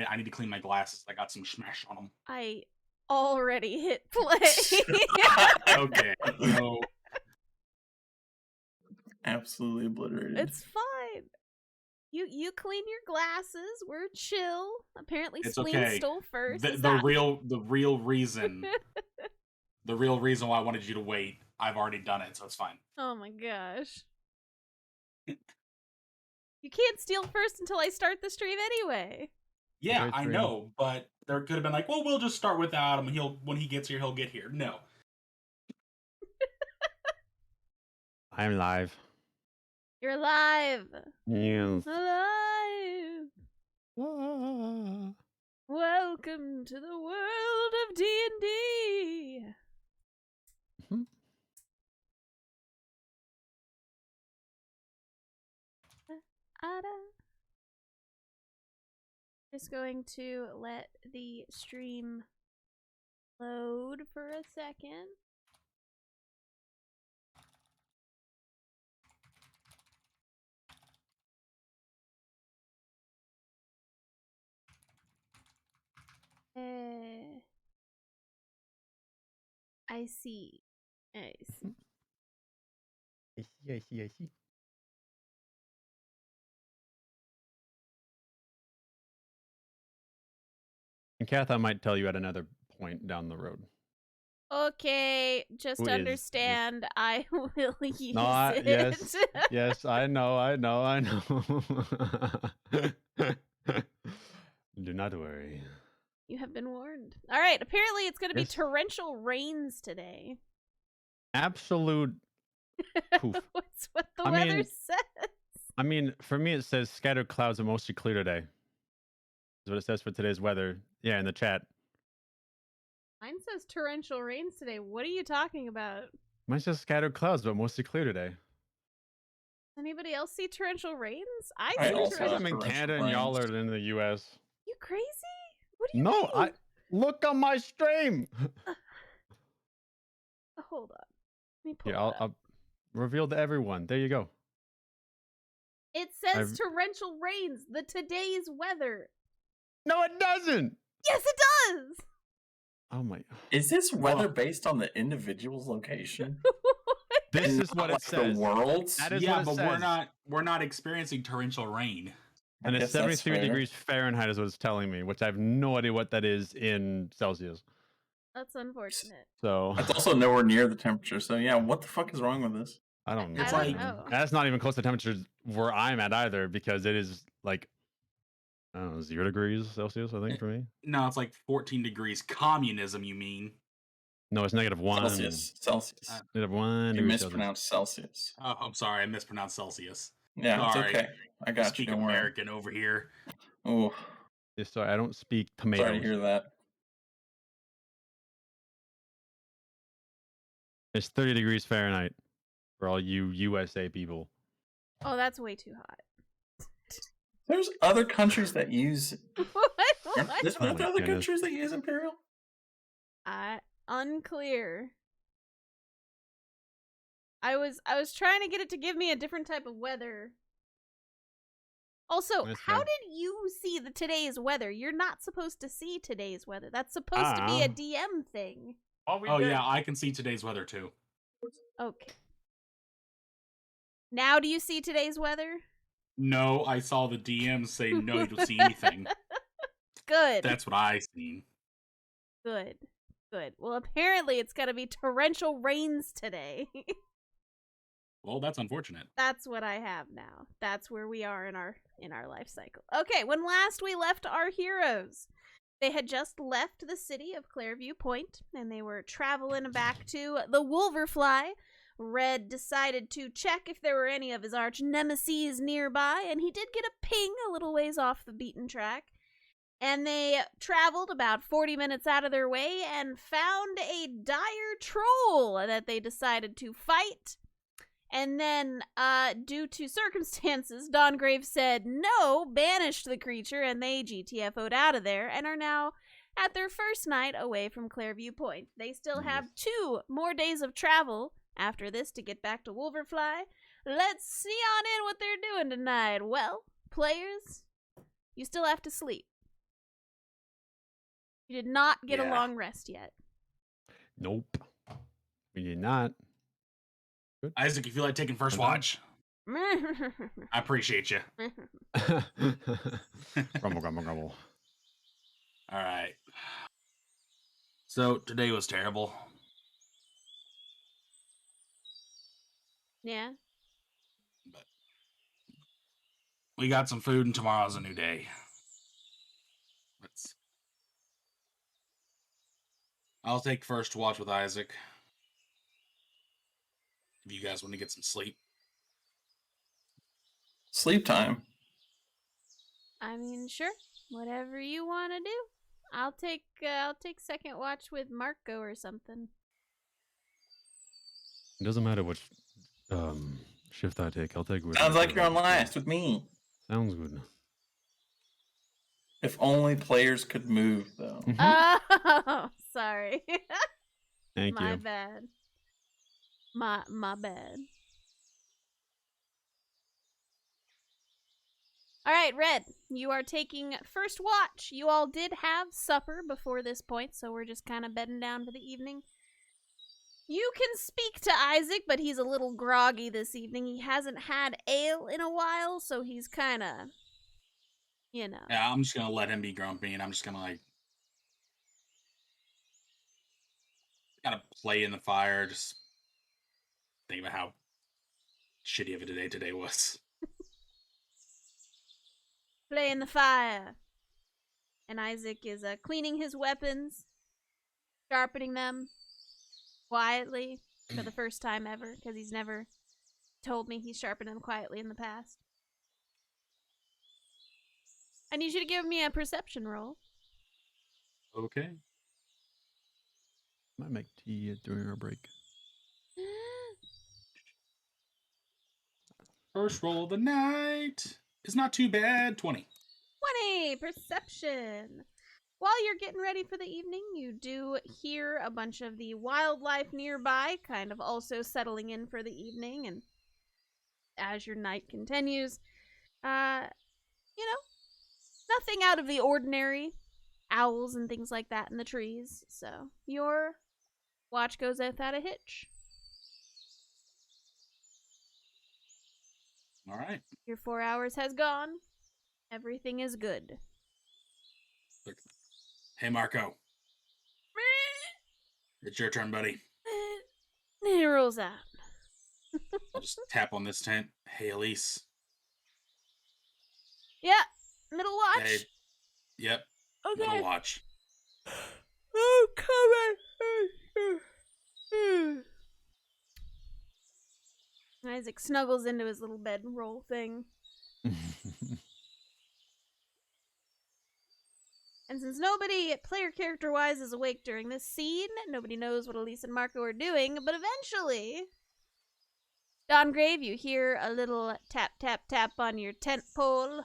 I need to clean my glasses. I got some smash on them. I already hit play. Okay, no. Absolutely obliterated. It's fine. You clean your glasses. We're chill. Apparently, It's Spleen okay. stole first. The real reason why I wanted you to wait, I've already done it, so it's fine. Oh my gosh. You can't steal first until I start the stream anyway. Yeah, I know, but there could have been like, well, we'll just start without him, and when he gets here, he'll get here. No. I'm live. You're live. Yes. Alive. Ah. Welcome to the world of D&D. Just going to let the stream load for a second. I see. I see. I see. And Kath, I might tell you at another point down the road. Okay, just understand I will use it. Yes, I know. Do not worry. You have been warned. All right, apparently it's going to be torrential rains today. Absolute poof. What's what the weather says. I mean, for me it says scattered clouds and mostly clear today. That's what it says for today's weather. Yeah, in the chat. Mine says torrential rains today. What are you talking about? Mine says scattered clouds, but mostly clear today. Anybody else see torrential rains? I I see also torrential. I'm in Canada and y'all are in the US. You crazy? What do you No, mean? I look on my stream. Hold on. Let me pull Yeah, it up. I'll reveal to everyone. There you go. It says torrential rains. The today's weather. No, it doesn't. Yes, it does. Oh my! Is this weather based on the individual's location? This is what it says. The world's? That is Yeah, what it but says. we're not experiencing torrential rain. And it's 73 degrees Fahrenheit is what it's telling me, which I have no idea what that is in Celsius. That's unfortunate. So it's also nowhere near the temperature. So yeah, what the fuck is wrong with this? I don't know. It's like that's not even close to temperatures where I'm at either, because it is like I don't know, 0 degrees Celsius, I think, for me. No, it's like 14 degrees. Communism, you mean? No, it's -1. Celsius. -1. You mispronounced Celsius. Oh, I'm sorry, I mispronounced Celsius. Yeah, sorry. It's okay. I got Speak you. Don't American over here. Oh, sorry, I don't speak tomatoes. Sorry to hear that. It's 30 degrees Fahrenheit for all you USA people. Oh, that's way too hot. There's other countries that use. What? There's other countries that use Imperial. Unclear. I was trying to get it to give me a different type of weather. Also, how did you see today's weather? You're not supposed to see today's weather. That's supposed to be a DM thing. Oh yeah, I can see today's weather too. Okay. Now do you see today's weather? No, I saw the DM say no, you don't see anything. Good. That's what I seen. Good. Well, apparently it's gonna be torrential rains today. Well, that's unfortunate. That's what I have now. That's where we are in our life cycle. Okay, when last we left our heroes, they had just left the city of Clairview Point, and they were traveling back to the Wolverfly. Red decided to check if there were any of his arch nemeses nearby, and he did get a ping a little ways off the beaten track. And they traveled about 40 minutes out of their way and found a dire troll that they decided to fight. And then, due to circumstances, Dawngrave said no, banished the creature, and they GTFO'd out of there and are now at their first night away from Clairview Point. They still have 2 more days of travel after this to get back to Wolverfly. Let's see on in what they're doing tonight. Well, players, you still have to sleep. You did not get a Yeah. long rest yet. Nope. We did not. Isaac, if you like taking first I'm done. watch, I appreciate you. Grumble, grumble, grumble. All right. So today was terrible. Yeah. But we got some food, and tomorrow's a new day. I'll take first watch with Isaac. If you guys want to get some sleep. Sleep time. I mean, sure. Whatever you want to do. I'll take second watch with Marco or something. It doesn't matter which shift I take. I'll take. Sounds like you're on last with me. Sounds good. If only players could move, though. Oh, sorry. Thank My you. bad. My bad. All right, Red, you are taking first watch. You all did have supper before this point, so we're just kind of bedding down for the evening. You can speak to Isaac, but he's a little groggy this evening. He hasn't had ale in a while, so he's kind of, you know. Yeah, I'm just gonna let him be grumpy, and I'm just gonna like kind of play in the fire, just think about how shitty of a day today was. Play in the fire. And Isaac is cleaning his weapons, sharpening them quietly for the first time ever, because he's never told me he's sharpened them quietly in the past. I need you to give me a perception roll. Okay. Might make tea during our break. First roll of the night is not too bad. 20. 20 perception. While you're getting ready for the evening, you do hear a bunch of the wildlife nearby kind of also settling in for the evening, and as your night continues, nothing out of the ordinary. Owls and things like that in the trees, so your watch goes without a hitch. All right. Your 4 hours has gone. Everything is good. Hey, Marco. It's your turn, buddy. He rolls out. I'll just tap on this tent. Hey, Elise. Yeah, middle watch. Hey. Yep. Okay. Middle watch. Oh, come on. Isaac snuggles into his little bedroll thing. And since nobody, player character-wise, is awake during this scene, nobody knows what Elise and Marco are doing, but eventually, Dawngrave, you hear a little tap, tap, tap on your tent pole.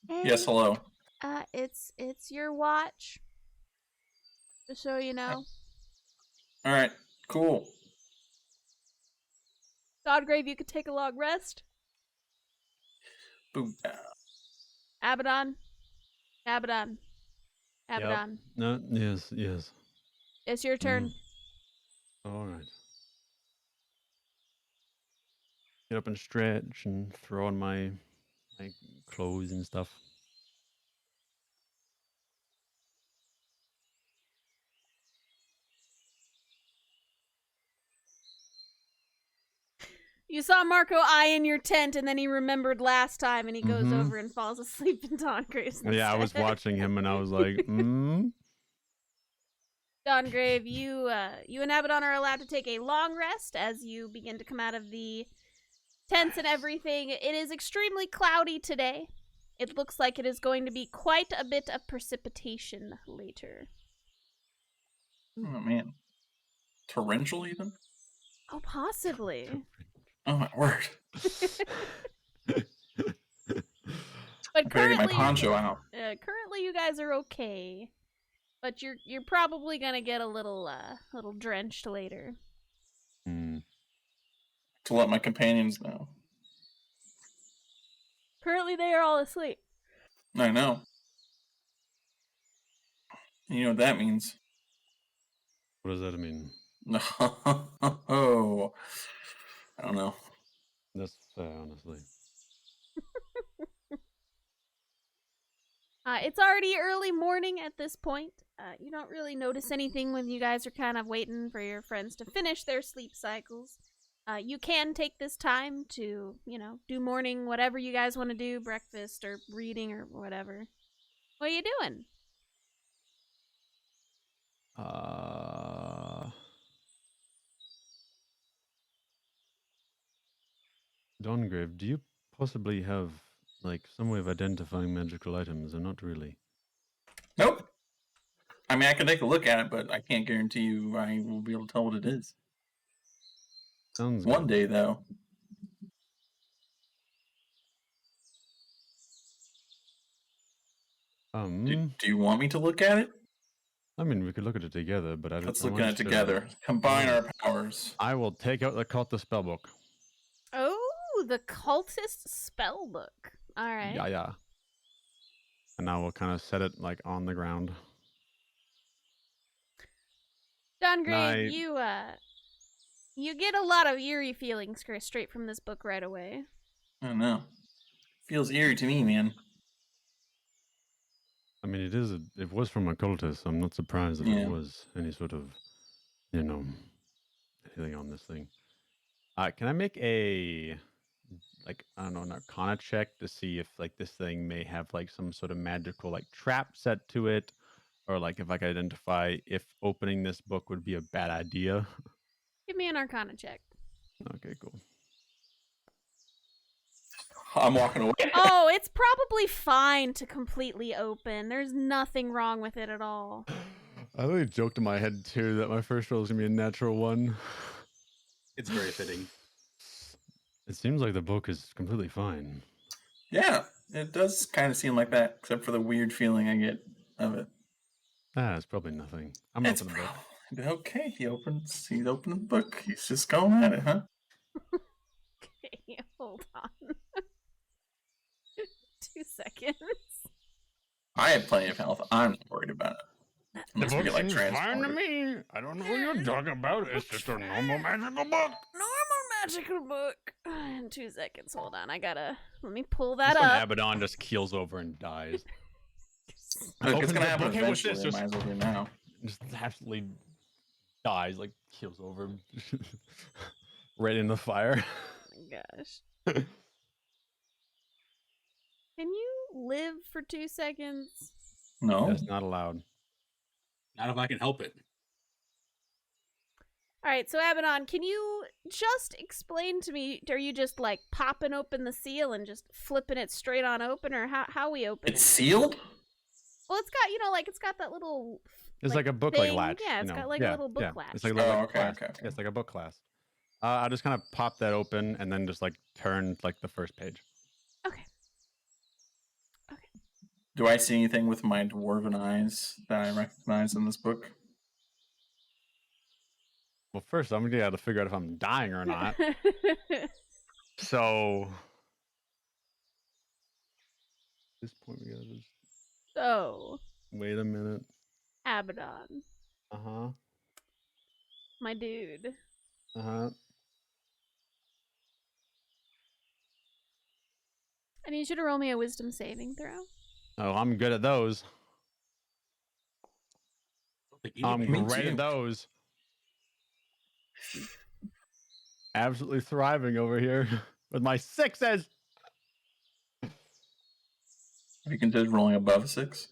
Hey, Yes, hello. it's your watch. Just so you know. All right, cool. Dawngrave, you could take a long rest. Boom. Abaddon. Abaddon. Yep. Abaddon. No, yes. It's your turn. All right. Get up and stretch and throw on my clothes and stuff. You saw Marco eyeing your tent, and then he remembered last time, and he goes Mhm. over and falls asleep in Dawngrave's Yeah, I was instead. watching him and I was like, Dawngrave, you and Abaddon are allowed to take a long rest as you begin to come out of the tents and everything. It is extremely cloudy today. It looks like it is going to be quite a bit of precipitation later. Oh, man. Torrential, even? Oh, possibly. Oh, my word. But I better get my currently, poncho out. currently you guys are okay. But you're probably gonna get a little drenched later. To let my companions know. Currently they are all asleep. I know. You know what that means? What does that mean? Oh, I don't know. That's fair, honestly. It's already early morning at this point. You don't really notice anything when you guys are kind of waiting for your friends to finish their sleep cycles. You can take this time to, do morning, whatever you guys want to do, breakfast or reading or whatever. What are you doing? Dongrave, do you possibly have like some way of identifying magical items, or not really? Nope. I mean, I can take a look at it, but I can't guarantee you I will be able to tell what it is. Sounds One good. day, though. Do you want me to look at it? I mean, we could look at it together, but Let's look at it together. Combine our powers. I will take out the cultist spellbook. Oh, the cultist spellbook. All right. Yeah. And I will kind of set it like on the ground. Dongrave, you get a lot of eerie feelings straight from this book right away. I don't know. Feels eerie to me, man. I mean, it was from a cultist, so I'm not surprised that Yeah. it was any sort of, anything on this thing. Can I make a, like, I don't know, an arcana check to see if, like, this thing may have, like, some sort of magical, like, trap set to it? Or, like, if I can identify if opening this book would be a bad idea? Give me an arcana check. Okay, cool. I'm walking away. Oh, it's probably fine to completely open. There's nothing wrong with it at all. I really joked in my head, too, that my first roll is going to be a natural one. It's very fitting. It seems like the book is completely fine. Yeah, it does kind of seem like that, except for the weird feeling I get of it. It's probably nothing. I'm It's opening the book. okay. He's opening the book. He's just going at it, huh? Okay, hold on. 2 seconds. I have plenty of health. I'm not worried about it. Unless we get like fine to transported. me. I don't know what you're talking about. It's just a normal magical book. Normal magical book. In 2 seconds, hold on. Let me pull that This one, up. Abaddon just keels over and dies. Look, it's Opens gonna the happen book, hey, what's eventually. this? I Just- might as well do it now. Just absolutely dies, like keels over, right in the fire. Oh my gosh. Can you live for 2 seconds? No. That's not allowed. Not if I can help it. All right, so Abaddon, can you just explain to me, are you just like popping open the seal and just flipping it straight on open, or how we open It's it? sealed? Well, it's got, it's got that little... It's like a book thing. like latch. Yeah, it's got like a little book latch. It's like a little Oh, like okay, clasp. okay, okay. Yeah, it's like a book clasp. I'll just kind of pop that open and then just like turn like the first page. Okay. Do I see anything with my dwarven eyes that I recognize in this book? Well, first I'm gonna have to figure out if I'm dying or not. So at this point we gotta just So, wait a minute. Abaddon, Uh-huh. my dude. Uh-huh. I need you to roll me a wisdom saving throw. Oh, I'm good at those. I'm Me great too. at those. Absolutely thriving over here with my sixes. Have you considered rolling above a 6?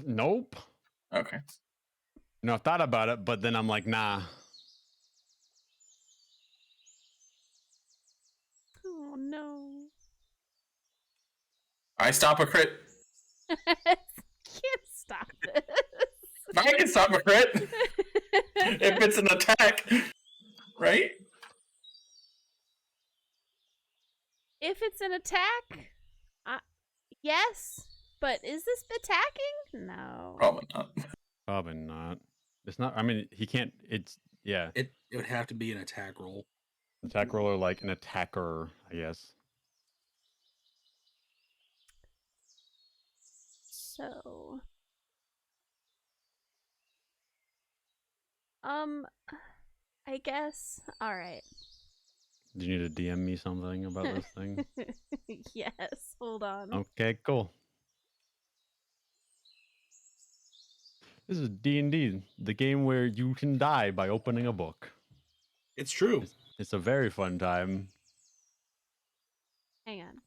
Nope. Okay. No, I thought about it, but then I'm like, nah. Oh, no. I stop a crit. Can't stop this. I can stop a crit if it's an attack, right? If it's an attack, yes. But is this attacking? No. Probably not. Probably not. It's not. I mean, he can't. It's yeah. It would have to be an attack roll. Attack roller like an attacker, I guess. So, I guess. All right. Do you need to DM me something about this thing? Yes. Hold on. Okay, cool. This is D&D, the game where you can die by opening a book. It's true. It's a very fun time. Hang on.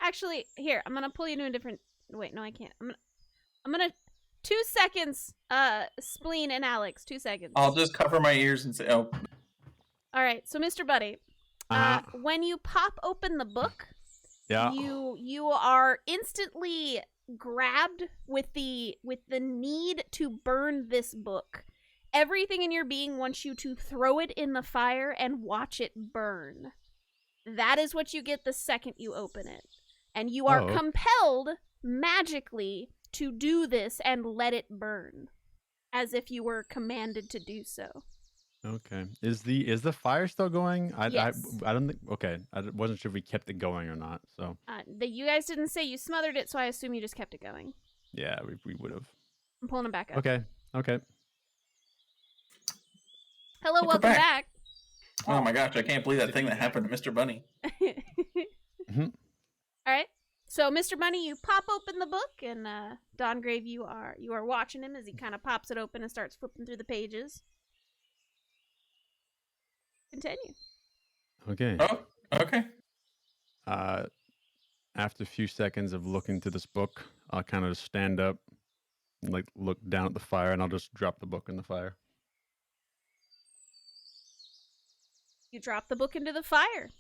Actually, here, I'm gonna pull you to a different. Wait, no, I can't. I'm gonna. 2 seconds. Spleen and Alex. 2 seconds. I'll just cover my ears and say, "Oh, All right. So, Mr. Buddy, when you pop open the book, Yeah. you are instantly grabbed with the need to burn this book. Everything in your being wants you to throw it in the fire and watch it burn. That is what you get the second you open it. And you are compelled magically to do this and let it burn, as if you were commanded to do so. Okay. Is the fire still going? Yes. I don't think. Okay. I wasn't sure if we kept it going or not. So. You guys didn't say you smothered it, so I assume you just kept it going. Yeah, we would have. I'm pulling it back up. Okay. Hello, Look, we're welcome back. back. oh my gosh, I can't believe that thing that happened to Mr. Bunny." All right. So, Mr. Bunny, you pop open the book, and Dongrave, you are watching him as he kind of pops it open and starts flipping through the pages. Continue. Okay. Oh, okay. After a few seconds of looking through this book, I'll kind of stand up, and, like, look down at the fire, and I'll just drop the book in the fire. You drop the book into the fire.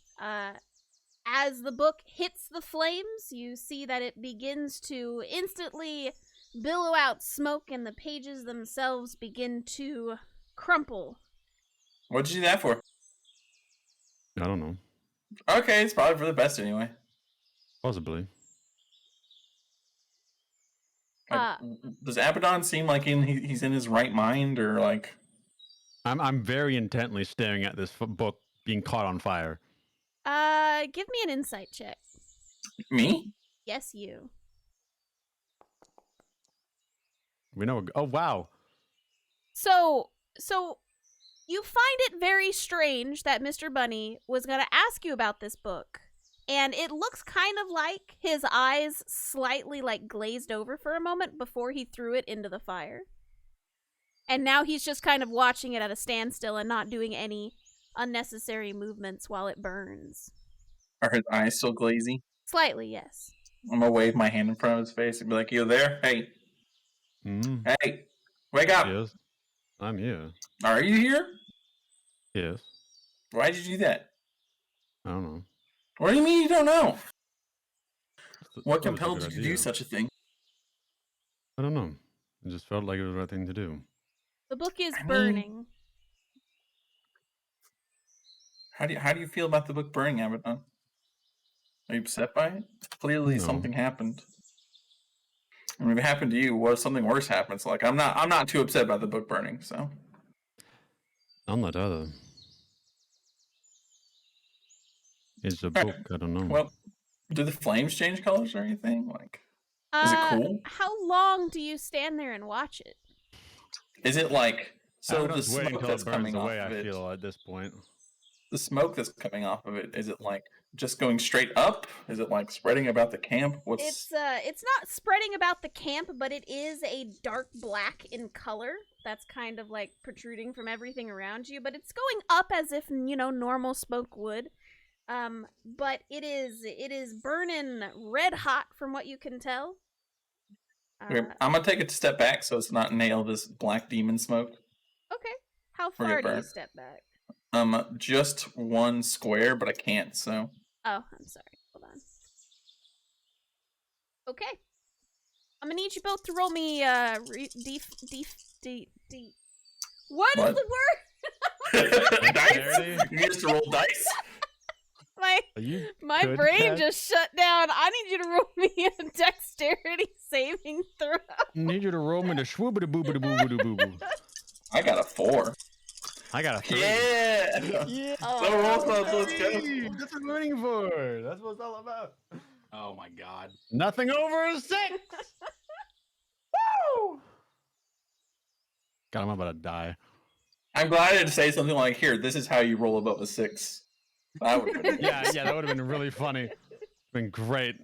As the book hits the flames, you see that it begins to instantly billow out smoke, and the pages themselves begin to crumple. What'd you do that for? I don't know. Okay, it's probably for the best anyway. Possibly. Like, does Abaddon seem like he's in his right mind, or like? I'm very intently staring at this book being caught on fire. Give me an insight check. Me? Yes, you. We know. Oh wow. So you find it very strange that Mr. Bunny was going to ask you about this book. And it looks kind of like his eyes slightly like glazed over for a moment before he threw it into the fire. And now he's just kind of watching it at a standstill and not doing any unnecessary movements while it burns. Are his eyes still glazy? Slightly, yes. I'm gonna wave my hand in front of his face and be like, "You there? Hey, hey, wake up! Yes. I'm here. Are you here? Yes. Why did you do that? I don't know. What do you mean you don't know? What That was a compelled good you to do idea. such a thing? I don't know. It just felt like it was the right thing to do. The book is I mean- burning. How do you feel about the book burning, Abaddon? Are you upset by it? Clearly, No. something happened. I mean, if it happened to you, what if something worse happens? Like, I'm not too upset about the book burning. So, I'm not either. It's a Alright. book. I don't know. well, do the flames change colors or anything? Like, is it cool? How long do you stand there and watch it? Is it like so? The Abaddon's waiting smoke until that's it burns coming off away. of I it. feel at this point. The smoke that's coming off of it. Is it like just going straight up? Is it like spreading about the camp? It's not spreading about the camp, but it is a dark black in color. That's kind of like protruding from everything around you, but it's going up as if, normal smoke would. But it is burning red hot from what you can tell. Okay, I'm gonna take it a step back so it's not nailed as black demon smoke. Okay. How Or get far do you burned. step back? Just one square, but I can't. So Oh, I'm sorry. Hold on. Okay. I'm gonna need you both to roll me What is What? the word? dice. Dexterity? You need us to roll dice. My Good brain catch. just shut down. I need you to roll me a dexterity saving throw. Need you to roll me the shwoobity boobity boobity boo boo. I got a 4. I got a 3. Yeah. Yeah. So roll clubs, let's go. That's what we're waiting for. That's what it's all about. Oh my god. Nothing over a 6. Woo! God, I'm about to die. I'm glad I didn't say something like, "Here, this is how you roll above a 6." That would have been Yeah, that would have been really funny. Been great.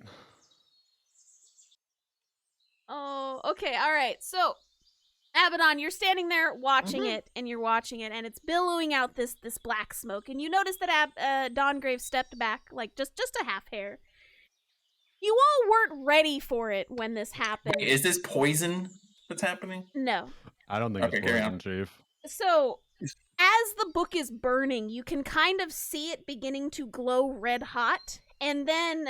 Oh, okay, all right. So, Abaddon, you're standing there watching Mhm. it, and you're watching it, and it's billowing out this black smoke, and you notice that Dawngrave stepped back, like just a half hair. You all weren't ready for it when this happened. Wait, is this poison that's happening? No. I don't think Okay, it's carry poison, on. Chief. So, as the book is burning, you can kind of see it beginning to glow red hot, and then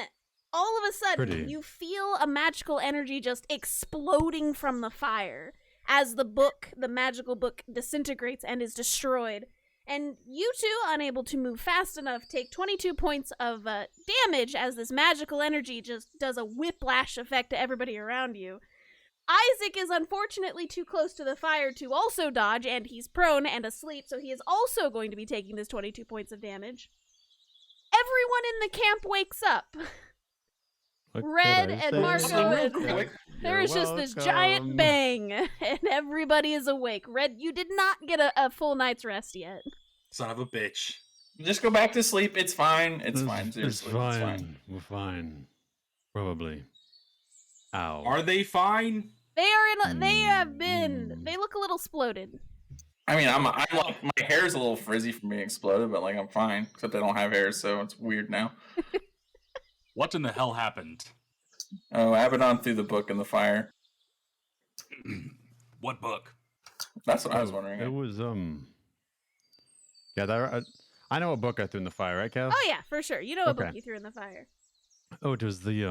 all of a sudden, Pretty. you feel a magical energy just exploding from the fire as the magical book, disintegrates and is destroyed. And you two, unable to move fast enough, take 22 points of damage as this magical energy just does a whiplash effect to everybody around you. Isaac is unfortunately too close to the fire to also dodge, and he's prone and asleep, so he is also going to be taking this 22 points of damage. Everyone in the camp wakes up. What Red could I and say? Marco Real and quick. there You're is just this welcome. giant bang, and everybody is awake. Red, you did not get a full night's rest yet. Son of a bitch. Just go back to sleep. It's fine. It's fine. It's Seriously, fine. it's fine. We're fine. Probably. Ow. Are they fine? They are in. They have been. Mm. They look a little exploded. I mean, I'm like, my hair is a little frizzy from being exploded, but like I'm fine. Except I don't have hair, so it's weird now. What in the hell happened? Oh, Abaddon threw the book in the fire. What book? That's what I was Oh, wondering. It was Yeah, I know a book I threw in the fire, right, Kev? Oh yeah, for sure. You know a book Okay. you threw in the fire. Oh, it was the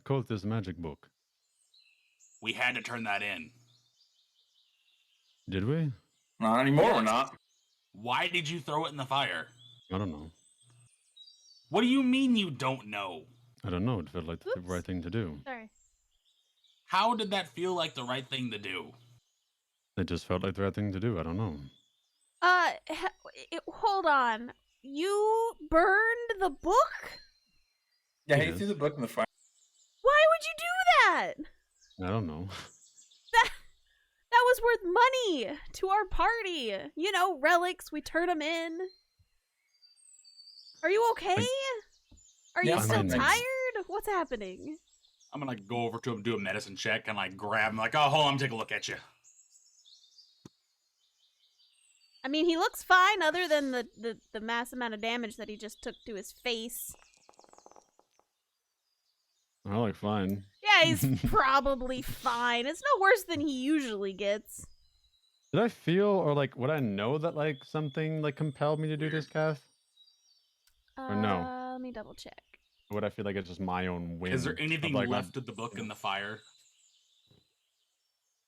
Cultist magic book. We had to turn that in. Did we? Not anymore. We're Yes. not. Why did you throw it in the fire? I don't know. What do you mean you don't know? I don't know. It felt like the Oops. right thing to do. Sorry. How did that feel like the right thing to do? It just felt like the right thing to do. I don't know. Hold on. You burned the book? Yeah, he Yes. threw the book in the fire. Why would you do that? I don't know. That was worth money to our party. You know, relics, we turn them in. Are you okay? Are you Yeah, still I'm fine, thanks. tired? What's happening? I'm gonna go over to him, do a medicine check, and like grab him, like, oh, hold on, take a look at you. I mean, he looks fine other than the mass amount of damage that he just took to his face. I like fine. Yeah, he's probably fine. It's no worse than he usually gets. Did I feel or like would I know that like something like compelled me to do this, Kath? Or no? Let me double check. Or would I feel like it's just my own whim? Is there of, anything like, left of the book in the fire?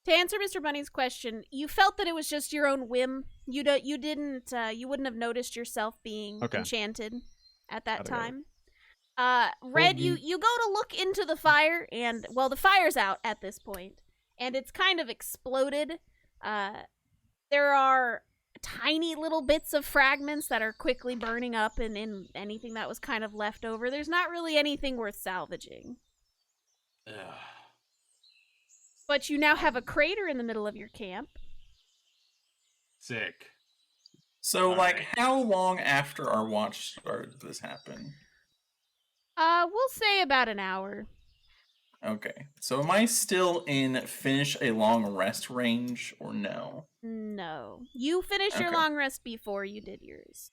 To answer Mr. Bunny's question, you felt that it was just your own whim. You wouldn't have noticed yourself being Okay. enchanted at that Got it. time. Red, you go to look into the fire, and well, the fire's out at this point, and it's kind of exploded. There are tiny little bits of fragments that are quickly burning up, and in anything that was kind of left over. There's not really anything worth salvaging. Ugh. But you now have a crater in the middle of your camp. Sick. So, like, Alright. how long after our watch started did this happen? We'll say about an hour. Okay. So, am I still in finish a long rest range or no? No. You finished your Okay. long rest before you did yours.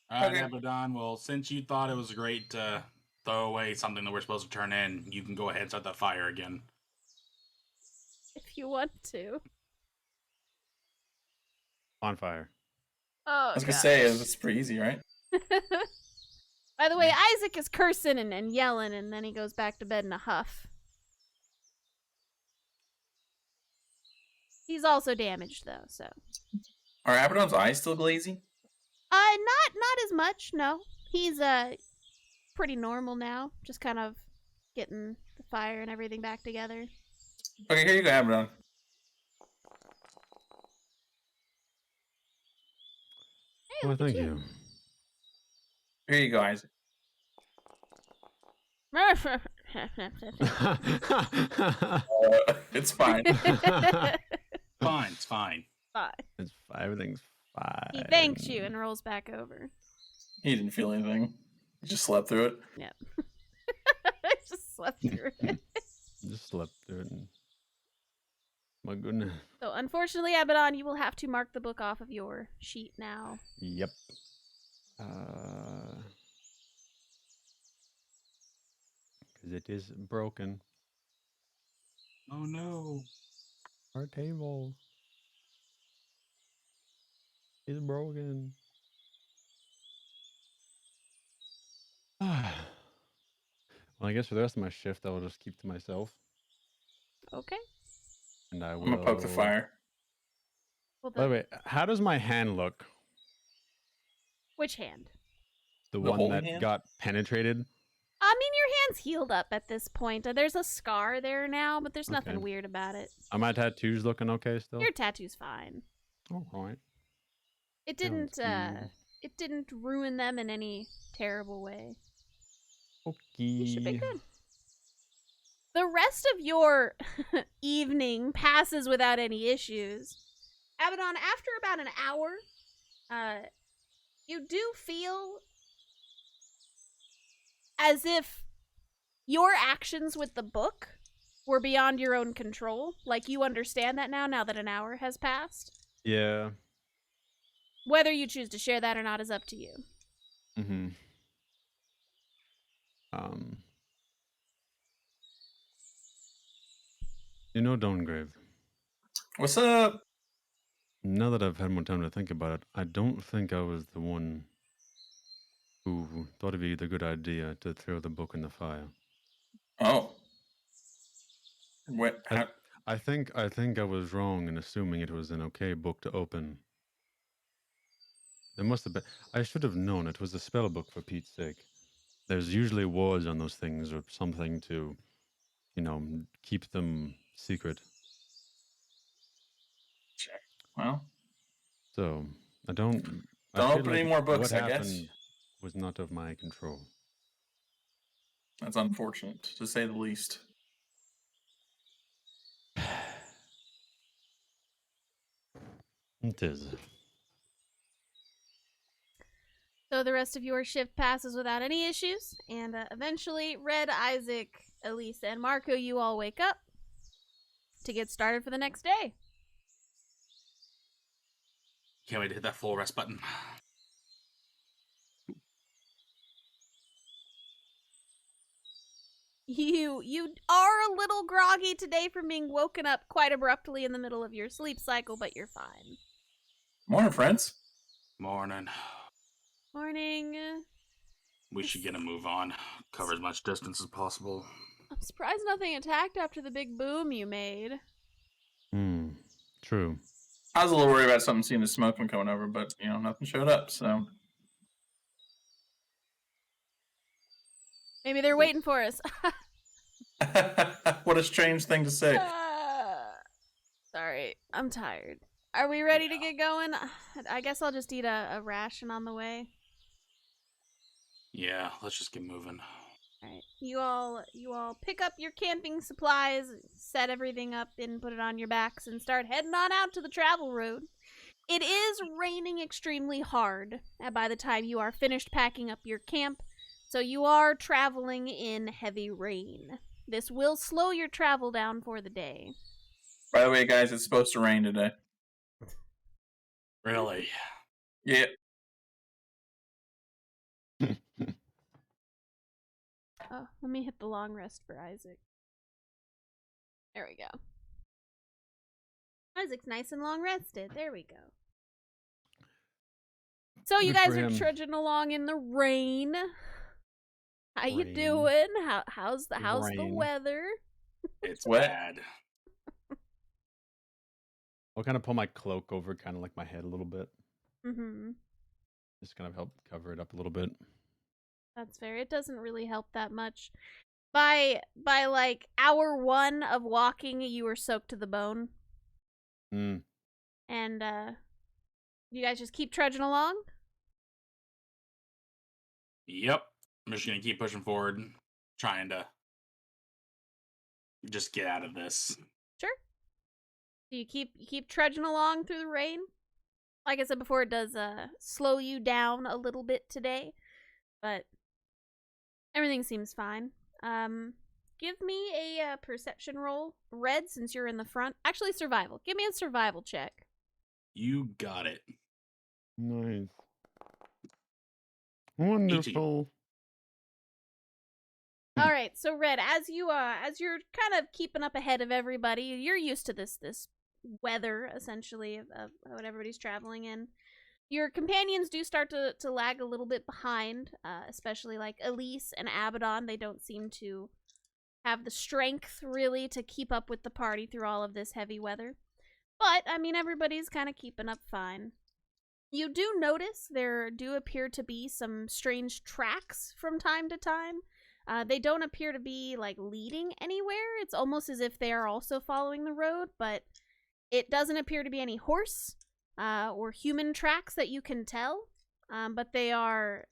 All right, Okay. Abaddon. Well, since you thought it was great to throw away something that we're supposed to turn in, you can go ahead and start that fire again. If you want to. on fire. Oh, I was gonna gosh. say, it's pretty easy, right? By the way, Isaac is cursing and yelling, and then he goes back to bed in a huff. He's also damaged, though, so. Are Abaddon's eyes still glazy? Not as much, no. He's, pretty normal now. Just kind of getting the fire and everything back together. Okay, here you go, Abaddon. Hey, Well, look at thank you. Here you go, Isaac. you. It's fine. Fine, it's fine. Fine. Everything's fine. He thanks you and rolls back over. He didn't feel anything. He just slept through it. Yep. I just slept through it. Just slept through it. My goodness. So unfortunately, Abaddon, you will have to mark the book off of your sheet now. Yep. Because it is broken. Oh no. Our table is broken. Well, I guess for the rest of my shift, I will just keep to myself. Okay. And I will. I'm gonna poke the fire. Well, By the way, how does my hand look? which hand? The The one holy that hand? got penetrated? I mean, your hand's healed up at this point. There's a scar there now, but there's nothing Okay. weird about it. Are my tattoos looking okay still? Your tattoo's fine. All right. It Sounds didn't. good. It didn't ruin them in any terrible way. Okay. You should be good. The rest of your evening passes without any issues. Abaddon, after about an hour, you do feel as if your actions with the book were beyond your own control. Like, you understand that now that an hour has passed. Yeah. Whether you choose to share that or not is up to you. Mm-hmm. You know, Dawngrave, What's up? now that I've had more time to think about it, I don't think I was the one who thought it'd be the good idea to throw the book in the fire. Oh. What? I think I was wrong in assuming it was an okay book to open. There must have been. I should have known it was a spell book, for Pete's sake. There's usually words on those things or something to, keep them secret. Well, So I don't. I don't feel open like any more books, what I guess. happened was not of my control. That's unfortunate, to say the least. It is. So the rest of your shift passes without any issues, and eventually Red, Isaac, Elisa, and Marco, you all wake up to get started for the next day. Can't wait to hit that full rest button. You are a little groggy today from being woken up quite abruptly in the middle of your sleep cycle, but you're fine. Morning, friends. Morning. Morning. We should get a move on. Cover as much distance as possible. I'm surprised nothing attacked after the big boom you made. True. I was a little worried about something seeing the smoke from coming over, but, nothing showed up, so. Maybe they're waiting for us. What a strange thing to say. Sorry, I'm tired. Are we ready to get going? I guess I'll just eat a ration on the way. Yeah, let's just get moving. Alright. You all pick up your camping supplies, set everything up and put it on your backs, and start heading on out to the travel road. It is raining extremely hard by the time you are finished packing up your camp, so you are traveling in heavy rain. This will slow your travel down for the day. By the way, guys, it's supposed to rain today. Really? Yeah. Oh, let me hit the long rest for Isaac. There we go. Isaac's nice and long rested. There we go. So you Good for guys are him. trudging along in the rain. How you Rain. doing? How's the Rain. weather? It's Wet. bad. I'll kind of pull my cloak over kind of like my head a little bit. Mm-hmm. Just kind of help cover it up a little bit. That's fair. It doesn't really help that much. By like hour 1 of walking, you were soaked to the bone. Mm. And you guys just keep trudging along? Yep. I'm just gonna keep pushing forward, trying to just get out of this. Sure. So you keep trudging along through the rain. Like I said before, it does slow you down a little bit today, but everything seems fine. Give me a perception roll, Red, since you're in the front. Actually, survival. Give me a survival check. You got it. Nice. 18. Wonderful. All right, so Red, as you're kind of keeping up ahead of everybody, you're used to this weather essentially of what everybody's traveling in. Your companions do start to lag a little bit behind, especially like Elise and Abaddon. They don't seem to have the strength really to keep up with the party through all of this heavy weather. But I mean, everybody's kind of keeping up fine. You do notice there do appear to be some strange tracks from time to time. They don't appear to be like leading anywhere. It's almost as if they are also following the road, but it doesn't appear to be any horse or human tracks that you can tell. But they are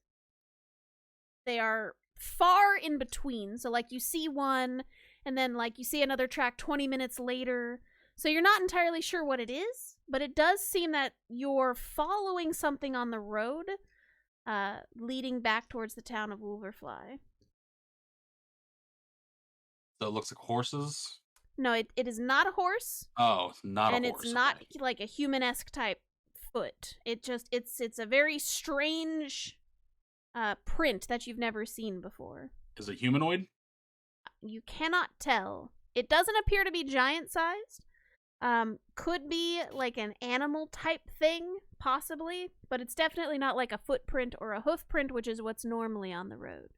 far in between. So like you see one and then like you see another track 20 minutes later. So you're not entirely sure what it is, but it does seem that you're following something on the road leading back towards the town of Wolverfly. So it looks like horses. No, it is not a horse. Oh, it's not and a horse. it's not okay. like a human-esque type foot. It's a very strange print that you've never seen before. Is it humanoid? You cannot tell. It doesn't appear to be giant-sized. Could be like an animal type thing, possibly, but it's definitely not like a footprint or a hoof print, which is what's normally on the road.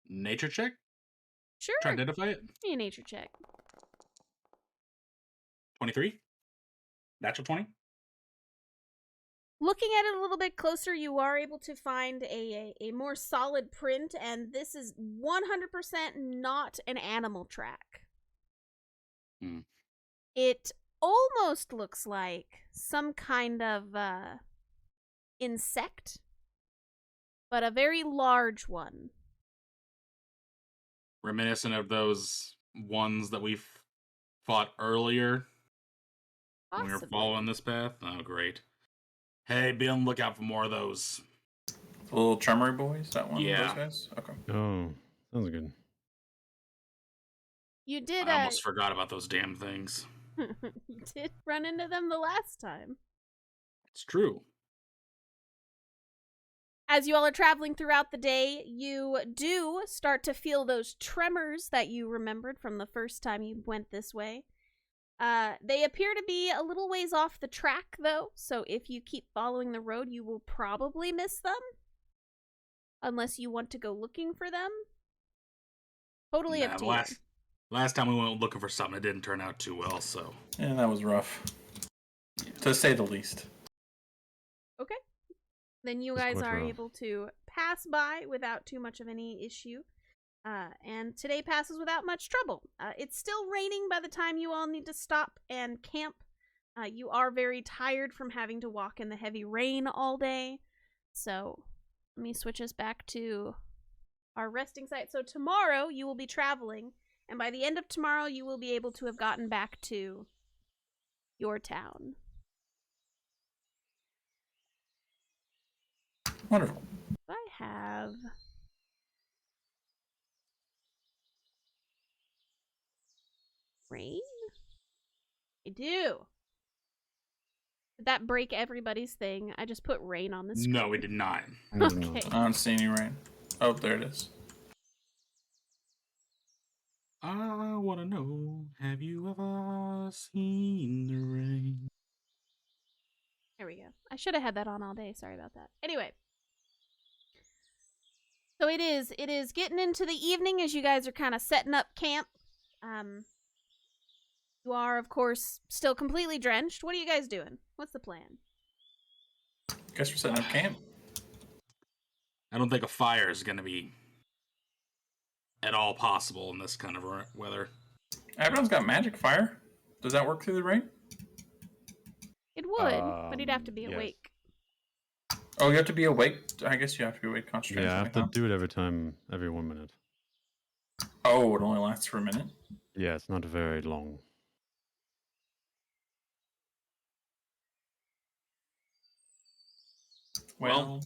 Nature check? Sure. To identify it? Give me a nature check. 23? Natural 20? Looking at it a little bit closer, you are able to find a more solid print, and this is 100% not an animal track. Hmm. It almost looks like some kind of insect, but a very large one. Reminiscent of those ones that we fought earlier when we were Possibly. following this path? Oh, great. Hey, be on the lookout for more of those. The little tremor boys, that one? Yeah. Those guys? Okay. Oh, sounds good. You did. I almost forgot about those damn things. You did run into them the last time. It's true. As you all are traveling throughout the day, you do start to feel those tremors that you remembered from the first time you went this way. They appear to be a little ways off the track, though, so if you keep following the road, you will probably miss them. Unless you want to go looking for them. Totally up to you. Last time we went looking for something, it didn't turn out too well, so... Yeah, that was rough. To say the least. Okay. Then you guys are able to pass by without too much of any issue. And today passes without much trouble. It's still raining by the time you all need to stop and camp. You are very tired from having to walk in the heavy rain all day. So let me switch us back to our resting site. So tomorrow you will be traveling, and by the end of tomorrow you will be able to have gotten back to your town. Wonderful. I have... rain? I do. Did that break everybody's thing? I just put rain on the screen. No, we did not. Okay. I don't see any rain. Oh, there it is. I want to know, have you ever seen the rain? There we go. I should have had that on all day. Sorry about that. Anyway. So it is getting into the evening as you guys are kind of setting up camp. You are, of course, still completely drenched. What are you guys doing? What's the plan? Guess we're setting up camp. I don't think a fire is going to be at all possible in this kind of weather. Everyone's got magic fire. Does that work through the rain? It would, but you'd have to be yes. awake. Oh, you have to be awake? I guess you have to be awake concentrating. Yeah, I have to do it every 1 minute. Oh, it only lasts for a minute? Yeah, it's not very long. Well,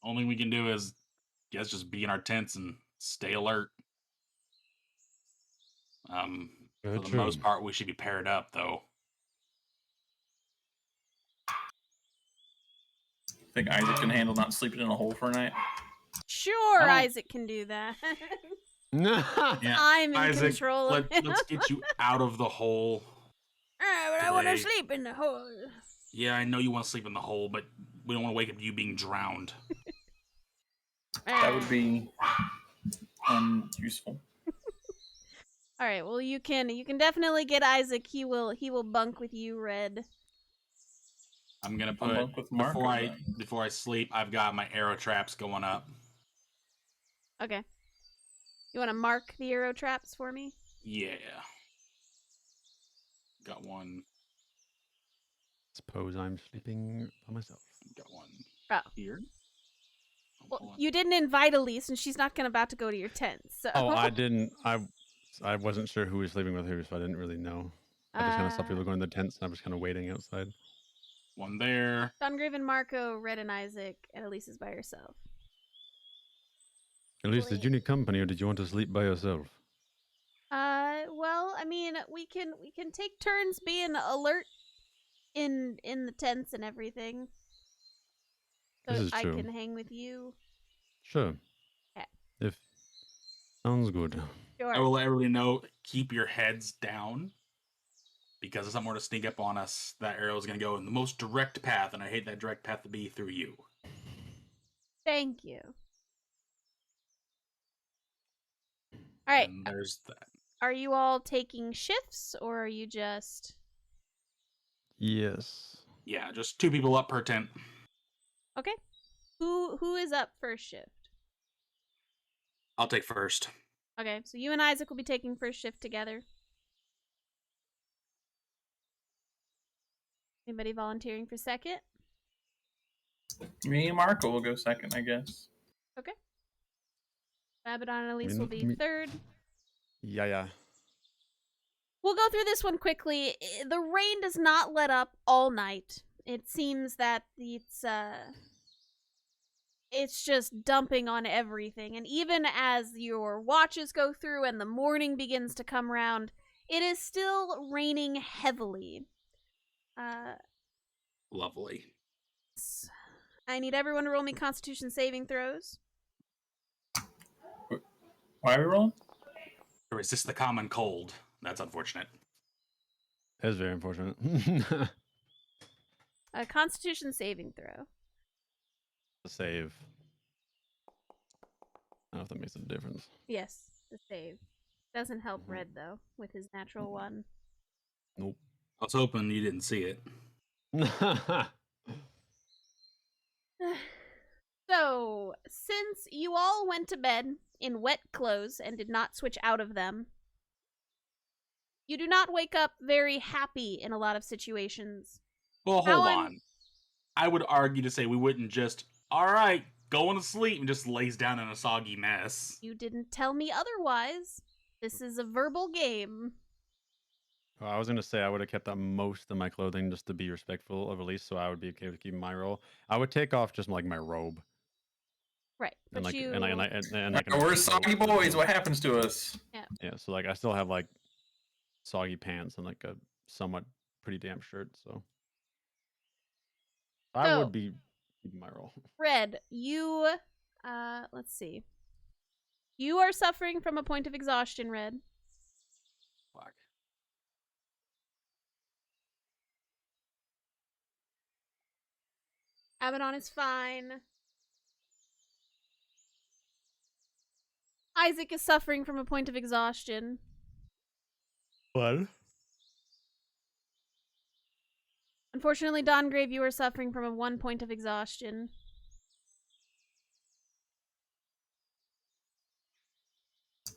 only we can do is, guess, just be in our tents and stay alert. For the true. most part, we should be paired up, though. I think Isaac can handle not sleeping in a hole for a night. Sure, I don't- Isaac can do that. Yeah, I'm in Isaac, control of him. let's get you out of the hole. But I want to today. sleep in the hole. Yeah, I know you want to sleep in the hole, but we don't want to wake up you being drowned. That would be unuseful. All right. Well, you can definitely get Isaac. He will bunk with you, Red. I'm gonna I'll put bunk with Marco, before I sleep. I've got my arrow traps going up. Okay. You want to mark the arrow traps for me? Yeah, got one. Suppose I'm sleeping by myself. Got one Oh. here. Well, you didn't invite Elise, and she's not about to go to your tent. So. Oh, I didn't. I wasn't sure who was sleeping with who, so I didn't really know. I just kind of saw people going to the tents, and I was kind of waiting outside. One there. Dungrave and Marco, Red and Isaac, and Elise is by herself. Elise, did you need company, or did you want to sleep by yourself? Well, I mean, we can take turns being alert in the tents and everything. So This is I true. can hang with you. Sure. Okay. If sounds good. Sure. I will let everybody know, keep your heads down. Because if someone were to sneak up on us, that arrow is going to go in the most direct path, and I hate that direct path to be through you. Thank you. All right. And there's that. Are you all taking shifts, or are you just... Yes. Yeah, just 2 people up per tent. Okay. Who is up first shift? I'll take first. Okay, so you and Isaac will be taking first shift together. Anybody volunteering for second? Me and Marco will go second, I guess. Okay. Abaddon and Elise will be third. Yeah. We'll go through this one quickly. The rain does not let up all night. It seems that it's just dumping on everything. And even as your watches go through and the morning begins to come round, it is still raining heavily. Lovely. I need everyone to roll me Constitution saving throws. Why are we rolling? To resist the common cold. That's unfortunate. That is very unfortunate. A Constitution saving throw. Save. I don't know if that makes a difference. Yes, the save. Doesn't help Red, though, with his natural one. Nope. I was hoping you didn't see it. So, since you all went to bed in wet clothes and did not switch out of them, you do not wake up very happy in a lot of situations. Well, How hold I'm- on. I would argue to say we wouldn't just, alright, going to sleep and just lays down in a soggy mess. You didn't tell me otherwise. This is a verbal game. Well, I was going to say I would have kept up most of my clothing just to be respectful of Elise, so I would be okay with keeping my role. I would take off just like my robe. Right, but And like, you... and like We're soggy boys. What happens to us? Yeah, so like I still have like soggy pants and like a somewhat pretty damp shirt, so I So- would be keeping my role. Red, you... let's see. You are suffering from a point of exhaustion, Red. Fuck. Abaddon is fine. Isaac is suffering from a point of exhaustion. What? Unfortunately, Dongrave, you are suffering from a 1 point of exhaustion.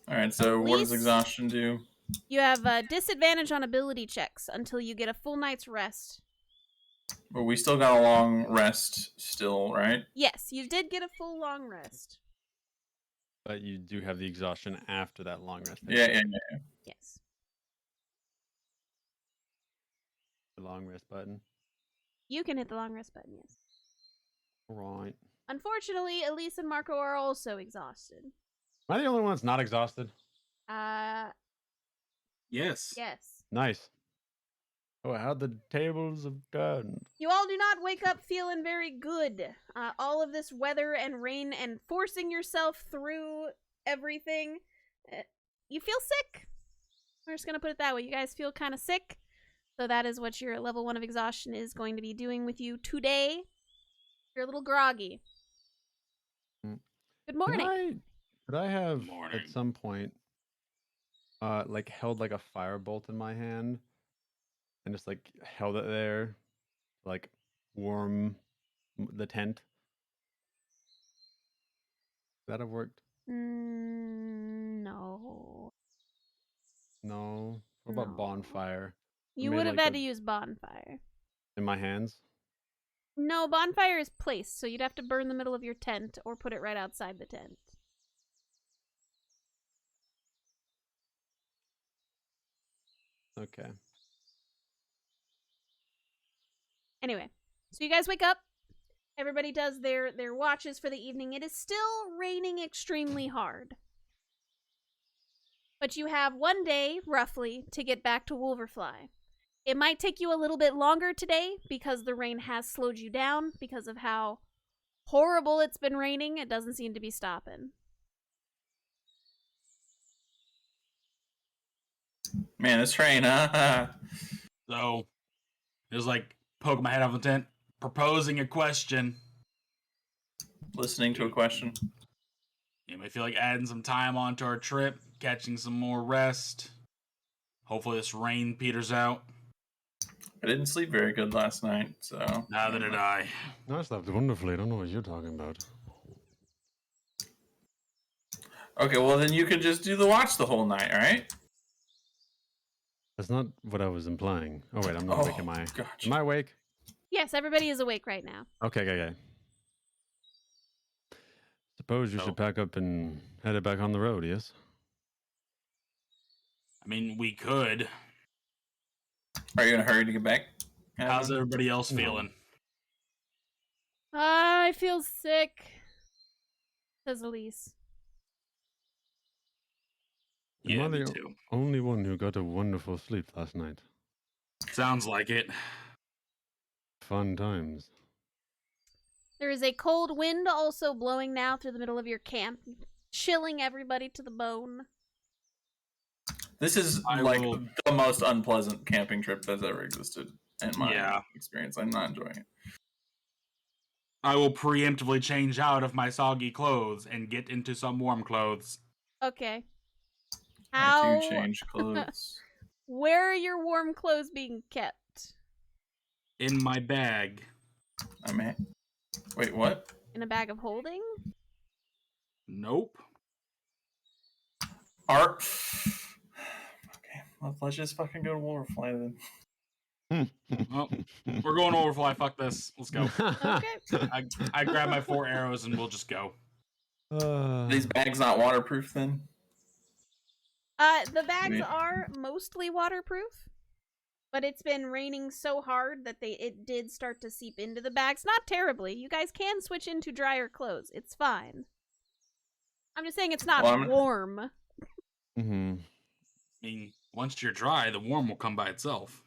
Alright, so what does Elise? exhaustion do? You have a disadvantage on ability checks until you get a full night's rest. But we still got a long rest still, right? Yes, you did get a full long rest. But you do have the exhaustion after that long rest. Yeah. Yes. The long rest button. You can hit the long rest button, yes. Right. Unfortunately, Elise and Marco are also exhausted. Am I the only one that's not exhausted? Yes. Yes. Nice. Oh, how the tables have turned. You all do not wake up feeling very good. All of this weather and rain and forcing yourself through everything. You feel sick. We're just going to put it that way. You guys feel kind of sick. So that is what your level 1 of exhaustion is going to be doing with you today. You're a little groggy. Good morning. Could I have Morning. at some point like held like a firebolt in my hand and just like held it there to, like warm the tent? Would that have worked? No. No. What about No. bonfire? You made, would have like, had a- to use bonfire. In my hands? No, bonfire is placed, so you'd have to burn the middle of your tent or put it right outside the tent. Okay. Anyway, so you guys wake up. Everybody does their watches for the evening. It is still raining extremely hard. But you have 1 day, roughly, to get back to Wolverfly. It might take you a little bit longer today because the rain has slowed you down because of how horrible it's been raining. It doesn't seem to be stopping. Man, this rain, huh? So it was like poking my head out of the tent, proposing a question. Listening to a question. You may feel like adding some time onto our trip, catching some more rest. Hopefully this rain peters out. I didn't sleep very good last night, so. Neither did I. No, I slept wonderfully. I don't know what you're talking about. Okay, well then you could just do the watch the whole night, alright? That's not what I was implying. Oh wait, I'm not awake. Am I? Gotcha. Am I awake? Yes, everybody is awake right now. Okay. Suppose you So- should pack up and head it back on the road, yes? I mean, we could. Are you in a hurry to get back? How's everybody else No. feeling? I feel sick, says Elise. Yeah, Am I me the too. only one who got a wonderful sleep last night? Sounds like it. Fun times. There is a cold wind also blowing now through the middle of your camp, chilling everybody to the bone. This is I like will- the most unpleasant camping trip that's ever existed in my Yeah. experience. I'm not enjoying it. I will preemptively change out of my soggy clothes and get into some warm clothes. Okay. I How? do change clothes. Where are your warm clothes being kept? In my bag. I mean, wait, what? In a bag of holding? Nope. Art. Okay, let's just fucking go to Wolverfly then. Well, we're going to Overfly. Fuck this. Let's go. Okay. I grab my 4 arrows and we'll just go. These bags not waterproof then? The bags Wait. are mostly waterproof, but it's been raining so hard that it did start to seep into the bags. Not terribly. You guys can switch into drier clothes. It's fine. I'm just saying it's not Well, I'm- warm. Mm-hmm. I mean, once you're dry, the warm will come by itself.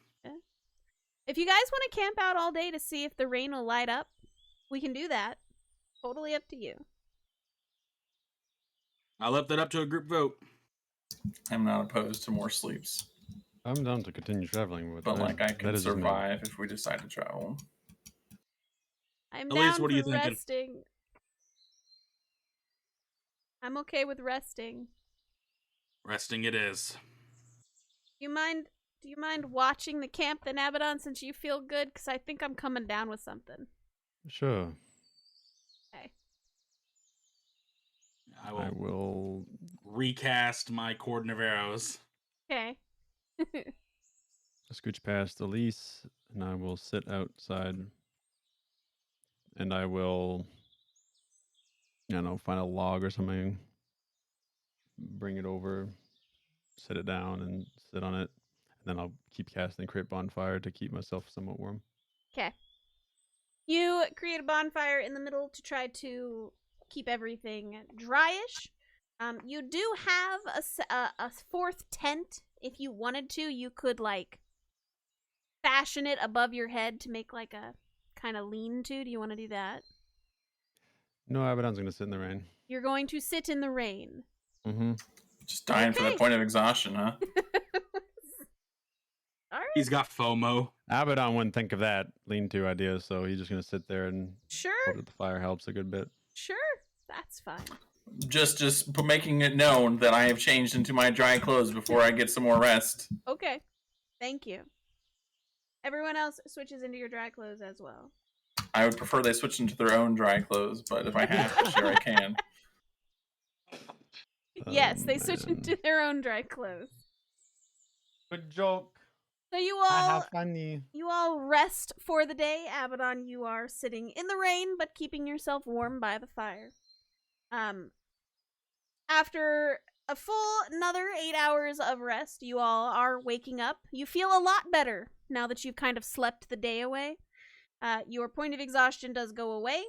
If you guys want to camp out all day to see if the rain will light up, we can do that. Totally up to you. I left that up to a group vote. I'm not opposed to more sleeps, I'm down to continue traveling with but that. like I That can is just me. survive if we decide to travel. I'm Elise, down what for are you thinking? resting. I'm okay with resting. Resting it is. Do you mind watching the camp then, Abaddon, since you feel good? Because I think I'm coming down with something. Sure. Okay. I I will will. recast my cordon of arrows. Okay. Scooch past Elise, and I will sit outside, and I will, find a log or something, bring it over, set it down, and sit on it, and then I'll keep casting Crit Bonfire to keep myself somewhat warm. Okay. You create a bonfire in the middle to try to keep everything dryish. You do have a fourth tent. If you wanted to, you could like fashion it above your head to make like a kind of lean-to. Do you want to do that? No, Abaddon's gonna sit in the rain. You're going to sit in the rain. Mm-hmm. Just dying for Okay. that point of exhaustion, huh? All right. He's got FOMO. Abaddon wouldn't think of that lean-to idea, so he's just gonna sit there and Sure. hope that the fire helps a good bit. Sure. That's fine. Just making it known that I have changed into my dry clothes before I get some more rest. Okay. Thank you. Everyone else switches into your dry clothes as well. I would prefer they switch into their own dry clothes, but if I have to, sure I can. Yes, Oh, they switch man. into their own dry clothes. Good joke. So you Haha, all funny. rest for the day. Abaddon, you are sitting in the rain but keeping yourself warm by the fire. After a full another 8 hours of rest, you all are waking up. You feel a lot better now that you've kind of slept the day away. Your point of exhaustion does go away,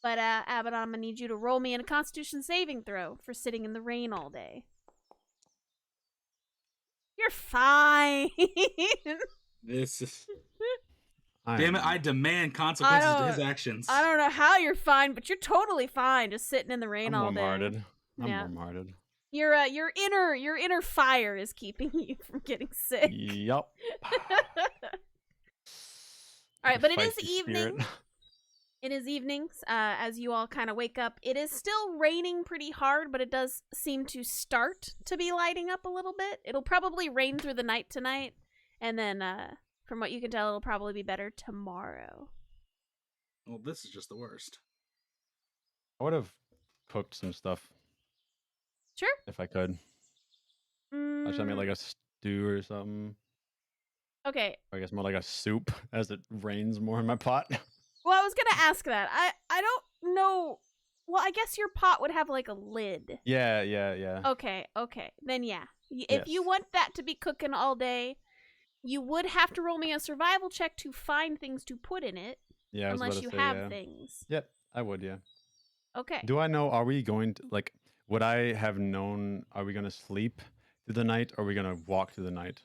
but Abaddon, I'm gonna need you to roll me in a Constitution saving throw for sitting in the rain all day. You're fine. This is. I'm- Damn it! I demand consequences to his don't- actions. I don't know how you're fine, but you're totally fine just sitting in the rain I'm all day. warm-hearted. I'm Yeah. warm-hearted. Your inner fire is keeping you from getting sick. Yup. All right, but it is Feisty evening. spirit. It is evenings as you all kind of wake up. It is still raining pretty hard, but it does seem to start to be lighting up a little bit. It'll probably rain through the night tonight, and then from what you can tell, it'll probably be better tomorrow. Well, this is just the worst. I would have cooked some stuff Sure. if I could. I should make like a stew or something. Okay. Or I guess more like a soup as it rains more in my pot. Well, I was gonna ask that. I don't know. Well, I guess your pot would have like a lid. Yeah. Okay. Then yeah. If you Yes. want that to be cooking all day, you would have to roll me a survival check to find things to put in it, Yeah, I was unless about you to say, have yeah. things. Yep, I would, yeah. Okay. Do I know, are we going to, like, would I have known, are we going to sleep through the night or are we going to walk through the night?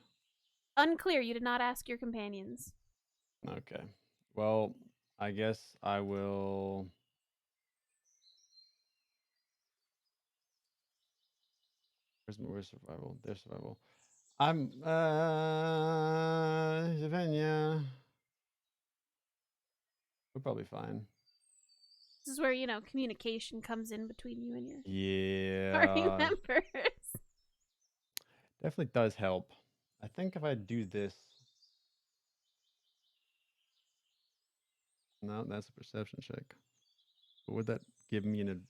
Unclear. You did not ask your companions. Okay. Well, I guess I will. Where's survival? There's survival. I'm Savannah. We're probably fine. This is where, communication comes in between you and your Yeah. party members. Definitely does help. I think if I do this. No, that's a perception check. But would that give me an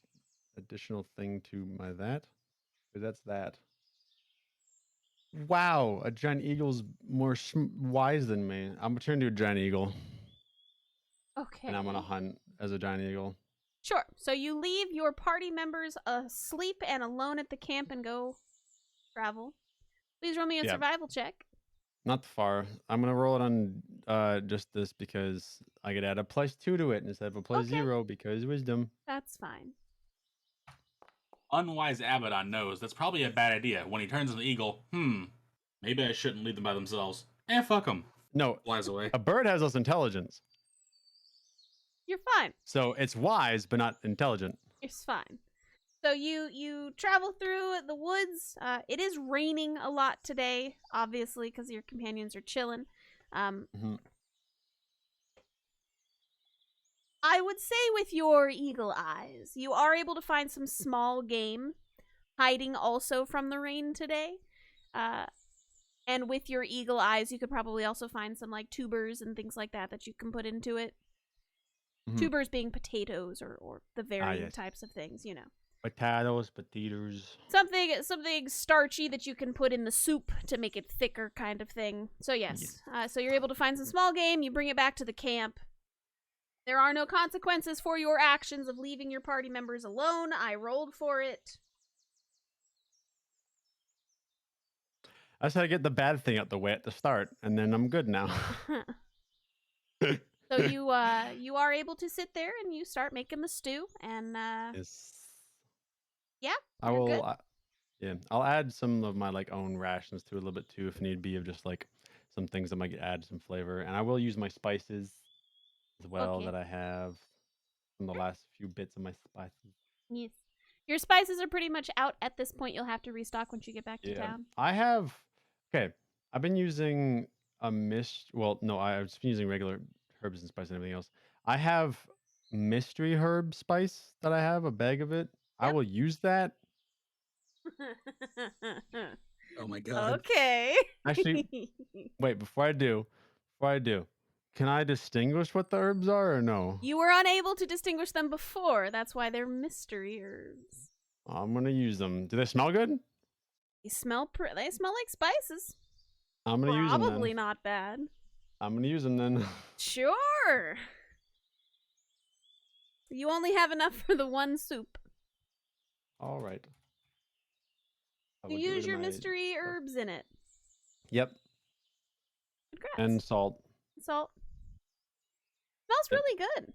additional thing to my that? Because that's that. Wow, a giant eagle's more wise than me. I'm gonna turn into a giant eagle, Okay. and I'm gonna hunt as a giant eagle. Sure. So you leave your party members asleep and alone at the camp and go travel. Please roll me a Yeah. survival check. Not far. I'm gonna roll it on just this because I could add a +2 to it instead of a +0 because wisdom. That's fine. Unwise Abaddon knows that's probably a bad idea. When he turns into the eagle, maybe I shouldn't leave them by themselves. Fuck them. No, Flies away. a bird has less intelligence, You're fine. so it's wise but not intelligent. It's fine. So you travel through the woods. It is raining a lot today, obviously, because your companions are chilling. I would say with your eagle eyes, you are able to find some small game hiding also from the rain today. And with your eagle eyes, you could probably also find some like tubers and things like that you can put into it. Tubers being potatoes or the varying yes. types of things, Potatoes. Something starchy that you can put in the soup to make it thicker kind of thing. So yes. So you're able to find some small game, you bring it back to the camp. There are no consequences for your actions of leaving your party members alone. I rolled for it. I just had to get the bad thing out the way at the start, and then I'm good now. So you are able to sit there and you start making the stew, and Yes. yeah, I you're will. good. Yeah, I'll add some of my like own rations to it a little bit too, if need be, of just like some things that might add some flavor. And I will use my spices as well Okay. that I have from the last few bits of my spices. Yes. Your spices are pretty much out at this point. You'll have to restock once you get back to Yeah, town. I have. Okay, I've been using a mist. Well, no, I've been using regular herbs and spice and everything else. I have mystery herb spice that I have a bag of it. I Yep. will use that. Oh my god. Okay. Actually, wait. Before I do, can I distinguish what the herbs are or no? You were unable to distinguish them before. That's why they're mystery herbs. I'm gonna use them. Do they smell good? They smell they smell like spices. I'm gonna use them Probably then. not bad. I'm gonna use them then. Sure. You only have enough for the one soup. All right. I You will get rid use of your my- mystery herbs in it. Yep. Congrats. And salt. Salt. Smells Yep. really good.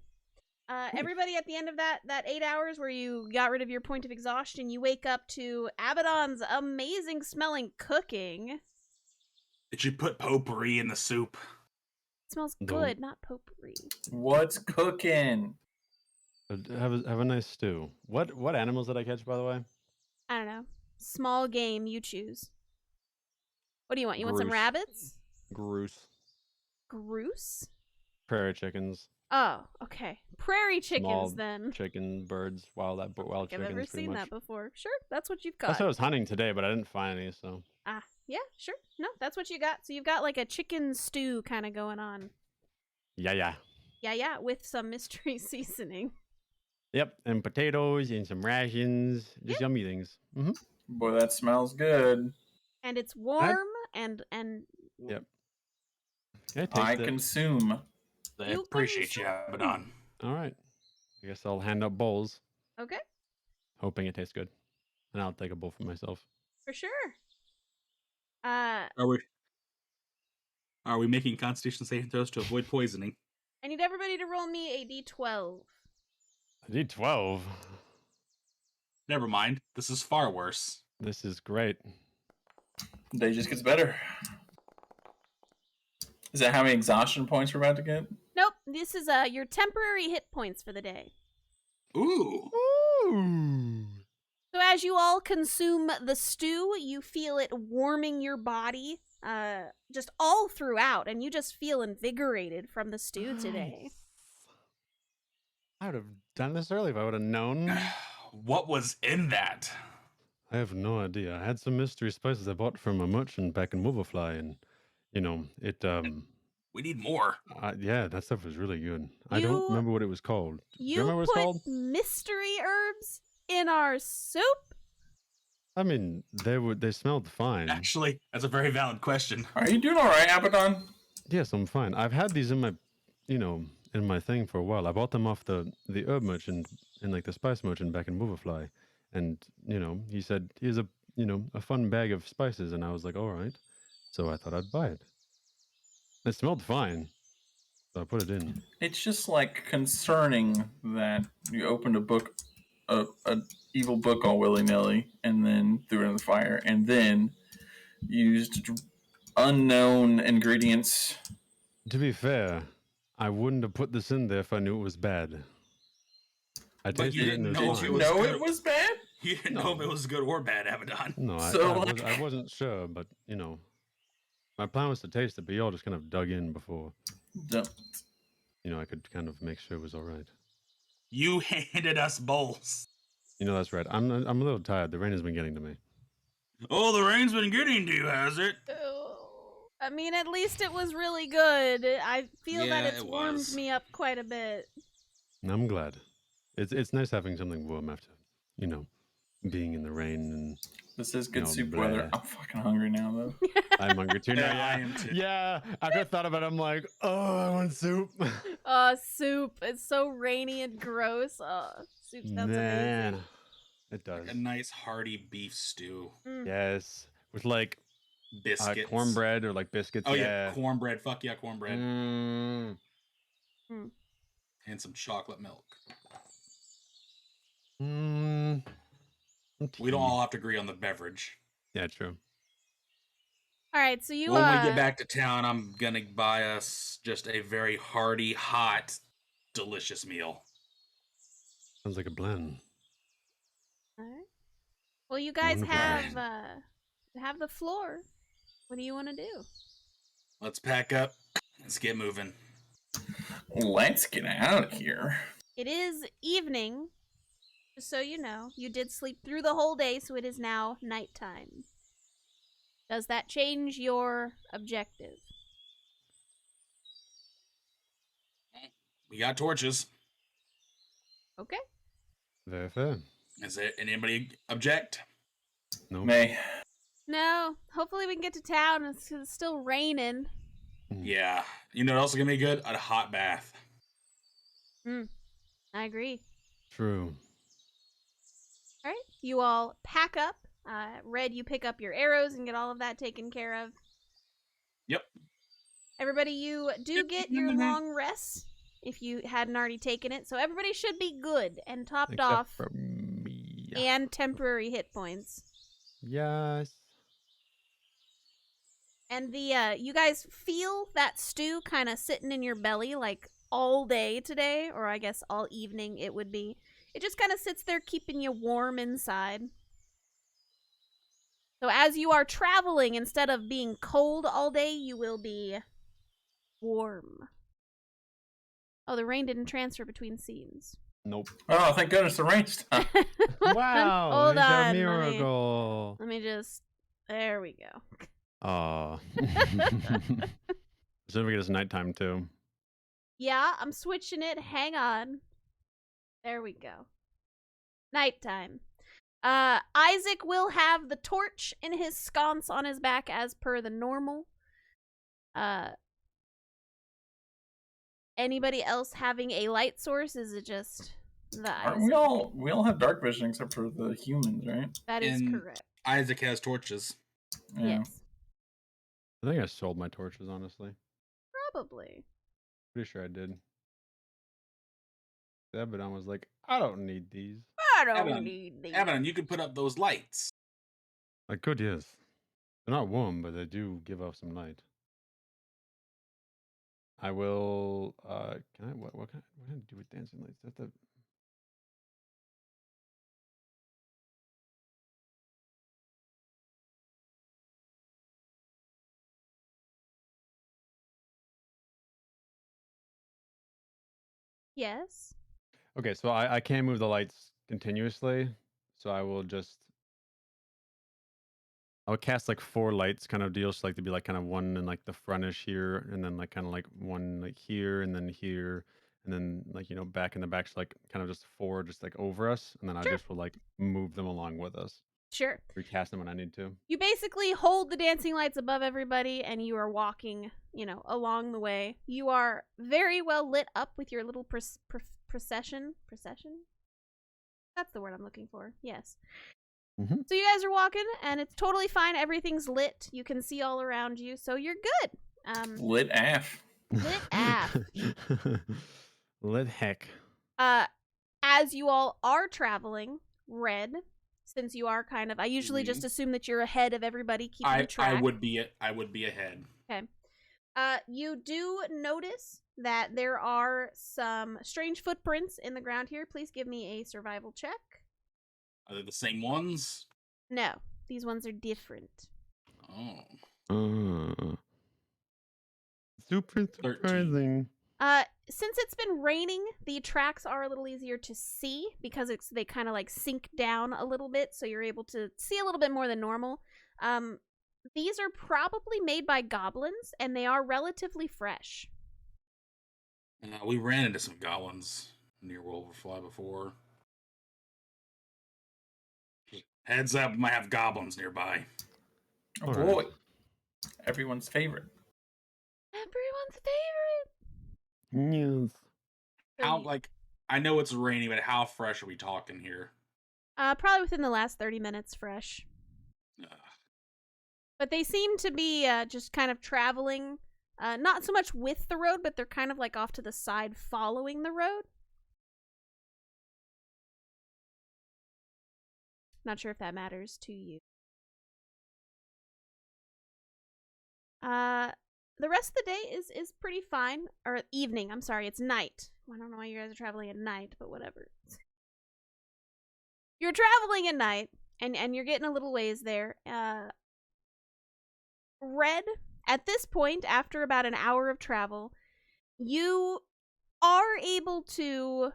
Everybody at the end of that 8 hours where you got rid of your point of exhaustion, you wake up to Abaddon's amazing smelling cooking. Did you put potpourri in the soup? It smells No. good, not potpourri. What's cooking? Have a nice stew. What animals did I catch, by the way? I don't know. Small game, you choose. What do you want? You want some Groose. rabbits? Groose. Groose? Prairie chickens. Oh, okay. Prairie chickens, Small then. Chicken, birds, wild I've chickens. never pretty seen much. that before. Sure, that's what you've That's got. what I was hunting today, but I didn't find any. So Ah, yeah, sure. No, that's what you got. So you've got like a chicken stew kind of going on. yeah. Yeah, with some mystery seasoning. Yep, and potatoes and some rations. Just yummy things. Mm-hmm. Boy, that smells good. And it's warm and Yep. Yeah, I taste it. consume. I You appreciate you, consume. Abaddon. All right. I guess I'll hand out bowls, Okay, hoping it tastes good, and I'll take a bowl for myself. for sure. Are we making Constitution saving throws to avoid poisoning? I need everybody to roll me a d12. I need 12. Never mind. This is far worse. This is great. The day just gets better. Is that how many exhaustion points we're about to get? Nope, this is your temporary hit points for the day. Ooh. Ooh. So as you all consume the stew, you feel it warming your body just all throughout, and you just feel invigorated from the stew today. Nice. I would have done this early if I would have known. What was in that? I have no idea. I had some mystery spices I bought from a merchant back in Wolverfly, and it We need more. yeah, that stuff was really good. I don't You- remember what it was called. Do you You remember what it's put called? mystery herbs in our soup? I mean, they smelled fine. Actually, that's a very valid question. Are you doing all right, Abaddon? Yes, I'm fine. I've had these in my, in my thing for a while. I bought them off the herb merchant and like the spice merchant back in Wolverfly, and he said here's a fun bag of spices, and I was like, all right. So I thought I'd buy it. It smelled fine, so I put it in. It's just like concerning that you opened a book, a evil book all willy nilly, and then threw it in the fire, and then used unknown ingredients. To be fair, I wouldn't have put this in there if I knew it was bad. I But you tasted it and didn't it know was Did if you fine. know good. it was bad? You didn't know if it was good or bad, Abaddon. No, So, I wasn't sure, but my plan was to taste it, but y'all just kind of dug in before Don't. I could kind of make sure it was all right. You handed us bowls. That's right. I'm a little tired. The rain has been getting to me. Oh, the rain's been getting to you, has it? Oh, I mean, at least it was really good. I feel that Yeah, it's it warmed was. me up quite a bit. I'm glad. It's nice having something warm after being in the rain, and This is good No, soup weather. bleh. I'm fucking hungry now, though. I'm hungry too now. Yeah, I am too. Yeah, after I thought about it, I'm like, oh, I want soup. Soup. It's so rainy and gross. Soup sounds amazing. It does. A nice hearty beef stew. Mm. Yes, with like Biscuits. cornbread or like biscuits. Oh, yeah. Cornbread. Fuck yeah, cornbread. Mm. Hmm. And some chocolate milk. Mm, We don't tea. all have to agree on the beverage. Yeah, true. All right, so you When we get back to town, I'm gonna buy us just a very hearty, hot, delicious meal. Sounds like a blend. All right. Well, you guys Wonderful. have the floor. What do you want to do? Let's pack up. Let's get moving. Let's get out of here. It is evening. Just so you know, you did sleep through the whole day, so it is now nighttime. Does that change your objective? We got torches. Okay. Very fair. Is there anybody object? No. May. No. Hopefully we can get to town. It's still raining. Yeah. You know what else is gonna be good? A hot bath. I agree. True. All right. You all pack up. Red, you pick up your arrows and get all of that taken care of. Yep. Everybody, you do get your long rest if you hadn't already taken it. So everybody should be good and topped Except off for me. and temporary hit points. Yes. And the you guys feel that stew kind of sitting in your belly like all day today, or I guess all evening it would be. It just kind of sits there keeping you warm inside. So as you are traveling, instead of being cold all day, you will be warm. Oh, the rain didn't transfer between scenes. Nope. Oh, thank goodness the rain stopped. Wow. Hold it's a on, miracle. Let me just... There we go. Aw. So we get us nighttime too. Yeah, I'm switching it. Hang on. There we go. Nighttime. Isaac will have the torch in his sconce on his back as per the normal. Anybody else having a light source? Is it just the Aren't Isaac? we all have dark vision except for the humans, right? That is And correct. Isaac has torches. Yeah. Yes. I think I sold my torches, honestly. Probably. Pretty sure I did. Abaddon was like, I don't need these. I don't Evan, need these. Evan, you could put up those lights. I could, yes. They're not warm, but they do give off some light. I will, can I, what can I do with dancing lights? That's the... Yes. Okay, so I can't move the lights continuously, so I will just... I'll cast like 4 lights kind of deals, so like to be like kind of one in like the frontish here, and then like kind of like one like here, and then here, and then like, you know, back in the back, so like kind of just 4 just like over us, and then I Sure. just will like move them along with us. Sure. Recast them when I need to. You basically hold the dancing lights above everybody and you are walking, you know, along the way. You are very well lit up with your little procession. Procession? That's the word I'm looking for. Yes. Mm-hmm. So you guys are walking and it's totally fine. Everything's lit. You can see all around you. So you're good. Lit AF. Lit AF. Lit heck. As you all are traveling, Red, since you are kind of, I usually just assume that you're ahead of everybody keeping track. I would be ahead. Okay. You do notice that there are some strange footprints in the ground here. Please give me a survival check. Are they the same ones? No, these ones are different. Oh. Super surprising. Since it's been raining, the tracks are a little easier to see because they kind of like sink down a little bit, so you're able to see a little bit more than normal. These are probably made by goblins, and they are relatively fresh. We ran into some goblins near Wolverfly before. Heads up, we might have goblins nearby. Oh All boy. right. Everyone's favorite. Everyone's favorite. Yes. How, like, I know it's rainy, but how fresh are we talking here? Probably within the last 30 minutes fresh. Ugh. But they seem to be just kind of traveling Not so much with the road, but they're kind of like off to the side following the road. Not sure if that matters to you. The rest of the day is pretty fine. Or evening, I'm sorry, it's night. I don't know why you guys are traveling at night, but whatever. You're traveling at night, and you're getting a little ways there. Red, at this point, after about an hour of travel, you are able to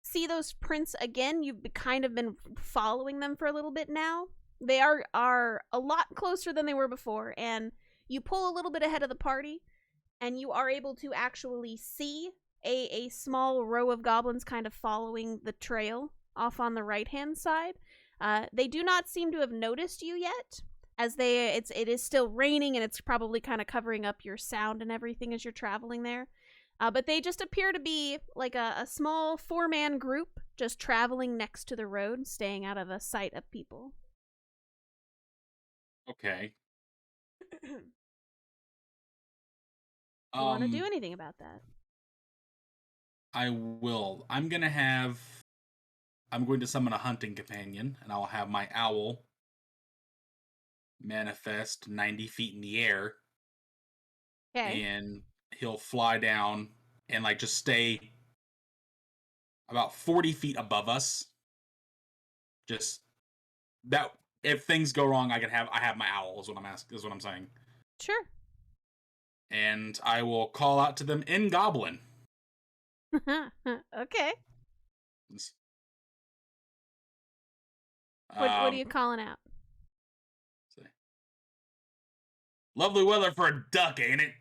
see those prints again. You've kind of been following them for a little bit now. They are a lot closer than they were before, and you pull a little bit ahead of the party, and you are able to actually see a small row of goblins kind of following the trail off on the right-hand side. They do not seem to have noticed you yet, as it is still raining, and it's probably kind of covering up your sound and everything as you're traveling there. But they just appear to be like a small 4-man group just traveling next to the road, staying out of the sight of people. Okay. You want to do anything about that? I will. I'm going to summon a hunting companion, and I'll have my owl manifest 90 feet in the air. Okay. And he'll fly down and like just stay about 40 feet above us. Just that if things go wrong, I have my owl is what I'm saying. Sure. And I will call out to them in Goblin. Okay. What are you calling out? Lovely weather for a duck, ain't it?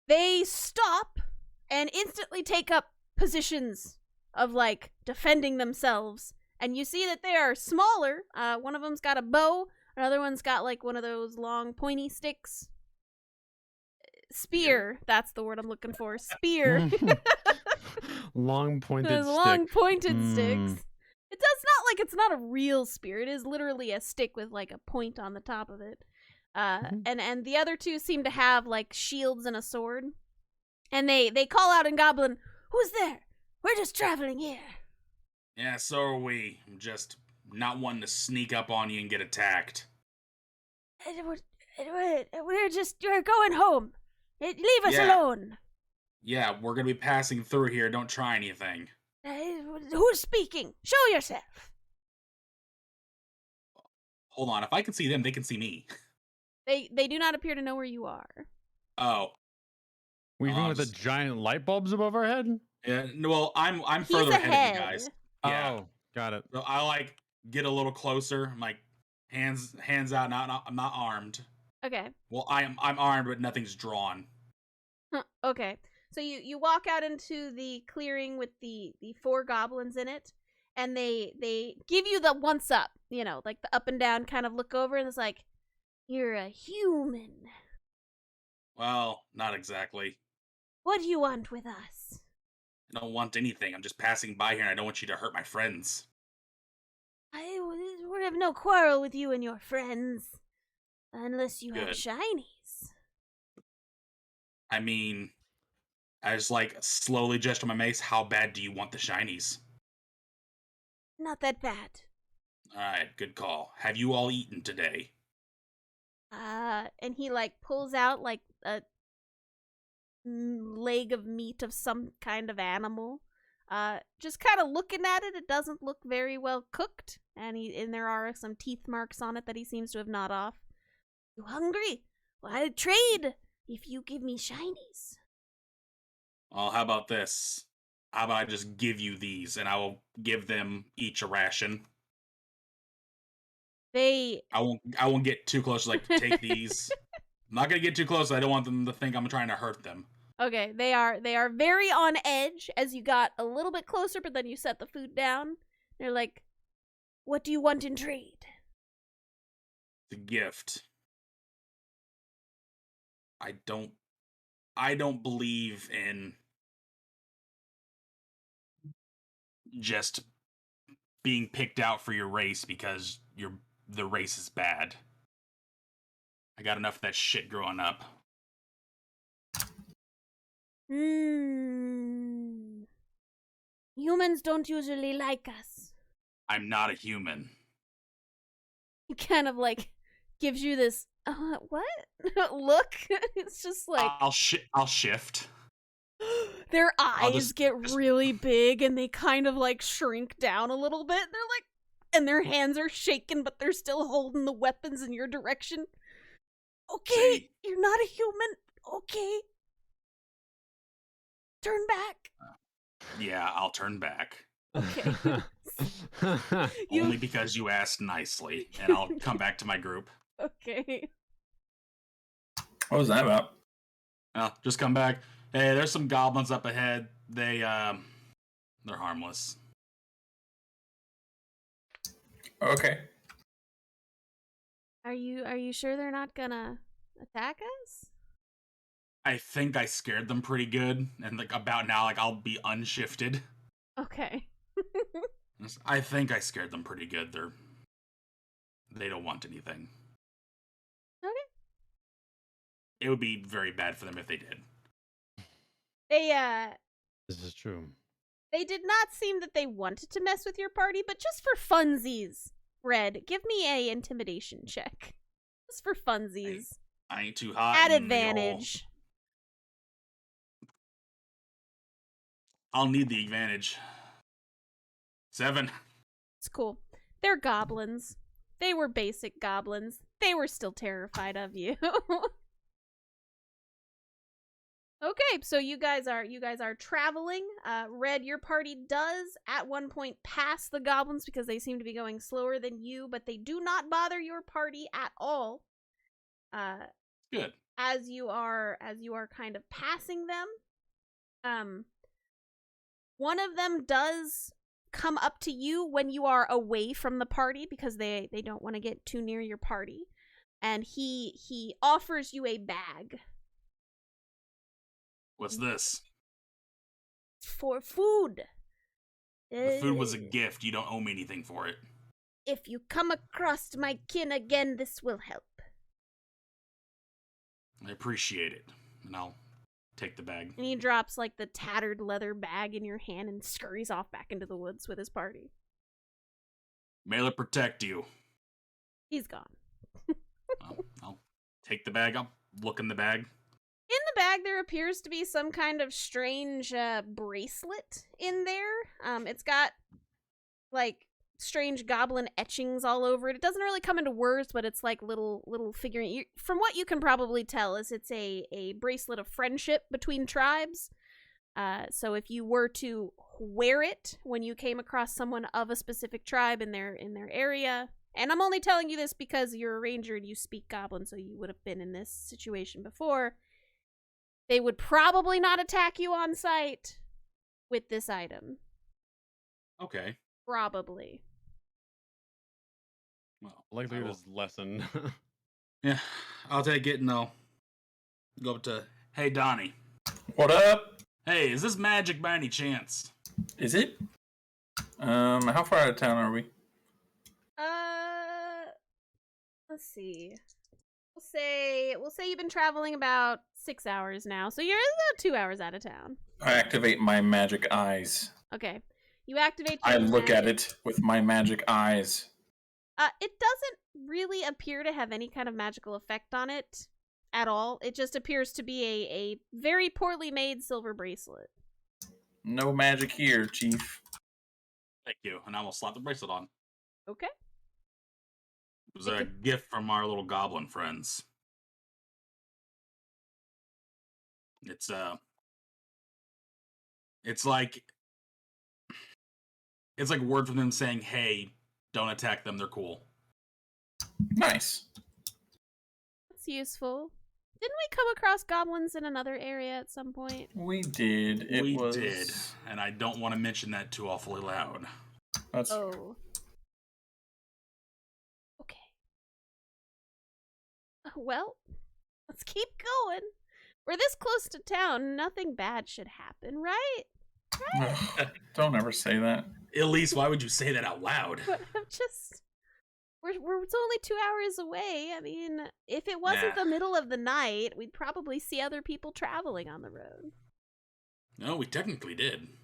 They stop and instantly take up positions of, like, defending themselves. And you see that they are smaller. One of them's got a bow. Another one's got, like, one of those long pointy sticks. Spear. That's the word I'm looking for. Spear. Long pointed Those stick. long pointed sticks. It's not like it's not a real spear. It is literally a stick with, like, a point on the top of it. And the other two seem to have, like, shields and a sword. And they call out in Goblin, "Who's there? We're just traveling here." Yeah, so are we. I'm just not wanting to sneak up on you and get attacked. We're going home. Leave us alone. Yeah, we're gonna be passing through here. Don't try anything. Who's speaking? Show yourself. Hold on. If I can see them, they can see me. They do not appear to know where you are. Oh. Even with the giant light bulbs above our head? Yeah, well, I'm He's further ahead of you ahead. guys. Yeah. Oh, got it. So I like get a little closer. I'm like hands out. I'm not armed. Okay. Well, I'm armed, but nothing's drawn. Okay. So you walk out into the clearing with the 4 goblins in it, and they give you the once up, like the up and down kind of look over, and it's like, "You're a human. Well, not exactly. What do you want with us?" I don't want anything. I'm just passing by here, and I don't want you to hurt my friends. "I would have no quarrel with you and your friends, unless you have Good. shinies." I mean, I just like slowly gesture my mace. How bad do you want the shinies? "Not that bad." Alright, good call. Have you all eaten today? And he like pulls out like a leg of meat of some kind of animal. Just kind of looking at it, it doesn't look very well cooked, and there are some teeth marks on it that he seems to have gnawed off. "You hungry? Well, I'll trade if you give me shinies." Well, how about this? How about I just give you these, and I will give them each a ration. I won't get too close. Like, take these. I'm not gonna get too close. I don't want them to think I'm trying to hurt them. Okay, they are very on edge as you got a little bit closer, but then you set the food down. They're like, "What do you want in trade?" The gift. I don't believe in just being picked out for your race because the race is bad. I got enough of that shit growing up. Humans don't usually like us. I'm not a human. He kind of like gives you this what look. It's just like I'll shift. their eyes just get really big and they kind of like shrink down a little bit. They're like, and their hands are shaking, but they're still holding the weapons in your direction. Okay, See? you're not a human. Okay. Turn back. Yeah, I'll turn back. Okay. Only because you asked nicely, and I'll come back to my group. Okay. What was that about? Well, just come back. Hey, there's some goblins up ahead. They're harmless. Okay. Are you sure they're not gonna attack us? I think I scared them pretty good, and like about now, like I'll be unshifted. Okay. I think I scared them pretty good. They don't want anything. Okay. It would be very bad for them if they did. This is true. They did not seem that they wanted to mess with your party, but just for funsies, Red, give me a intimidation check. Just for funsies. I ain't too hot. At and they all- advantage. I'll need the advantage. 7. It's cool. They're goblins. They were basic goblins. They were still terrified of you. Okay, so you guys are traveling. Red, your party does at one point pass the goblins because they seem to be going slower than you, but they do not bother your party at all. Good. As you are kind of passing them, one of them does come up to you when you are away from the party because they don't want to get too near your party, and he offers you a bag. What's this? For food. The food was a gift. You don't owe me anything for it. If you come across my kin again, this will help. I appreciate it. And I'll take the bag. And he drops like the tattered leather bag in your hand and scurries off back into the woods with his party. May it protect you. He's gone. I'll take the bag. I'll look in the bag. In the bag, there appears to be some kind of strange bracelet in there. It's got, like, strange goblin etchings all over it. It doesn't really come into words, but it's like little figurine. From what you can probably tell, is it's a bracelet of friendship between tribes. So if you were to wear it when you came across someone of a specific tribe in their area, and I'm only telling you this because you're a ranger and you speak goblin, so you would have been in this situation before. They would probably not attack you on sight with this item. Okay. Probably. Well, Likelihood is lessen. Yeah, I'll take it and I'll go up to, hey, Donnie. What up? Hey, is this magic by any chance? Is it? How far out of town are we? Let's see. We'll say you've been traveling about 6 hours now, so you're about 2 hours out of town. I activate my magic eyes. Okay. You activate I your look at magic. it with my magic eyes. It doesn't really appear to have any kind of magical effect on it at all. It just appears to be a very poorly made silver bracelet. No magic here, Chief. Thank you. And I will slap the bracelet on. Okay. It was a gift from our little goblin friends. It's like word from them saying, "Hey, don't attack them. They're cool." Nice. That's useful. Didn't we come across goblins in another area at some point? We did. We did, and I don't want to mention that too awfully loud. That's Oh. Okay. Well, let's keep going. We're this close to town. Nothing bad should happen, right? Ugh, don't ever say that. Elise, why would you say that out loud? But we're It's only 2 hours away. I mean, if it wasn't Nah. the middle of the night, we'd probably see other people traveling on the road. No, we technically did.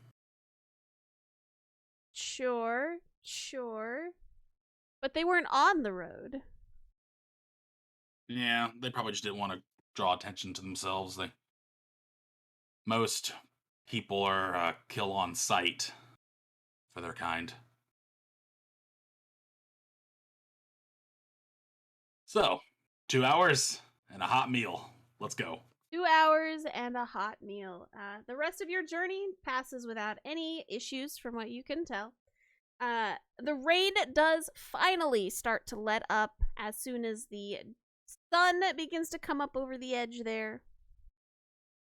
Sure. But they weren't on the road. Yeah, they probably just didn't want to draw attention to themselves. Most people are kill on sight for their kind. So, 2 hours and a hot meal. Let's go. 2 hours and a hot meal. The rest of your journey passes without any issues from what you can tell. The rain does finally start to let up as soon as the sun begins to come up over the edge there.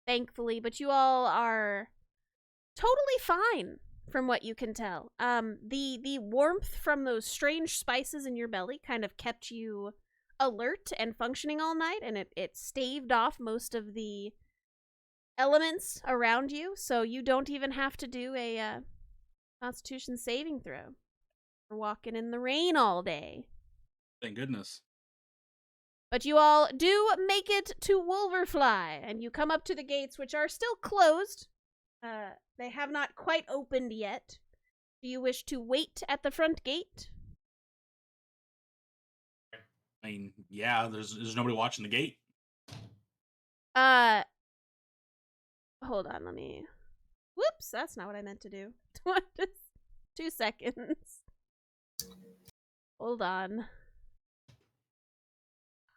Thankfully, but you all are totally fine from what you can tell. The warmth from those strange spices in your belly kind of kept you alert and functioning all night, and it staved off most of the elements around you, so you don't even have to do a Constitution saving throw for walking in the rain all day. Thank goodness. But you all do make it to Wolverfly, and you come up to the gates, which are still closed. They have not quite opened yet. Do you wish to wait at the front gate? I mean, yeah, there's nobody watching the gate. Hold on, let me... Whoops, that's not what I meant to do. Just 2 seconds. Hold on.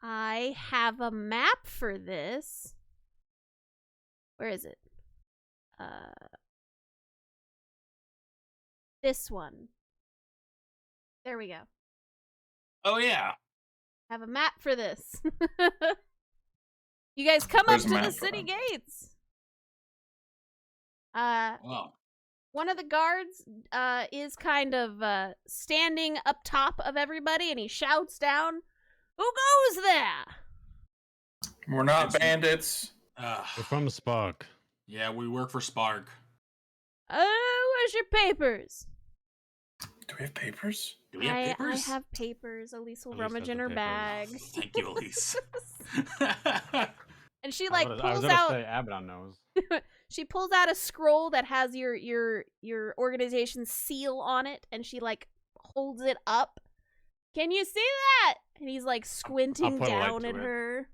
I have a map for this. Where is it? This one. There we go. Oh, yeah. I have a map for this. You guys come Where's up the to the map city from? gates. Well, One of the guards is kind of standing up top of everybody, and he shouts down, "Who goes there?" We're not bandits. We're from Spark. yeah, we work for Spark. Where's your papers? Do we have papers? Do we have papers? I have papers. Elise will Elise rummage has in the her papers. bag. Thank you, Elise. And she I like was pulls gonna out say Abaddon knows. she pulls out a scroll that has your organization's seal on it, and she like holds it up. Can you see that? And he's like squinting put a light down to at it. her.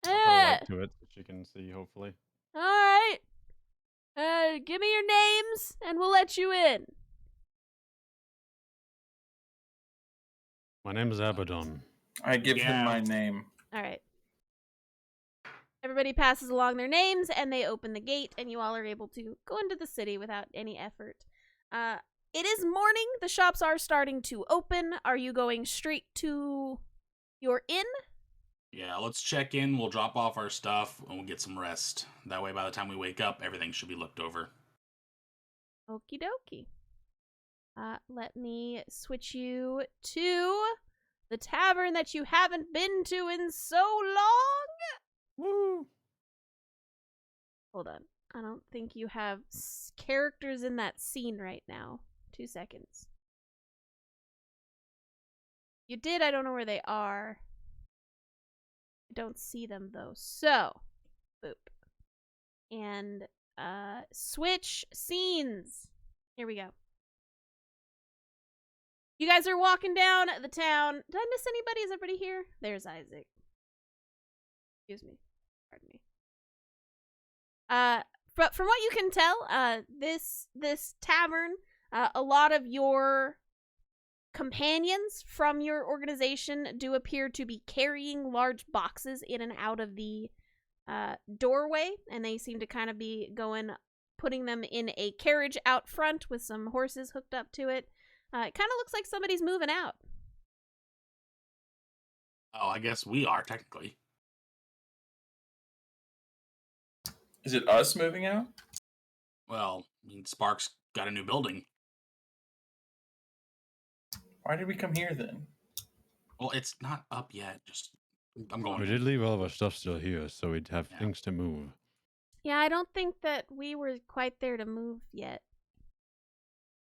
I'll put a light to it so she can see, hopefully. All right. Give me your names, and we'll let you in. My name is Abaddon. I give Yeah. him my name. All right. Everybody passes along their names, and they open the gate, and you all are able to go into the city without any effort. It is morning. The shops are starting to open. Are you going straight to your inn? Yeah, let's check in. We'll drop off our stuff, and we'll get some rest. That way, by the time we wake up, everything should be looked over. Okie dokie. Let me switch you to the tavern that you haven't been to in so long. Woo! Hold on. I don't think you have characters in that scene right now. 2 seconds. You did. I don't know where they are. I don't see them, though. So, boop. And, switch scenes. Here we go. You guys are walking down the town. Did I miss anybody? Is everybody here? There's Isaac. Excuse me. Pardon me. From what you can tell, this tavern, a lot of your companions from your organization do appear to be carrying large boxes in and out of the doorway, and they seem to kind of be putting them in a carriage out front with some horses hooked up to it. It kind of looks like somebody's moving out. Oh, I guess we are, technically. Is it us moving out? Well, I mean, Spark's got a new building. Why did we come here then? Well, it's not up yet. I'm going. We did leave all of our stuff still here, so we'd have Yeah. things to move. Yeah, I don't think that we were quite there to move yet.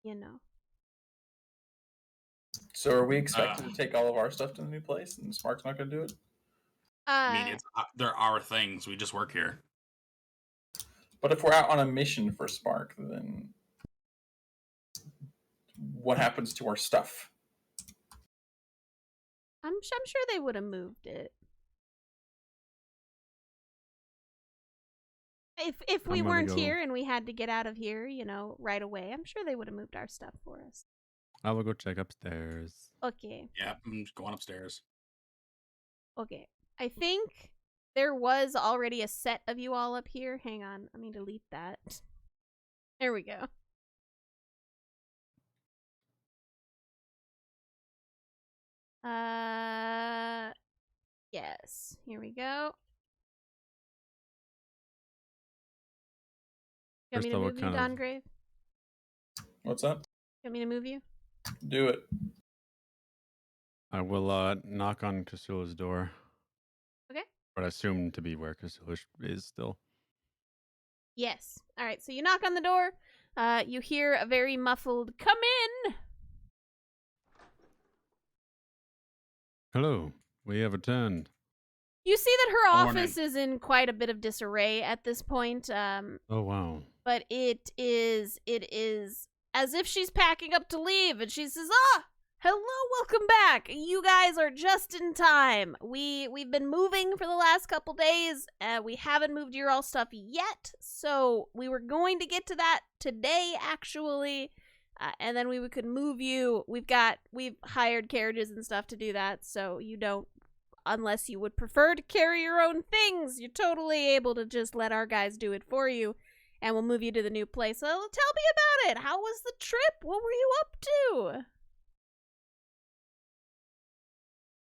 You know. So are we expected to take all of our stuff to the new place, and Spark's not going to do it? I mean, it's there are things. We just work here. But if we're out on a mission for Spark, then what happens to our stuff? I'm sure they would have moved it. If we weren't here and we had to get out of here, you know, right away, I'm sure they would have moved our stuff for us. I will go check upstairs. Okay. Yeah, I'm just going upstairs. Okay. I think there was already a set of you all up here. Hang on. Let me delete that. There we go. Yes. Here we go. You want me to move you, Dongrave? What's that? You want me to move you? Do it. I will knock on Kasula's door. Okay. But I assume to be where Kasula is still. Yes. All right. So you knock on the door. You hear a very muffled "Come in." Hello. We have returned. You see that her Morning. office is in quite a bit of disarray at this point. Oh wow. But it is as if she's packing up to leave, and she says, hello, welcome back. You guys are just in time. We've been moving for the last couple days. We haven't moved your all stuff yet, so we were going to get to that today, actually, and then we could move you. We've hired carriages and stuff to do that, so you don't, unless you would prefer to carry your own things, you're totally able to just let our guys do it for you. And we'll move you to the new place. So tell me about it. How was the trip? What were you up to?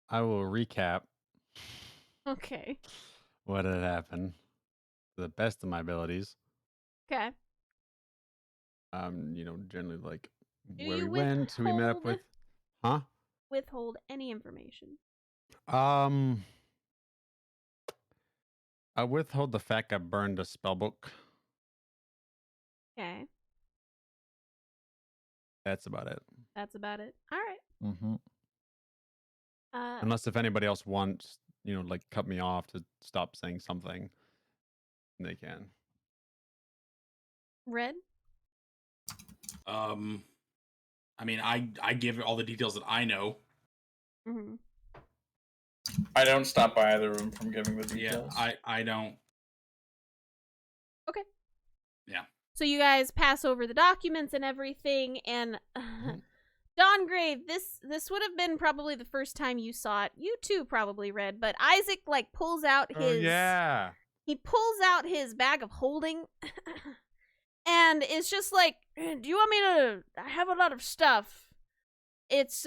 I will recap Okay. what had happened to the best of my abilities. Okay. Generally like Do where you we went, who we met up with. Huh? Withhold any information. I withhold the fact I burned a spellbook. Okay. That's about it. That's about it. All right. Mm-hmm. Unless if anybody else wants, like cut me off to stop saying something, they can. Red? I mean, I give all the details that I know. Mm-hmm. I don't stop by either of them from giving the details. Yeah, I don't. Okay. Yeah. So you guys pass over the documents and everything, and Dongrave, this would have been probably the first time you saw it. You too probably read, but Isaac pulls out his he pulls out his bag of holding and it's just like, do you want me to, I have a lot of stuff. It's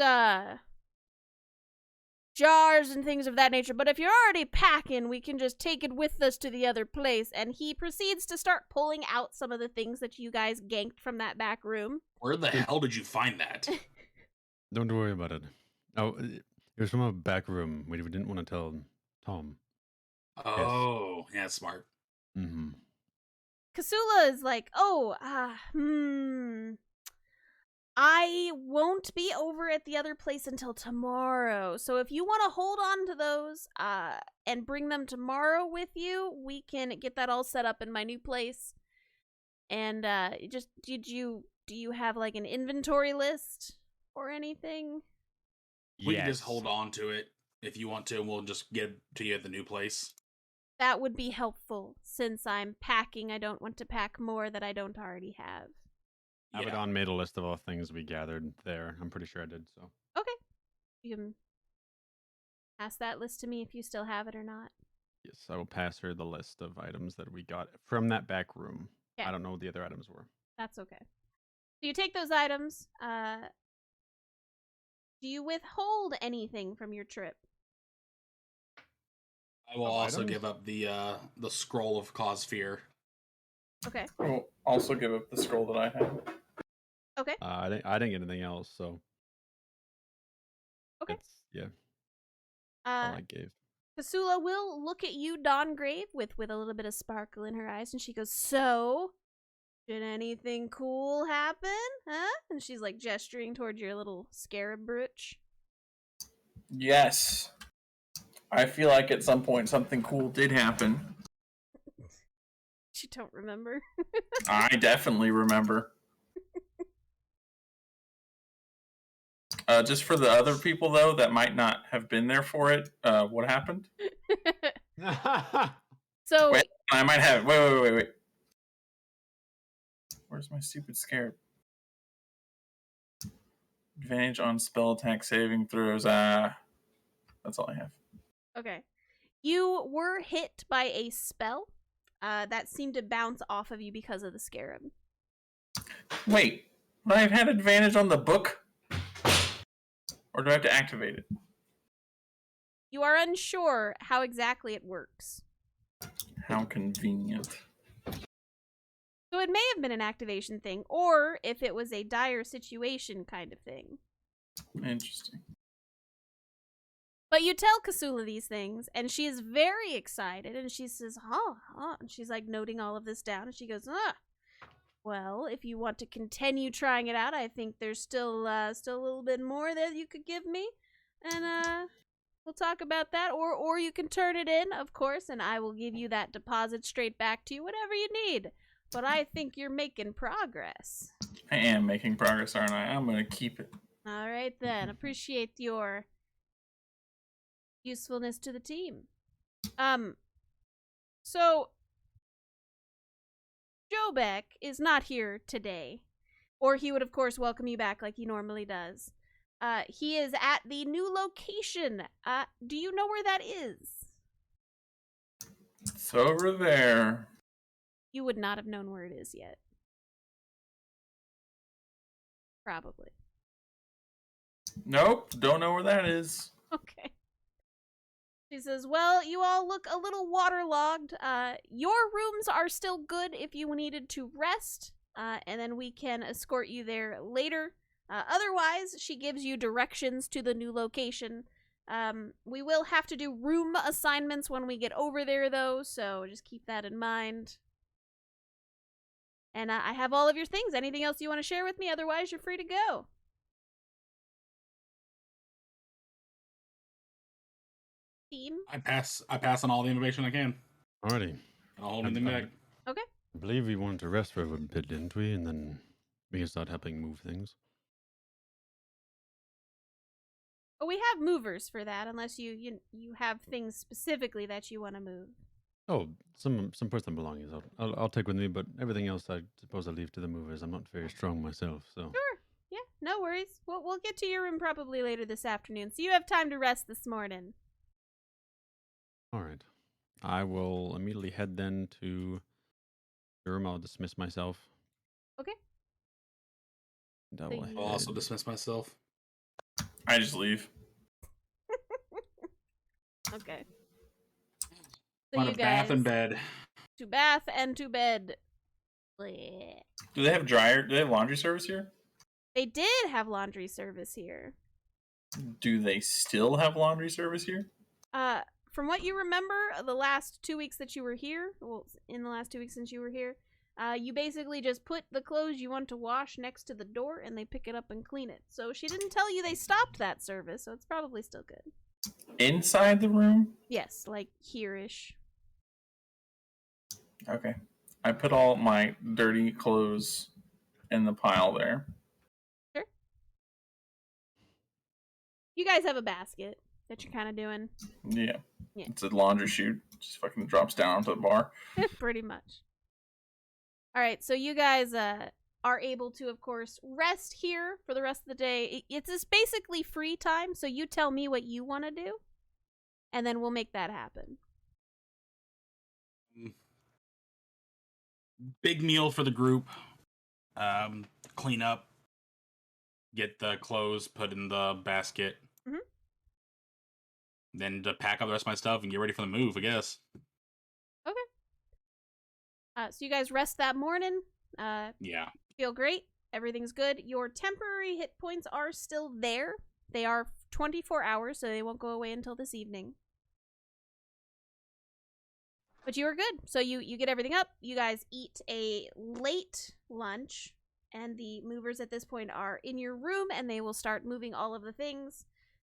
jars and things of that nature, but if you're already packing, we can just take it with us to the other place. And he proceeds to start pulling out some of the things that you guys ganked from that back room. Where the hell did you find that? Don't worry about it. Oh, it was from a back room. We didn't want to tell Tom. Oh, yes. Yeah, smart. Mm-hmm. Kasula is like, I won't be over at the other place until tomorrow. So if you want to hold on to those and bring them tomorrow with you, we can get that all set up in my new place. And do you have like an inventory list or anything? We can just hold on to it if you want to, and we'll just get it to you at the new place. That would be helpful. Since I'm packing, I don't want to pack more that I don't already have. Abaddon made a list of all things we gathered there. I'm pretty sure I did so. Okay. You can pass that list to me if you still have it or not. Yes, I will pass her the list of items that we got from that back room. Okay. I don't know what the other items were. That's okay. So you take those items. Do you withhold anything from your trip? I will also give up the scroll of cause fear. Okay. I will also give up the scroll that I had. Okay. I didn't get anything else, so. Okay. Yeah. All I gave. Kasula will look at you, Dongrave, with a little bit of sparkle in her eyes, and she goes, "So, Did anything cool happen? Huh? And she's like gesturing towards your little scarab brooch. Yes. I feel like at some point something cool did happen. You don't remember? I definitely remember. Just for the other people, though, that might not have been there for it, what happened? So Wait, I might have. Wait. Where's my stupid scarab? Advantage on spell attack saving throws. That's all I have. okay. You were hit by a spell that seemed to bounce off of you because of the scarab. Wait, would I have had advantage on the book? Or do I have to activate it? You are unsure how exactly it works. How convenient. So it may have been an activation thing, or if it was a dire situation kind of thing. Interesting. But you tell Kasula these things, and she is very excited, and she says, huh, and she's like noting all of this down, and she goes, well, if you want to continue trying it out, I think there's still a little bit more that you could give me, and we'll talk about that, or you can turn it in, of course, and I will give you that deposit straight back to you, whatever you need. But I think you're making progress. I am making progress, aren't I? I'm gonna keep it. All right, then. Appreciate your usefulness to the team. So Jobek is not here today, or he would, of course, welcome you back like he normally does. He is at the new location. Do you know where that is? It's over there. You would not have known where it is yet. Probably. Nope, don't know where that is. Okay. She says, well, you all look a little waterlogged. Your rooms are still good if you needed to rest, and then we can escort you there later. Otherwise, she gives you directions to the new location. We will have to do room assignments when we get over there, though, so just keep that in mind. And I have all of your things. Anything else you want to share with me? Otherwise, you're free to go. Team? I pass on all the information I can. Alrighty. And I'll hold anything back. Okay. I believe we wanted to rest for a bit, didn't we? And then we can start helping move things. Oh, we have movers for that, unless you have things specifically that you want to move. Oh, some personal belongings I'll take with me, but everything else I suppose I'll leave to the movers. I'm not very strong myself, so. Sure. Yeah, no worries. We'll get to your room probably later this afternoon, so you have time to rest this morning. Alright. I will immediately head then to the room. I'll dismiss myself. Okay. And I So will you- I'll also dismiss myself. I just leave. Okay. So Want you a bath and guys bed. to bath and to bed. Bleh. Do they have dryer? Do they have laundry service here? They did have laundry service here. Do they still have laundry service here? From what you remember, the last 2 weeks that you were here, well, in the last 2 weeks since you were here, you basically just put the clothes you want to wash next to the door, and they pick it up and clean it. So she didn't tell you they stopped that service, so it's probably still good. Inside the room? Yes, like here-ish. Okay. I put all my dirty clothes in the pile there. Sure. You guys have a basket that you're kind of doing. Yeah. Yeah. It's a laundry chute. Just fucking drops down onto the bar. Pretty much. Alright, so you guys are able to, of course, rest here for the rest of the day. It's just basically free time, so you tell me what you want to do, and then we'll make that happen. Big meal for the group. Clean up. Get the clothes put in the basket. Mhm. Then to pack up the rest of my stuff and get ready for the move, I guess. So you guys rest that morning. Yeah. Feel great. Everything's good. Your temporary hit points are still there. They are 24 hours, so they won't go away until this evening. But you were good. So you get everything up. You guys eat a late lunch, and the movers at this point are in your room, and they will start moving all of the things.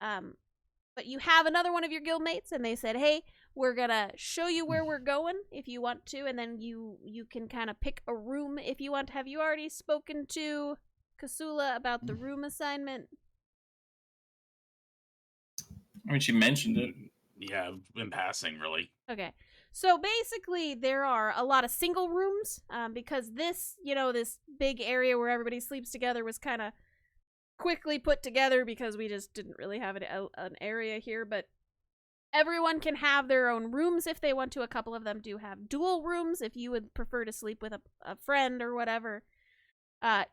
But you have another one of your guildmates, and they said, hey, we're gonna show you where we're going if you want to, and then you can kind of pick a room if you want. Have you already spoken to Kasula about the room assignment? I mean, she mentioned it. Yeah, in passing, really. Okay. So basically, there are a lot of single rooms, because this, this big area where everybody sleeps together was kind of quickly put together because we just didn't really have an area here, but everyone can have their own rooms if they want to. A couple of them do have dual rooms if you would prefer to sleep with a friend or whatever.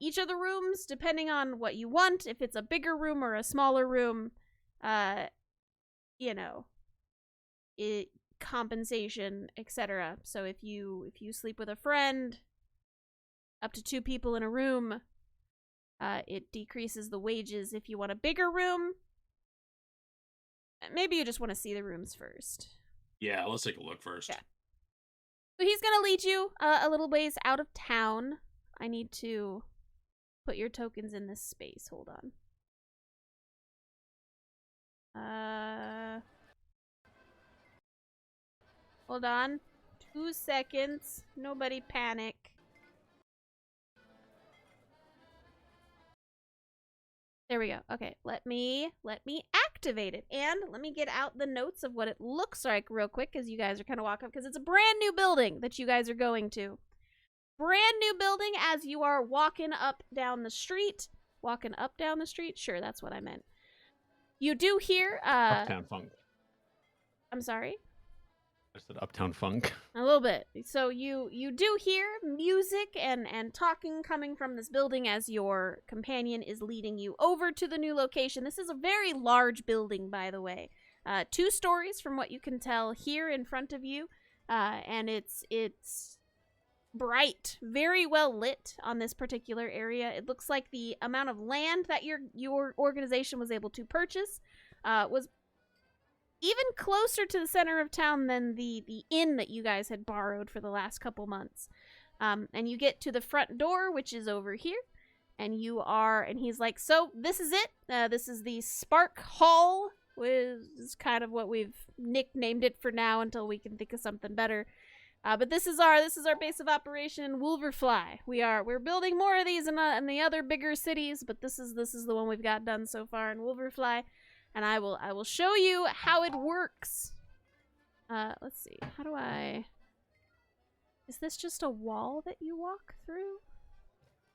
Each of the rooms, depending on what you want, if it's a bigger room or a smaller room, compensation, etc. So if you sleep with a friend, up to 2 people in a room, it decreases the wages. If you want a bigger room, maybe you just want to see the rooms first. Yeah, let's take a look first. Yeah. So he's gonna lead you a little ways out of town. I need to put your tokens in this space. Hold on. Hold on. 2 seconds. Nobody panic. There we go. Okay, let me activate it. And let me get out the notes of what it looks like real quick as you guys are kind of walking up, because it's a brand new building that you guys are going to. Brand new building as you are walking up down the street. Walking up down the street? Sure, that's what I meant. You do hear Uptown Funk. I'm sorry? I said Uptown Funk. A little bit. So you do hear music and talking coming from this building as your companion is leading you over to the new location. This is a very large building, by the way. 2 stories from what you can tell here in front of you. And it's bright, very well lit on this particular area. It looks like the amount of land that your organization was able to purchase was even closer to the center of town than the inn that you guys had borrowed for the last couple months. And you get to the front door, which is over here, and he's like, so this is it. This is the Spark Hall, which is kind of what we've nicknamed it for now until we can think of something better. But this is our base of operation in Wolverfly. We're building more of these in the other bigger cities, but this is the one we've got done so far in Wolverfly. And I will show you how it works. Let's see. How do I... Is this just a wall that you walk through?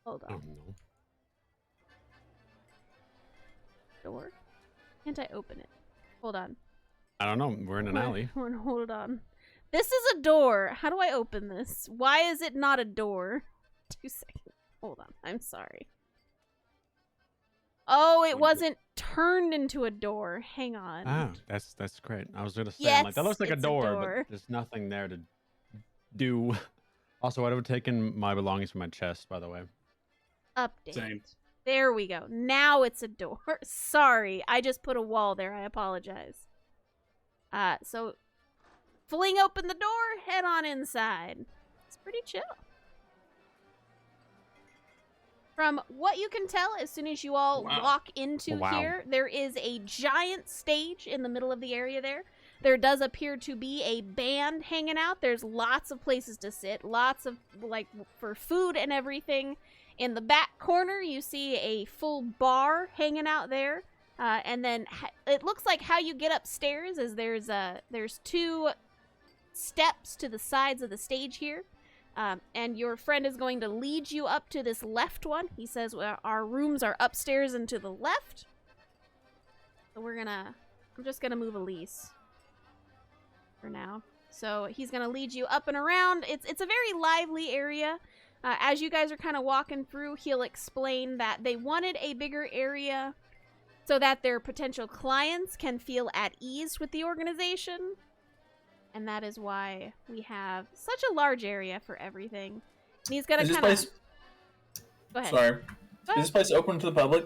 Hold on. No. Door? Can't I open it? Hold on. I don't know. We're in an alley. Hold on. This is a door. How do I open this? Why is it not a door? 2 seconds. Hold on. I'm sorry. Oh, it wasn't turned into a door. Hang on. Ah, that's great. I was gonna say, Yes, I'm like, that looks like a it's a door, door. but there's nothing there to do. Also, I would have taken my belongings from my chest, by the way. Update. Same. There we go. Now it's a door. Sorry, I just put a wall there. I apologize. So fling open the door, head on inside. It's pretty chill. From what you can tell, as soon as you all walk into here, there is a giant stage in the middle of the area there. There does appear to be a band hanging out. There's lots of places to sit, lots of, for food and everything. In the back corner, you see a full bar hanging out there. And then it looks like how you get upstairs is there's 2 steps to the sides of the stage here. And your friend is going to lead you up to this left one. He says our rooms are upstairs and to the left. So I'm just gonna move Elise for now. So he's gonna lead you up and around. It's a very lively area. As you guys are kind of walking through, he'll explain that they wanted a bigger area so that their potential clients can feel at ease with the organization. And that is why we have such a large area for everything. And he's gonna kind of... Go ahead. Sorry. Go ahead. Is this place open to the public?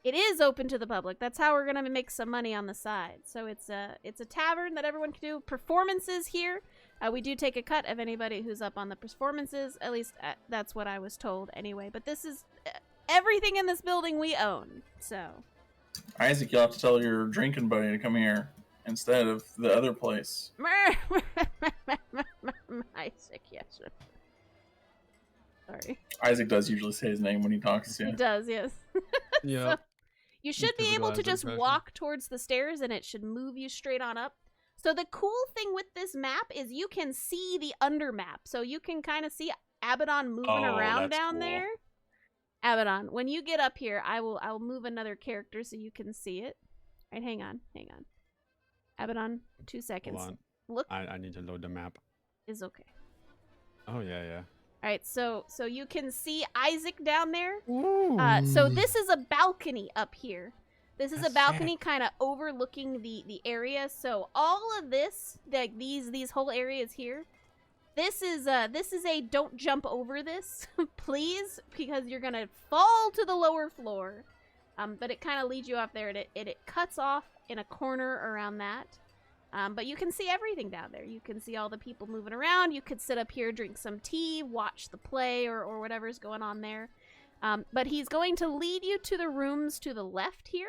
It is open to the public. That's how we're gonna make some money on the side. So it's a tavern that everyone can do performances here. We do take a cut of anybody who's up on the performances. At least that's what I was told anyway. But this is everything in this building we own. So, Isaac, you'll have to tell your drinking buddy to come here instead of the other place. Isaac, yes. Sorry. Isaac does usually say his name when he talks to you. He does, yes. Yeah. So, you should be able to Isaac just impression. walk towards the stairs and it should move you straight on up. So the cool thing with this map is you can see the undermap. So you can kind of see Abaddon moving around that's down cool. there. Abaddon, when you get up here, I'll move another character so you can see it. All right, hang on. Abaddon, 2 seconds. Hold on. Look I need to load the map. is okay. Oh, yeah. All right, so you can see Isaac down there. Ooh. So this is a balcony up here. This is a That's balcony kind of overlooking the area. So all of this, like these whole areas here, this is a don't jump over this, please, because you're gonna fall to the lower floor. But it kind of leads you off there, and it cuts off in a corner around that. But you can see everything down there. You can see all the people moving around. You could sit up here, drink some tea, watch the play or whatever's going on there. But he's going to lead you to the rooms to the left here.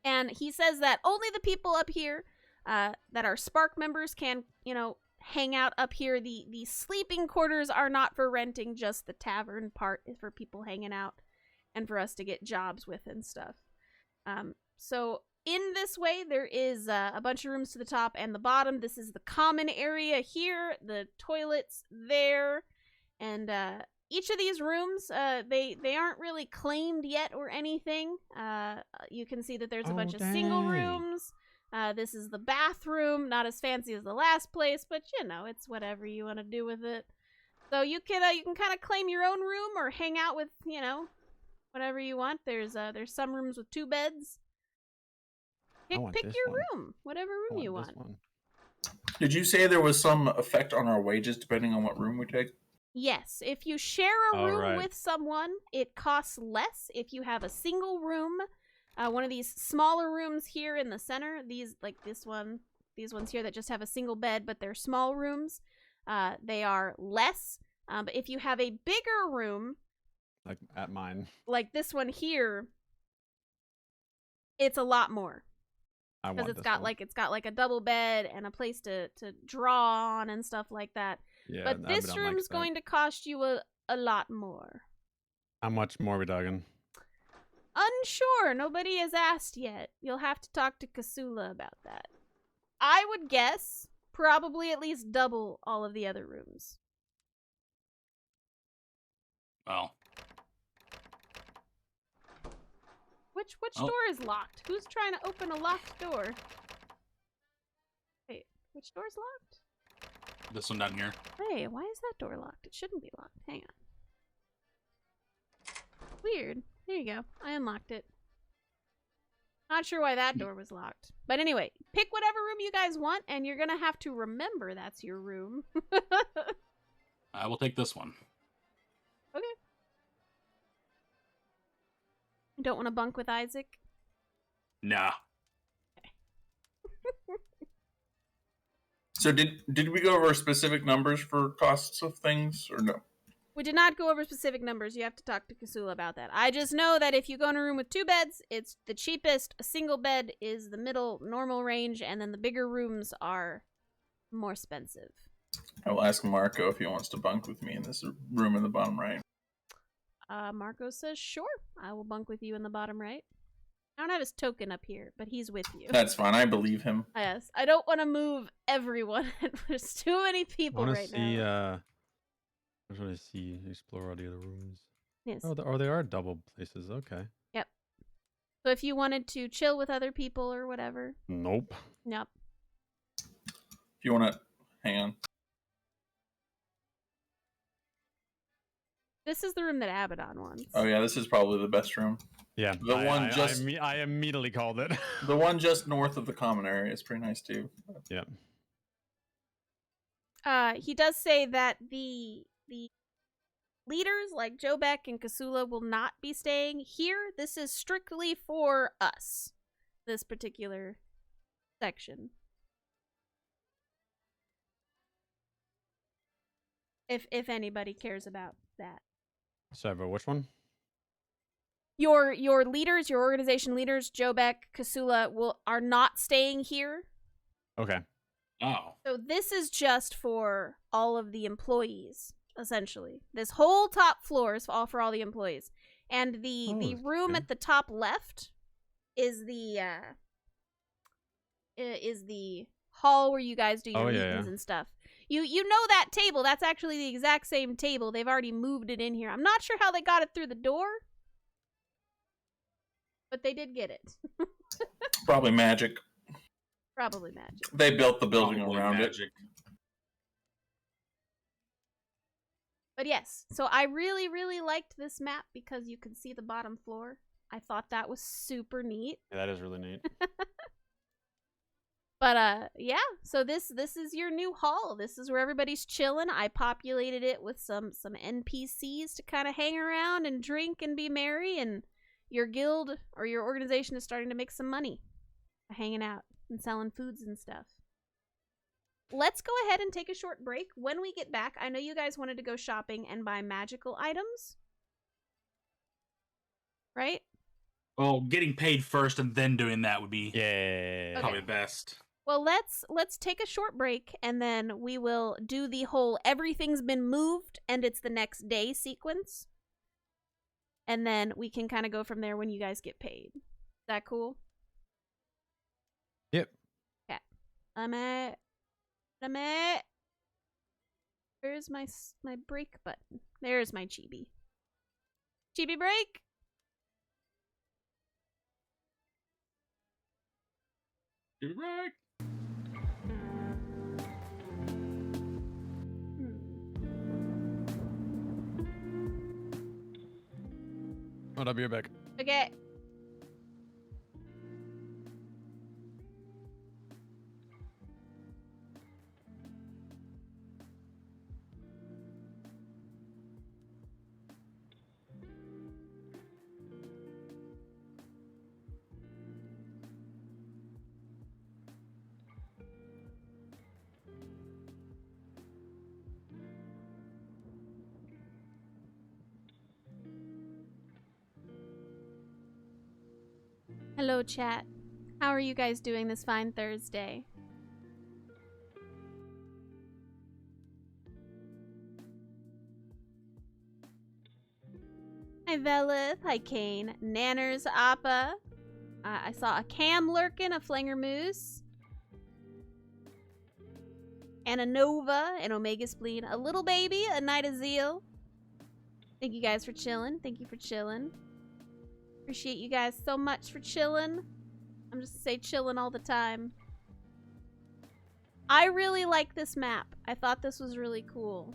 And he says that only the people up here that are Spark members can, hang out up here. The sleeping quarters are not for renting, just the tavern part is for people hanging out and for us to get jobs with and stuff. So in this way, there is a bunch of rooms to the top and the bottom. This is the common area here, the toilets there, and each of these rooms, they aren't really claimed yet or anything. You can see that there's a bunch of single rooms. This is the bathroom, not as fancy as the last place, but it's whatever you want to do with it. So you can kind of claim your own room or hang out with whatever you want. There's some rooms with 2 beds. Pick your room, whatever room you want. Did you say there was some effect on our wages depending on what room we take? Yes, if you share a room with someone, it costs less. If you have a single room, one of these smaller rooms here in the center, these ones here that just have a single bed, but they're small rooms, they are less. But if you have a bigger room, Like at mine. like this one here, it's a lot more. Because it's got like a double bed and a place to draw on and stuff like that. Yeah, but this room's going to cost you a lot more. How much more are we talking? Unsure. Nobody has asked yet. You'll have to talk to Kasula about that. I would guess probably at least double all of the other rooms. Well. Which door is locked? Who's trying to open a locked door? Wait, which door's locked? This one down here. Hey, why is that door locked? It shouldn't be locked. Hang on. Weird. There you go. I unlocked it. Not sure why that door was locked. But anyway, pick whatever room you guys want, and you're gonna have to remember that's your room. I will take this one. Okay. Don't want to bunk with Isaac? Nah. So did we go over specific numbers for costs of things or no? We did not go over specific numbers. You have to talk to Kasula about that. I just know that if you go in a room with 2 beds, it's the cheapest. A single bed is the middle normal range, and then the bigger rooms are more expensive. I will ask Marco if he wants to bunk with me in this room in the bottom right. Marco says, sure, I will bunk with you in the bottom right. I don't have his token up here, but he's with you. That's fine. I believe him. Yes, I don't want to move everyone. There's too many people right now. I just want to see, explore all the other rooms. Yes. Oh, they are double places. Okay. Yep. So if you wanted to chill with other people or whatever. Nope. Nope. If you want to, hang on. This is the room that Abaddon wants. Oh yeah, this is probably the best room. Yeah. I immediately called it. The one just north of the common area is pretty nice too. Yeah. He does say that the leaders like Jobek and Kasula will not be staying here. This is strictly for us. This particular section. if anybody cares about that. Sever, which one? Your leaders, your organization leaders, Jobek, Kasula, are not staying here. Okay. Oh. So this is just for all of the employees, essentially. This whole top floor is all for all the employees. And the room at the top left is the hall where you guys do your meetings and stuff. You know that table, that's actually the exact same table. They've already moved it in here. I'm not sure how they got it through the door, but they did get it. Probably magic. Probably magic. They built the building Probably around magic. But yes, so I really, really liked this map because you can see the bottom floor. I thought that was super neat. Yeah, that is really neat. But yeah, so this is your new hall. This is where everybody's chilling. I populated it with some NPCs to kind of hang around and drink and be merry, and your guild or your organization is starting to make some money by hanging out and selling foods and stuff. Let's go ahead and take a short break. When we get back, I know you guys wanted to go shopping and buy magical items. Right? Well, getting paid first and then doing that would be probably Okay. best. Well, let's take a short break, and then we will do the whole everything's been moved and it's the next day sequence. And then we can kind of go from there when you guys get paid. Is that cool? Yep. Okay. Where's my break button? There's my chibi. Chibi break. Right. Oh, I'll be right back. Okay. Hello, chat. How are you guys doing this fine Thursday? Hi, Velith. Hi, Kane. Nanners, Appa. I saw a Cam lurking, a Flanger Moose. And a Nova, an Omega Spleen, a Little Baby, a Night of Zeal. Thank you guys for chilling. Thank you for chilling. Appreciate you guys so much for chilling. I'm just say chilling all the time. I really like this map. I thought this was really cool.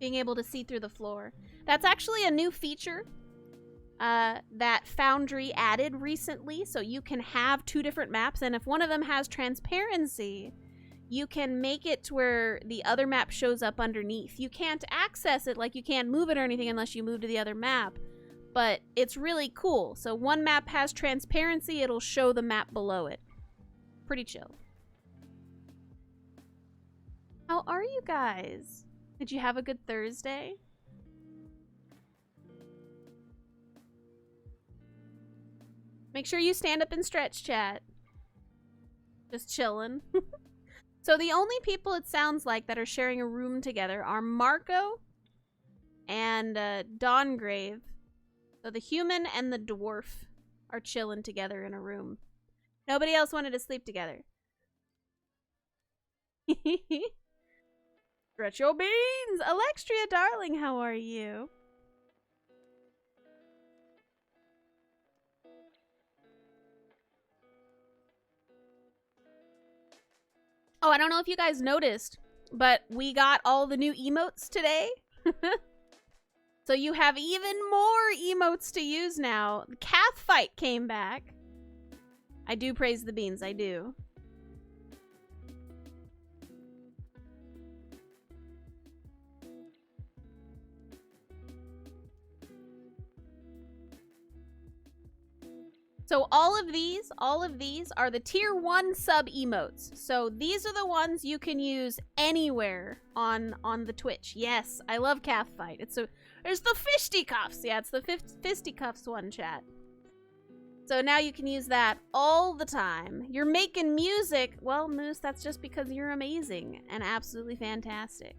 Being able to see through the floor. That's actually a new feature that Foundry added recently. So you can have two different maps, and if one of them has transparency, you can make it to where the other map shows up underneath. You can't access it, like you can't move it or anything unless you move to the other map. But it's really cool. So one map has transparency, it'll show the map below it. Pretty chill. How are you guys? Did you have a good Thursday? Make sure you stand up and stretch, chat. Just chilling. So the only people it sounds like that are sharing a room together are Marco and Dawngrave. So the human and the dwarf are chilling together in a room. Nobody else wanted to sleep together. Stretch your beans! Alextria, darling, how are you? Oh, I don't know if you guys noticed, but we got all the new emotes today. So you have even more emotes to use now. The Cath fight came back. I do praise the beans, I do. So all of these are the tier 1 sub emotes. So these are the ones you can use anywhere on the Twitch. Yes, I love calf fight. There's the fisticuffs. Yeah, it's the fisticuffs one, chat. So now you can use that all the time. You're making music. Well, Moose, that's just because you're amazing and absolutely fantastic.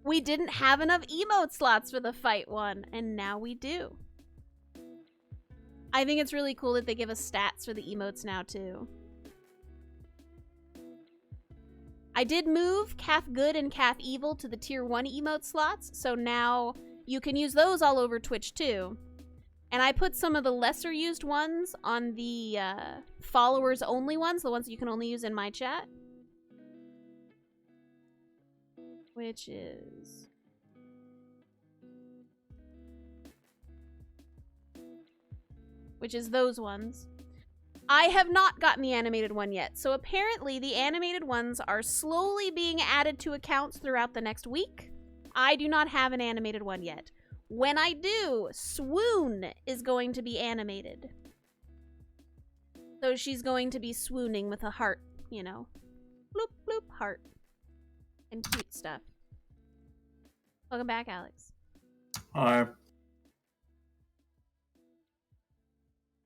We didn't have enough emote slots for the fight one, and now we do. I think it's really cool that they give us stats for the emotes now, too. I did move Calf Good and Calf Evil to the tier 1 emote slots, so now you can use those all over Twitch, too. And I put some of the lesser used ones on the followers only ones, the ones that you can only use in my chat. Which is... those ones. I have not gotten the animated one yet, so apparently the animated ones are slowly being added to accounts throughout the next week. I do not have an animated one yet. When I do, Swoon is going to be animated. So she's going to be swooning with a heart, you know. Bloop, bloop, heart. And cute stuff. Welcome back, Alex. Hi.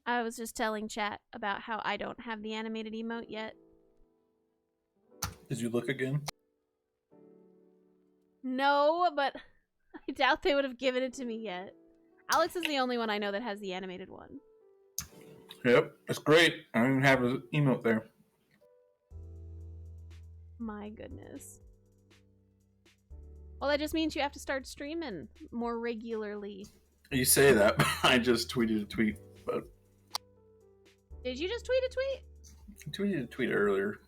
I was just telling chat about how I don't have the animated emote yet. Did you look again? No, but I doubt they would have given it to me yet. Alex is the only one I know that has the animated one. Yep, it's great. I don't even have an emote there. My goodness. Well, that just means you have to start streaming more regularly. You say that, but I just tweeted a tweet. But Did you just tweet a tweet? I tweeted a tweet earlier.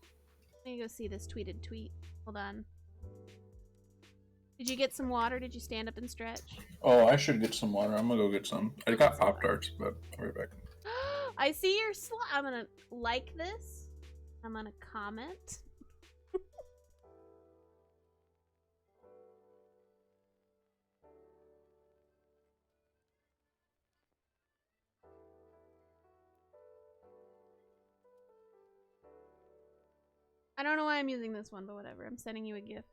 Let me go see this tweeted tweet. Hold on. Did you get some water? Did you stand up and stretch? Oh, I should get some water. I'm gonna go get some. I got Pop-Tarts, but I'll be right back. I see your I'm gonna like this. I'm gonna comment. I don't know why I'm using this one, but whatever. I'm sending you a GIF.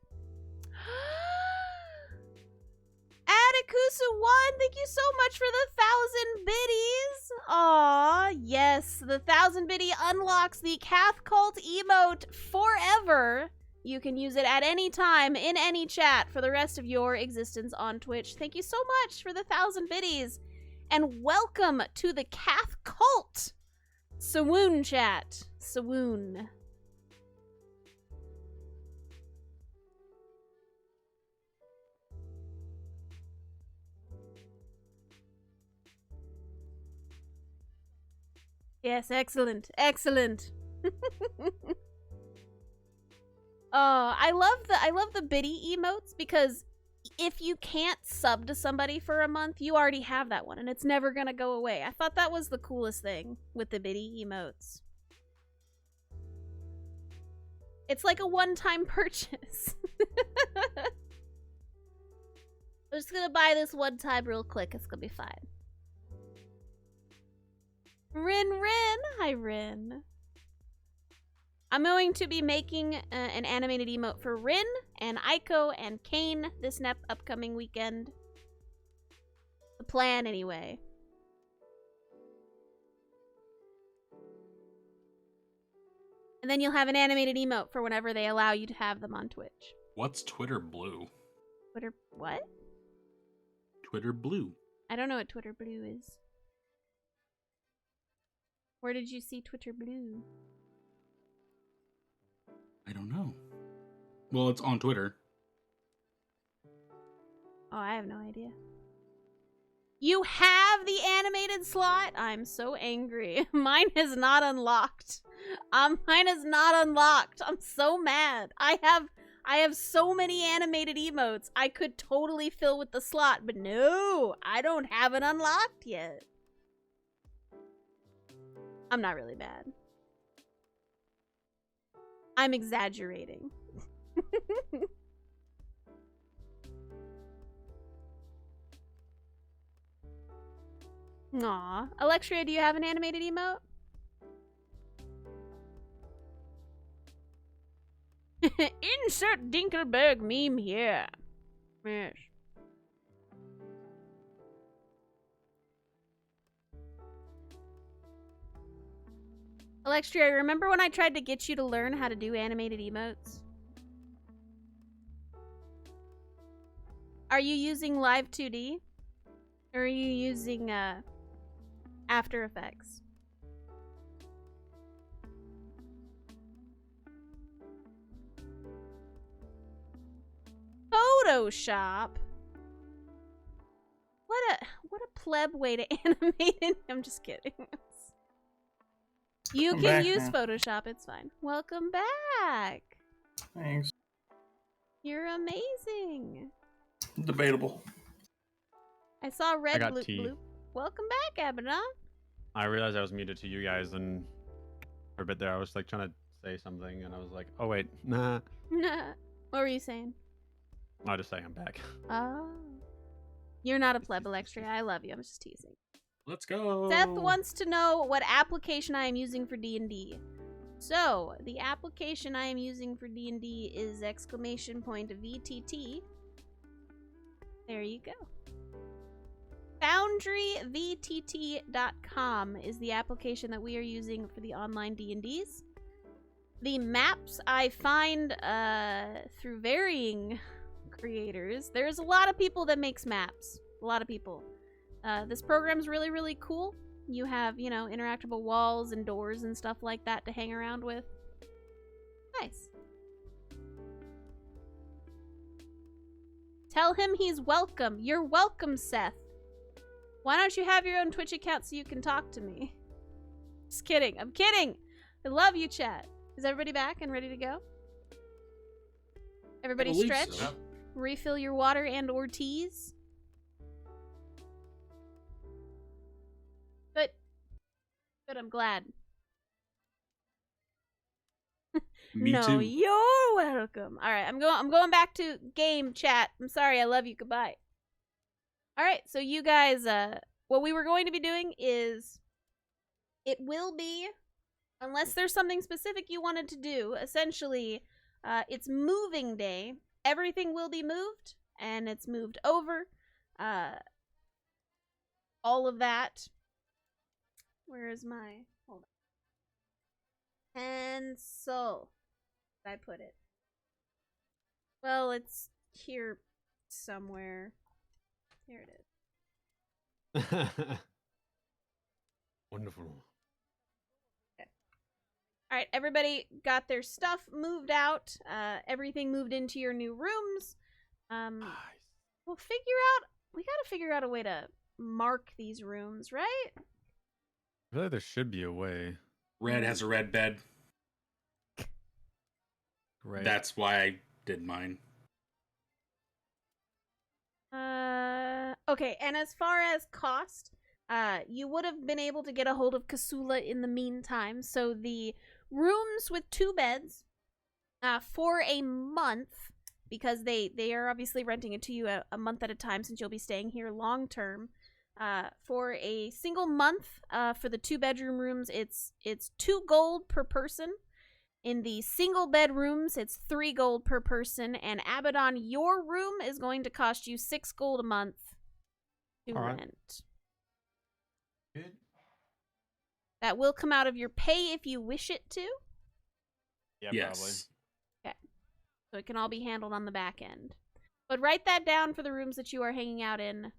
Atikusa1, thank you so much for the 1,000 biddies. Aw, yes. The 1,000 biddy unlocks the Cath Cult emote forever. You can use it at any time, in any chat, for the rest of your existence on Twitch. Thank you so much for the 1,000 biddies. And welcome to the Cath Cult. Swoon chat. Swoon. Yes, excellent, excellent. I love the biddy emotes because if you can't sub to somebody for a month, you already have that one and it's never gonna go away. I thought that was the coolest thing with the biddy emotes. It's like a one-time purchase. I'm just gonna buy this one time real quick. It's gonna be fine. Rin. Hi, Rin. I'm going to be making an animated emote for Rin and Aiko and Kane this upcoming weekend. The plan, anyway. And then you'll have an animated emote for whenever they allow you to have them on Twitch. What's Twitter Blue? Twitter what? Twitter Blue. I don't know what Twitter Blue is. Where did you see Twitter Blue? I don't know. Well, it's on Twitter. Oh, I have no idea. You have the animated slot? I'm so angry. Mine is not unlocked. Mine is not unlocked. I'm so mad. I have so many animated emotes. I could totally fill with the slot, but no, I don't have it unlocked yet. I'm not really bad. I'm exaggerating. Aw. Alexria, do you have an animated emote? Insert Dinkelberg meme here. Yes. Alexria, remember when I tried to get you to learn how to do animated emotes? Are you using Live 2D? Or are you using After Effects? Photoshop? What a pleb way to animate it. I'm just kidding. You I'm can back use now. Photoshop, it's fine. Welcome back. Thanks. You're amazing. Debatable. I saw red got blue tea. blue. Welcome back, Abaddon. I realized I was muted to you guys, and for a bit there, I was like trying to say something, and I was like, "Oh wait, nah." What were you saying? I'll just say I'm back. Oh. You're not a pleb, Alexia. I love you. I'm just teasing. Let's go. Seth wants to know what application I am using for D&D. So, the application I am using for D&D is !VTT. There you go. FoundryVTT.com is the application that we are using for the online D&Ds. The maps I find through varying creators. There's a lot of people that makes maps. A lot of people. This program's really, really cool. You have, you know, interactable walls and doors and stuff like that to hang around with. Nice. Tell him he's welcome. You're welcome, Seth. Why don't you have your own Twitch account so you can talk to me? Just kidding. I'm kidding. I love you, chat. Is everybody back and ready to go? Everybody believe stretch? so. Refill your water and or teas? Good. Good, I'm glad. Me no, too. you're welcome. All right, I'm going back to game chat. I'm sorry, I love you. Goodbye. All right, so you guys, what we were going to be doing is, it will be, unless there's something specific you wanted to do, essentially, it's moving day. Everything will be moved, and it's moved over. All of that. Where is my, hold on. Pencil. Did I put it? Well, it's here somewhere. Here it is. Wonderful. All right, everybody got their stuff moved out. Everything moved into your new rooms. Nice. We'll we gotta figure out a way to mark these rooms, right? I feel like there should be a way. Red has a red bed. Right. That's why I did mine. Okay, and as far as cost, you would have been able to get a hold of Kasula in the meantime. So the rooms with 2 beds, for a month, because they are obviously renting it to you a month at a time since you'll be staying here long term. For a single month, for the 2-bedroom rooms, it's 2 gold per person. In the single bedrooms, it's 3 gold per person. And Abaddon, your room is going to cost you 6 gold a month to All right. rent. Good. That will come out of your pay if you wish it to. Yeah, Yes. So it can all be handled on the back end. But write that down for the rooms that you are hanging out in.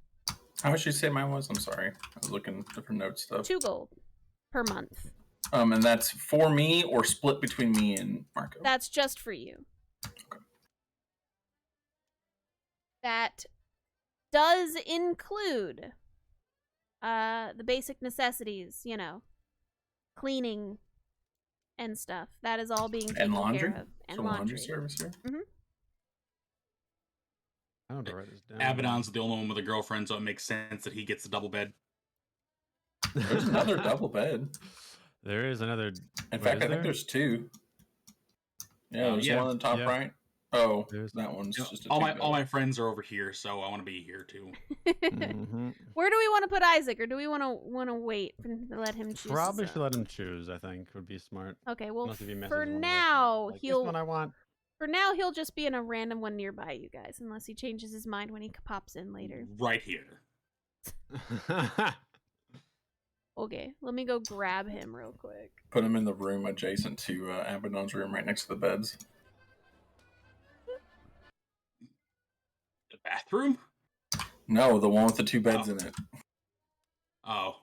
How much you say mine was? I'm sorry. I was looking at different note stuff. 2 gold per month. And that's for me or split between me and Marco? That's just for you. Okay. That does include the basic necessities, you know, cleaning and stuff. That is all being taken laundry? care of. And So laundry. service here? I don't know to write this down. Abaddon's the only one with a girlfriend, so it makes sense that he gets the double bed. There's another double bed. There is another. In Wait, fact, is I think there? there's 2. Yeah, Oh, there's yeah. one on the top Yeah. right. Oh, There's- that one's You know, just a all my friends are over here, so I want to be here too. Mhm. Where do we want to put Isaac, or do we want to wait and let him choose? Probably his should own? let him choose. I think would be smart. Okay, well, Unless if he messes for one of us, now like, this one he'll I want. just be in a random one nearby you guys, unless he changes his mind when he pops in later. Right here. Okay, let me go grab him real quick. Put him in the room adjacent to Abaddon's room, right next to the beds. The bathroom? No, the one with the 2 beds in it. Oh.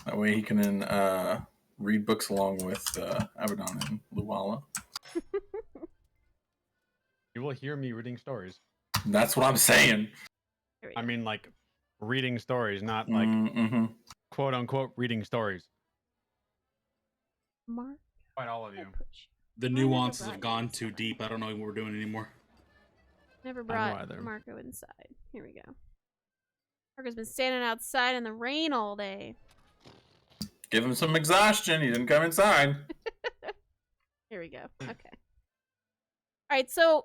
That way he can read books along with Abaddon and Luwala. You will hear me reading stories. That's what I'm saying. Here we I go. mean, like reading stories, not like Mm-hmm. quote unquote reading stories. Mark, Quite all of I you. put you. The I never nuances brought have you gone inside. too deep. I don't know what we're doing anymore. Never I don't know brought either. Marco inside. Here we go. Marco's been standing outside in the rain all day. Give him some exhaustion. He didn't come inside. Here we go. Okay. All right, so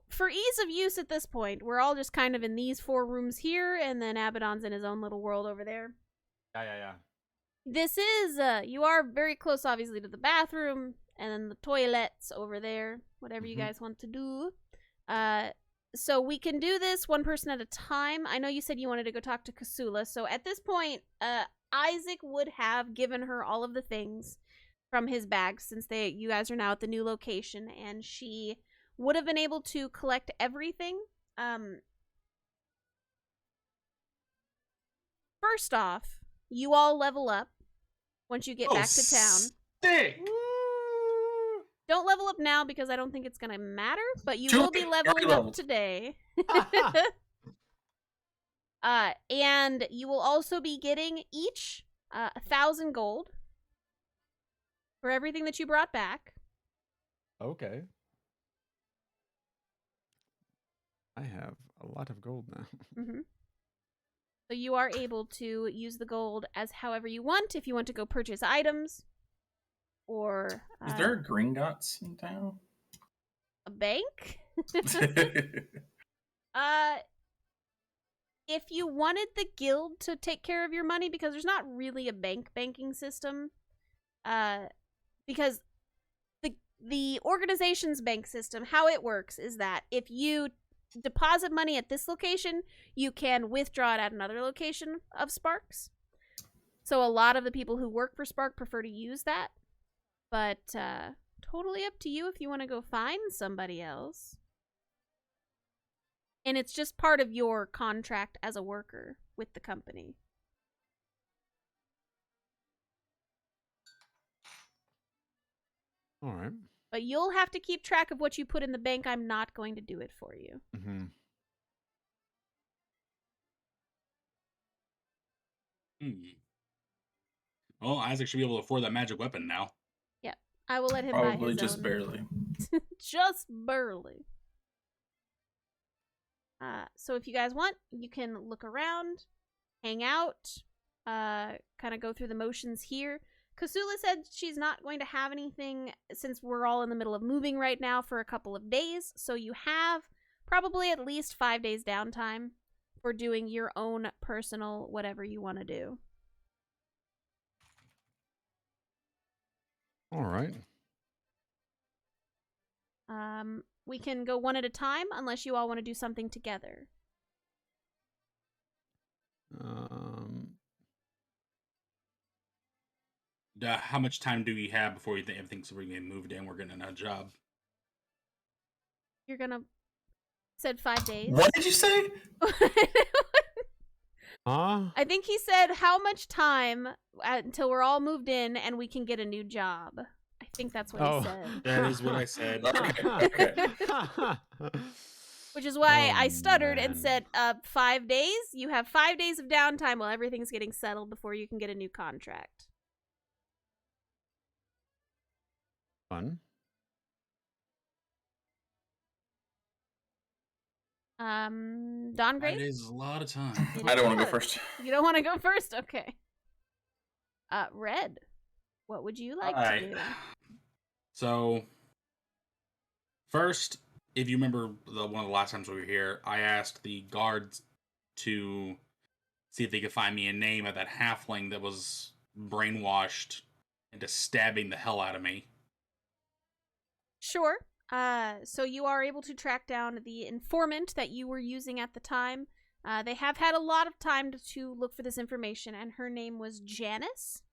for ease of use at this point, we're all just kind of in these 4 rooms here, and then Abaddon's in his own little world over there. Yeah. This is, you are very close, obviously, to the bathroom, and then the toilets over there, whatever you Mhm. guys want to do. So we can do this one person at a time. I know you said you wanted to go talk to Kasula, so at this point, Isaac would have given her all of the things from his bag, since you guys are now at the new location, and she would have been able to collect everything. First off, you all level up once you get back to town. Sick! Don't level up now because I don't think it's gonna matter, but you Too will be late, leveling already up leveled. today. And you will also be getting each 1,000 gold for everything that you brought back. Okay. I have a lot of gold now. Mm-hmm. So you are able to use the gold as however you want. If you want to go purchase items, or Is there a Gringotts in town? a bank. If you wanted the guild to take care of your money, because there's not really a banking system, because the organization's bank system, how it works is that if you deposit money at this location, you can withdraw it at another location of Sparks. So a lot of the people who work for Spark prefer to use that, but totally up to you if you want to go find somebody else. And it's just part of your contract as a worker with the company. All right. But you'll have to keep track of what you put in the bank. I'm not going to do it for you. Mm-hmm. Well, Isaac should be able to afford that magic weapon now. Yep. I will let him buy Probably his just own. barely. Just barely. So if you guys want, you can look around, hang out, kind of go through the motions here. Kasula said she's not going to have anything since we're all in the middle of moving right now for a couple of days. So you have probably at least 5 days downtime for doing your own personal whatever you want to do. All right. We can go one at a time unless you all want to do something together. How much time do we have before you think everything's being moved in? We're getting a job. You're gonna said 5 days. What did you say? Huh? I think he said how much time until we're all moved in and we can get a new job. I think that's what he said. That is what I said. Okay. Which is why Oh, I stuttered and man. said 5 days. You have 5 days of downtime while everything's getting settled before you can get a new contract. Fun. Dawn 5 Grace? days is a lot of time. It I don't want to is. go first. You don't want to go first? Okay. Red, what would you like to Alright. do? So, First, if you remember one of the last times we were here, I asked the guards to see if they could find me a name of that halfling that was brainwashed into stabbing the hell out of me. Sure. So you are able to track down the informant that you were using at the time. They have had a lot of time to look for this information, and her name was Janice.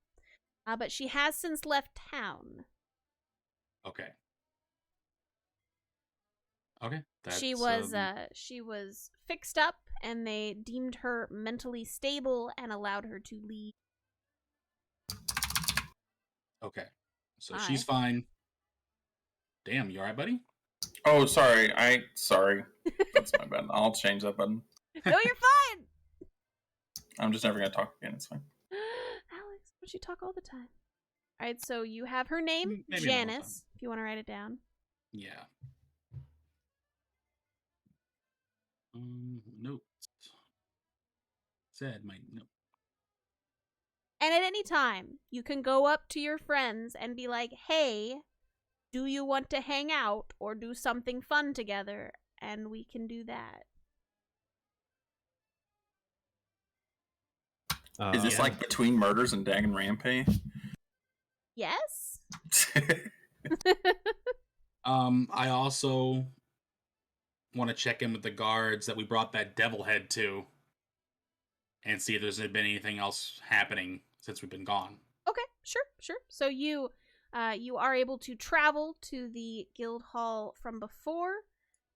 But she has since left town. Okay. Okay. She was fixed up, and they deemed her mentally stable and allowed her to leave. Okay. So she's fine. Damn, you alright, buddy? Oh, sorry. Sorry. That's my bad. I'll change that button. No, you're fine! I'm just never going to talk again. It's fine. Alex, but you talk all the time. Alright, so you have her name, Maybe Janice, if you want to write it down. Yeah. Notes. Said my note. And at any time, you can go up to your friends and be like, hey, do you want to hang out or do something fun together? And we can do that. Is this like between murders and Danganronpa? Yes? I also want to check in with the guards that we brought that devil head to and see if there's been anything else happening since we've been gone. Okay, sure. So you are able to travel to the guild hall from before.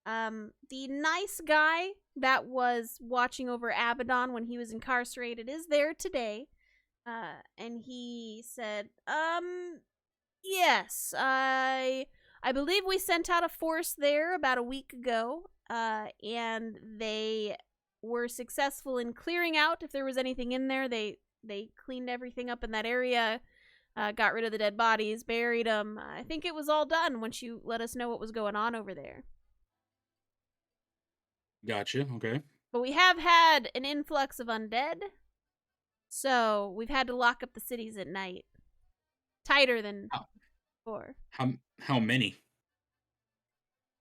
The nice guy that was watching over Abaddon when he was incarcerated is there today. And he said, yes, I believe we sent out a force there about a week ago, and they were successful in clearing out if there was anything in there. They cleaned everything up in that area, got rid of the dead bodies, buried them. I think it was all done once you let us know what was going on over there. Gotcha, okay. But we have had an influx of undead, so we've had to lock up the cities at night. Tighter than before. How many?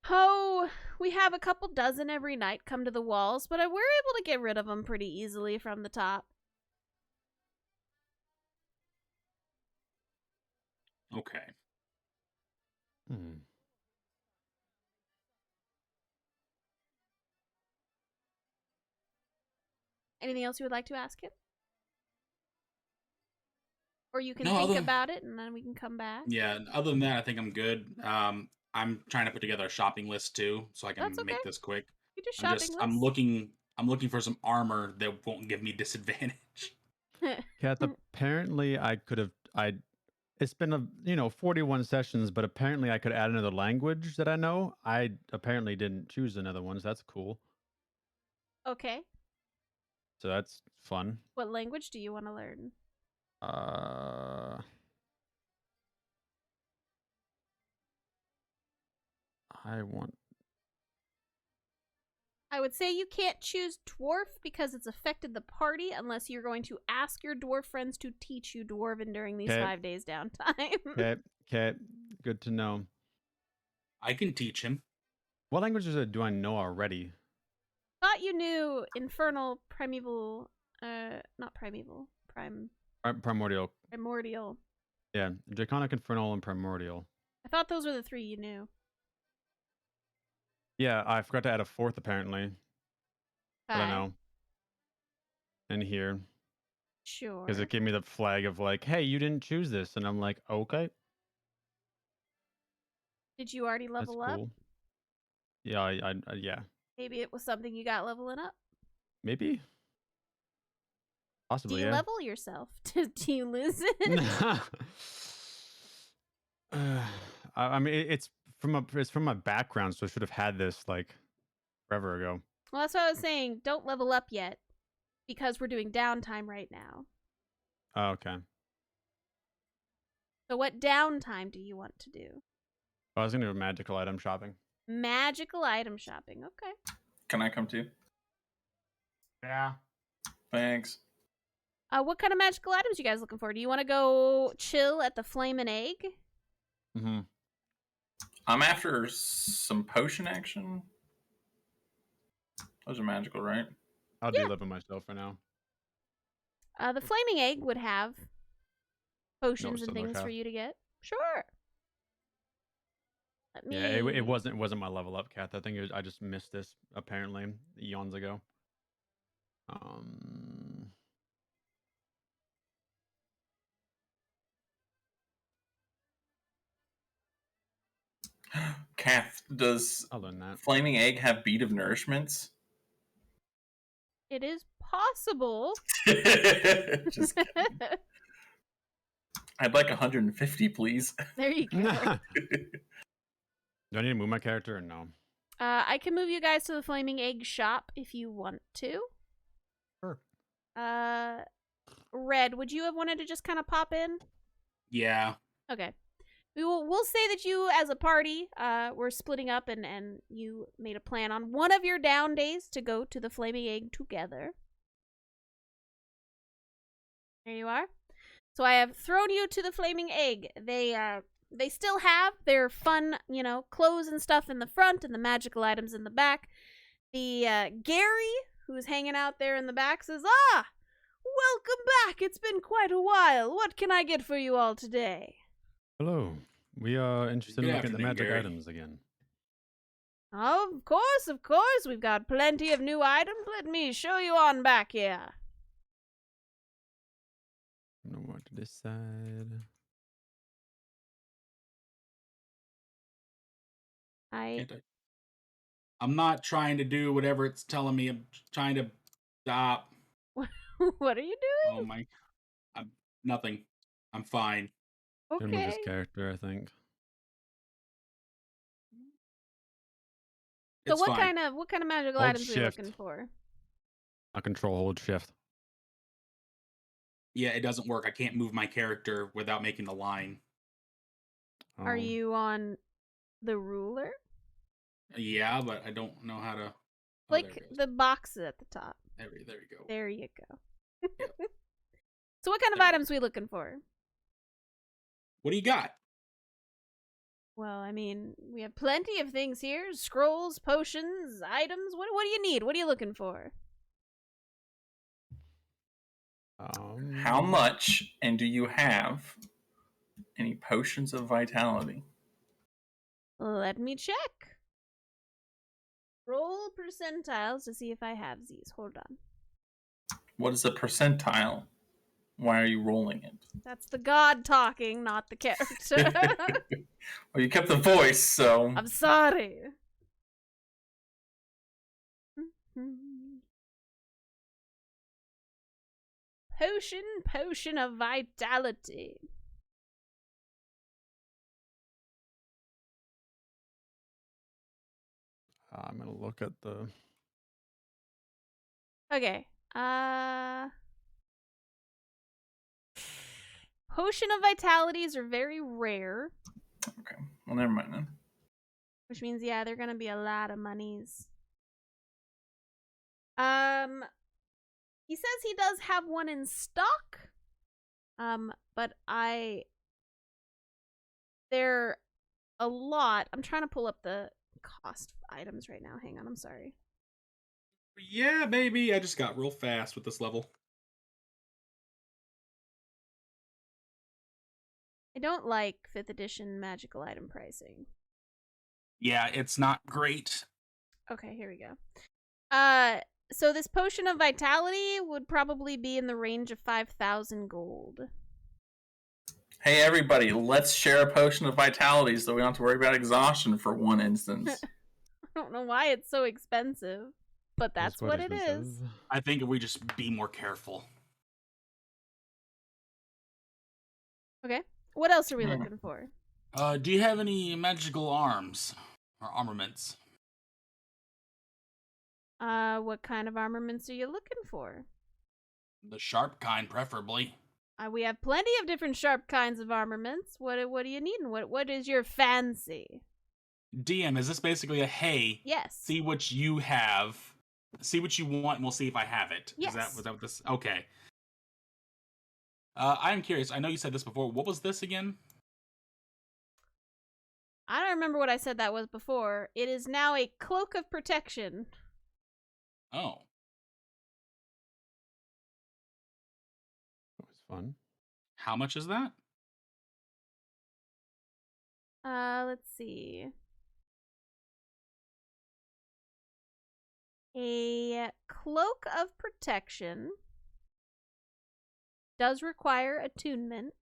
Oh, we have a couple dozen every night come to the walls, but we're able to get rid of them pretty easily from the top. Okay. Anything else you would like to ask him? Or you can No, think about it and then we can come back. Yeah, other than that, I think I'm good. I'm trying to put together a shopping list too, so I can That's okay. make this quick. You do shopping list. I'm looking for some armor that won't give me disadvantage. Kath, apparently it's been 41 sessions, but apparently I could add another language that I know. I apparently didn't choose another one, so that's cool. Okay. So that's fun. What language do you want to learn? I would say you can't choose dwarf because it's affected the party unless you're going to ask your dwarf friends to teach you dwarven during these 5 days downtime. Okay, good to know. I can teach him. What languages do I know already? Thought you knew infernal, primeval, not primeval, Primordial. Primordial. Yeah, Draconic, Infernal, and Primordial. I thought those were the 3 you knew. Yeah, I forgot to add a 4th apparently. I don't know. And here. Sure. Because it gave me the flag of like, hey, you didn't choose this. And I'm like, okay. Did you already level up? Yeah, yeah. Maybe it was something you got leveling up? Maybe. Possibly, Do you level yourself? Do you lose it? I mean, it's from my background, so I should have had this like forever ago. Well, that's what I was saying. Don't level up yet, because we're doing downtime right now. Oh, okay. So what downtime do you want to do? I was going to do magical item shopping. Magical item shopping, okay. Can I come too? Yeah. Thanks. What kind of magical items you guys looking for? Do you want to go chill at the Flame and Egg? Mm-hmm. I'm after some potion action. Those are magical, right? I'll deliver myself for now. The flaming egg would have potions and still no things for cow. you to get. Sure. Let me... Yeah, it wasn't my level up, Kath. I think I just missed this apparently eons ago. Kath, does I'll learn that. flaming egg have bead of nourishments? It is possible. Just kidding. I'd like 150, please. There you go. Do I need to move my character or no? I can move you guys to the flaming egg shop if you want to. Sure. Red, would you have wanted to just kind of pop in? Yeah. Okay. We'll say that you, as a party, were splitting up and you made a plan on one of your down days to go to the flaming egg together. There you are. So I have thrown you to the flaming egg. They still have their fun, clothes and stuff in the front and the magical items in the back. The Gary, who's hanging out there in the back, says, welcome back. It's been quite a while. What can I get for you all today? Hello. We are interested in Good looking at the afternoon, magic Gary. items again. Oh, of course. We've got plenty of new items. Let me show you on back here. I don't know what to decide. I'm not trying to do whatever it's telling me. I'm trying to stop. What are you doing? Oh my. Nothing. I'm fine. Gonna move Okay. his character, I think. So It's what fine. kind of magical Hold items are you shift. looking for? I'll control hold shift. Yeah, it doesn't work. I can't move my character without making the line. Are you on the ruler? Yeah, but I don't know how to. Like the boxes at the top. There we go. There you go. So what kind of There we items are we looking for? What do you got? Well, I mean, we have plenty of things here. Scrolls, potions, items. What do you need? What are you looking for? How much, and do you have any potions of vitality? Let me check. Roll percentiles to see if I have these. Hold on. What is a percentile? Why are you rolling it? That's the god talking, not the character. Well, you kept the voice, so... I'm sorry. Potion of vitality. I'm gonna look at the... Okay. Potion of vitalities are very rare. Okay, well, never mind then. Which means, yeah, they're gonna be a lot of monies. He says he does have one in stock. But they're a lot. I'm trying to pull up the cost items right now. Hang on, I'm sorry. Yeah, baby. I just got real fast with this level. I don't like 5th edition magical item pricing. Yeah, it's not great. Okay, here we go. So this potion of vitality would probably be in the range of 5,000 gold. Hey, everybody, let's share a potion of vitality so we don't have to worry about exhaustion for one instance. I don't know why it's so expensive, but that's what it is. I think if we just be more careful. Okay. What else are we looking for? Do you have any magical arms or armaments? What kind of armaments are you looking for? The sharp kind, preferably. We have plenty of different sharp kinds of armaments. What do you need? And what is your fancy? DM, is this basically a hey? Yes. See what you have. See what you want, and we'll see if I have it. Yes. Was that what this? Okay. I'm curious. I know you said this before. What was this again? I don't remember what I said that was before. It is now a Cloak of Protection. Oh. That was fun. How much is that? Let's see. A Cloak of Protection does require attunement.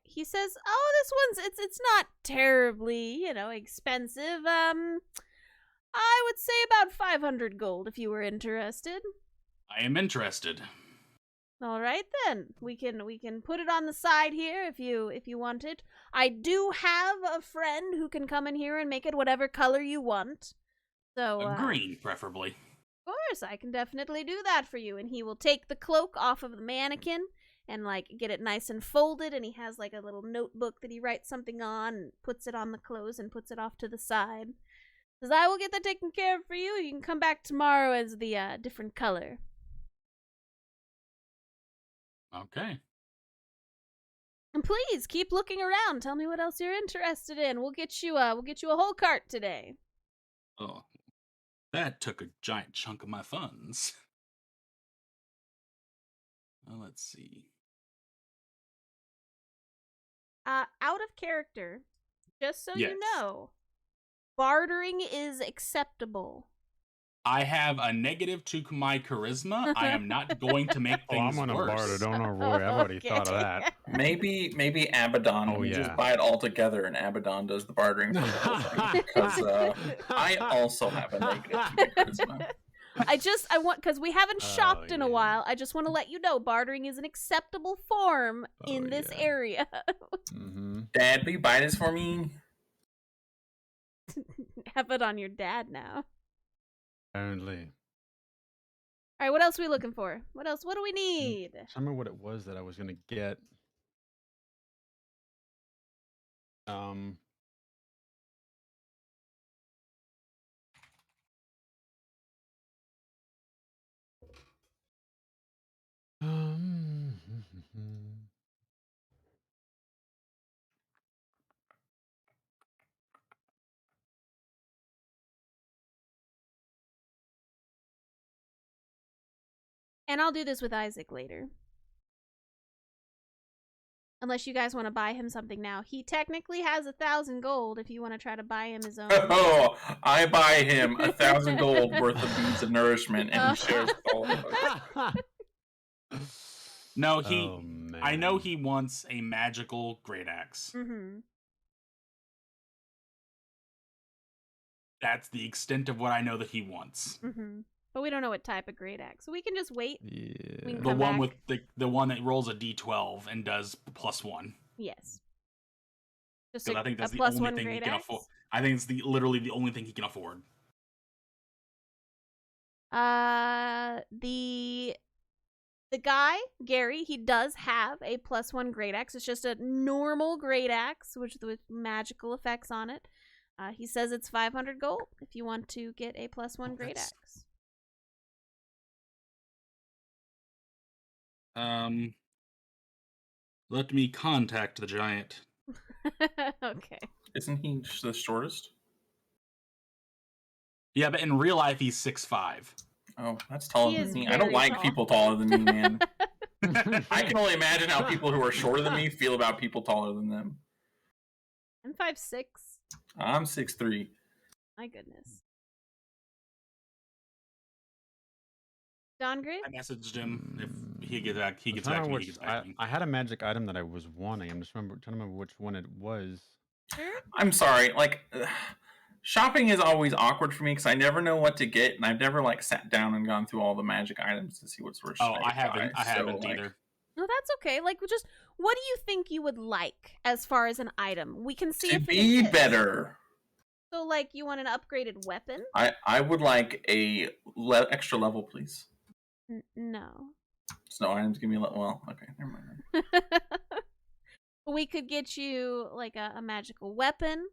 He says, "Oh, this one's it's not terribly, expensive. I would say about 500 gold if you were interested." I am interested. All right then. We can put it on the side here if you want it. I do have a friend who can come in here and make it whatever color you want. So Green, preferably. Of course, I can definitely do that for you. And he will take the cloak off of the mannequin and get it nice and folded, and he has a little notebook that he writes something on and puts it on the clothes and puts it off to the side. Says, "I will get that taken care of for you. You can come back tomorrow as the different color." Okay. And please keep looking around. Tell me what else you're interested in. We'll get you a whole cart today. Oh, that took a giant chunk of my funds. Well, let's see. Out of character, just so Yes. you know, bartering is acceptable. I have a negative to my charisma. I am not going to make Oh, I'm things gonna worse. barter. Don't know, Roy. I've already thought of that. Maybe Abaddon. Oh, we yeah. just buy it all together, and Abaddon does the bartering for the whole thing. Because I also have a negative to my charisma. Because we haven't shopped in a yeah. while. I just want to let you know bartering is an acceptable form in this yeah. area. Mm-hmm. Dad, will you buy this for me? Have it on your dad now. Apparently. All right, what else are we looking for? What else? What do we need? I remember what it was that I was gonna get. And I'll do this with Isaac later. Unless you guys want to buy him something now. He technically has 1,000 gold if you want to try to buy him his own. Oh, I buy him 1,000 gold worth of beads of nourishment, and he shares with all of us. No, Oh, I know man. he wants a magical great axe. Mm-hmm. That's the extent of what I know that he wants. Mm-hmm. But we don't know what type of great axe, so we can just wait. Yeah. We can The come one back. with the one that rolls a d12 and does +1. Yes. Just Because I think that's a the plus only one thing he great can axe? afford. I think it's literally the only thing he can afford. The guy, Gary, he does have a +1 great axe. It's just a normal great axe, with magical effects on it. He says it's 500 gold if you want to get a +1 great That's- axe. Let me contact the giant. Okay. Isn't he the shortest? Yeah, but in real life he's 6'5". Oh, that's taller He than is me. I don't very like tall. people taller than me, man. I can only imagine how people who are shorter than me feel about people taller than them. I'm 5'6". I'm 6'3". My goodness. Don Gray? I messaged him. If he gets back, he I'm gets trying back to to me. remember He gets back to me. I had a magic item that I was wanting. I'm just trying to remember which one it was. Sure. I'm sorry. Shopping is always awkward for me because I never know what to get, and I've never sat down and gone through all the magic items to see what's worth. Oh, I haven't. I haven't either. No, that's okay. Just what do you think you would like as far as an item? We can see To if it be exists. better, So, you want an upgraded weapon? I would like a extra level, please. No. Snow items give me well. Okay, never mind. We could get you a magical weapon.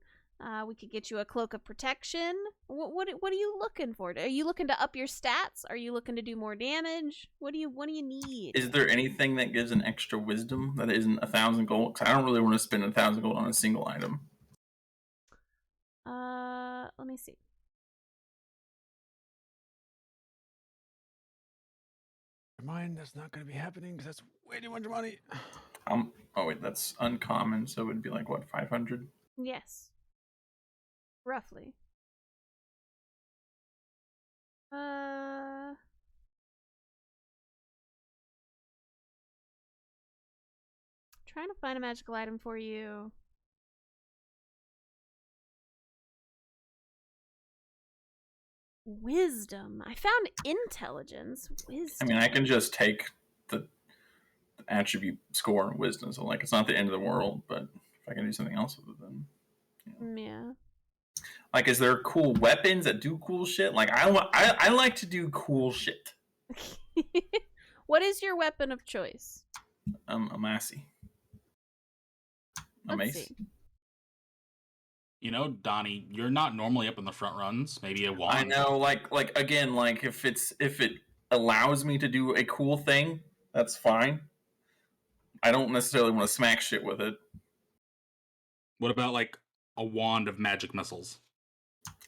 We could get you a Cloak of Protection. What are you looking for? Are you looking to up your stats? Are you looking to do more damage? What do you need? Is there anything that gives an extra wisdom that isn't 1,000 gold? Because I don't really want to spend 1,000 gold on a single item. Let me see. Mine, that's not going to be happening because that's way too much money. Oh wait, that's uncommon, so it would be like what, 500? Yes. Roughly. Trying to find a magical item for you. Wisdom. I found intelligence. Wisdom. I mean, I can just take the attribute score and wisdom, so like it's not the end of the world, but if I can do something else with it, then Yeah. like, is there cool weapons that do cool shit? Like, I like to do cool shit. What is your weapon of choice? A massey. A Let's mace. see. You know, Donnie, you're not normally up in the front runs. Maybe a wand. I know, like again, like if it allows me to do a cool thing, that's fine. I don't necessarily want to smack shit with it. What about like a wand of magic missiles?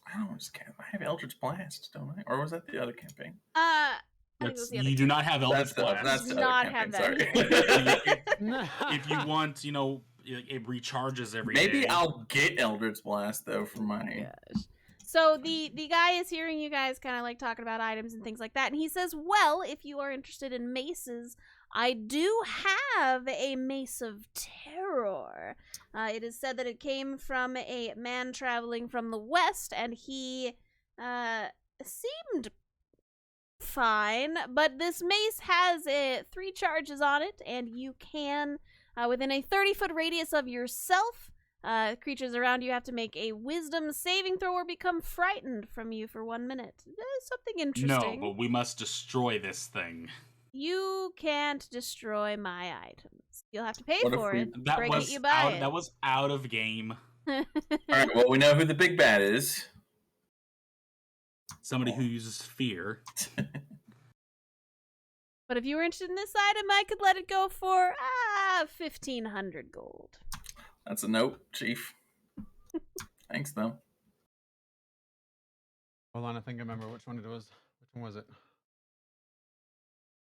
I don't just can't. I have Eldritch Blast, don't I? Or was that the other campaign? I think it was the other. You do not have Eldritch Blast. That's Do the not other have campaign, that. sorry. If you want, you know, it recharges every Maybe day. I'll get Eldritch Blast though for my. Gosh. So the guy is hearing you guys kind of like talking about items and things like that, and he says, "Well, if you are interested in maces, I do have a mace of terror. It is said that it came from a man traveling from the west, and he seemed fine, but this mace has 3 charges on it, and you can, within a 30-foot radius of yourself, creatures around you have to make a wisdom saving throw or become frightened from you for 1 minute. Something interesting. No, but we must destroy this thing. You can't destroy my items. You'll have to pay What if for we- it. That Break was it, you buy out. it. That was out of game. All right. Well, we know who the big bad is. Somebody who uses fear. But if you were interested in this item, I could let it go for 1,500 gold. That's a note, Chief. Thanks, though. Hold on, I think I remember which one it was. Which one was it?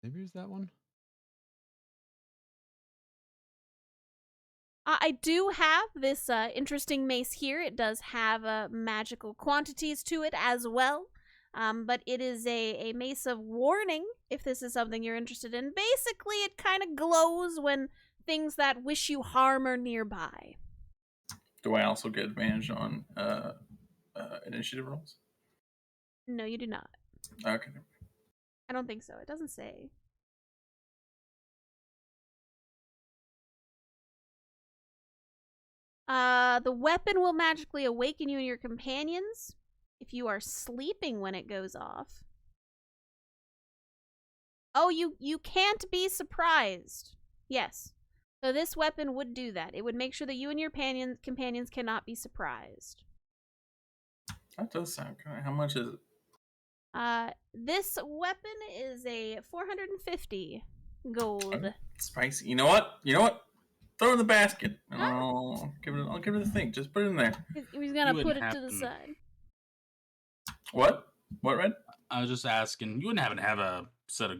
Maybe it was that one? I do have this interesting mace here. It does have magical quantities to it as well. But it is a mace of warning, if this is something you're interested in. Basically, it kind of glows when things that wish you harm are nearby. Do I also get advantage on initiative rolls? No, you do not. Okay. I don't think so. It doesn't say. The weapon will magically awaken you and your companions if you are sleeping when it goes off. Oh, you can't be surprised. Yes. So this weapon would do that. It would make sure that you and your companions cannot be surprised. That does sound good. How much is it? This weapon is a 450 gold. Okay. Spicy. You know what? Throw it in the basket. I'll give it a think. Just put it in there. He's gonna You put it wouldn't to the have to- side. What? What, Red? I was just asking. You wouldn't happen to have a set of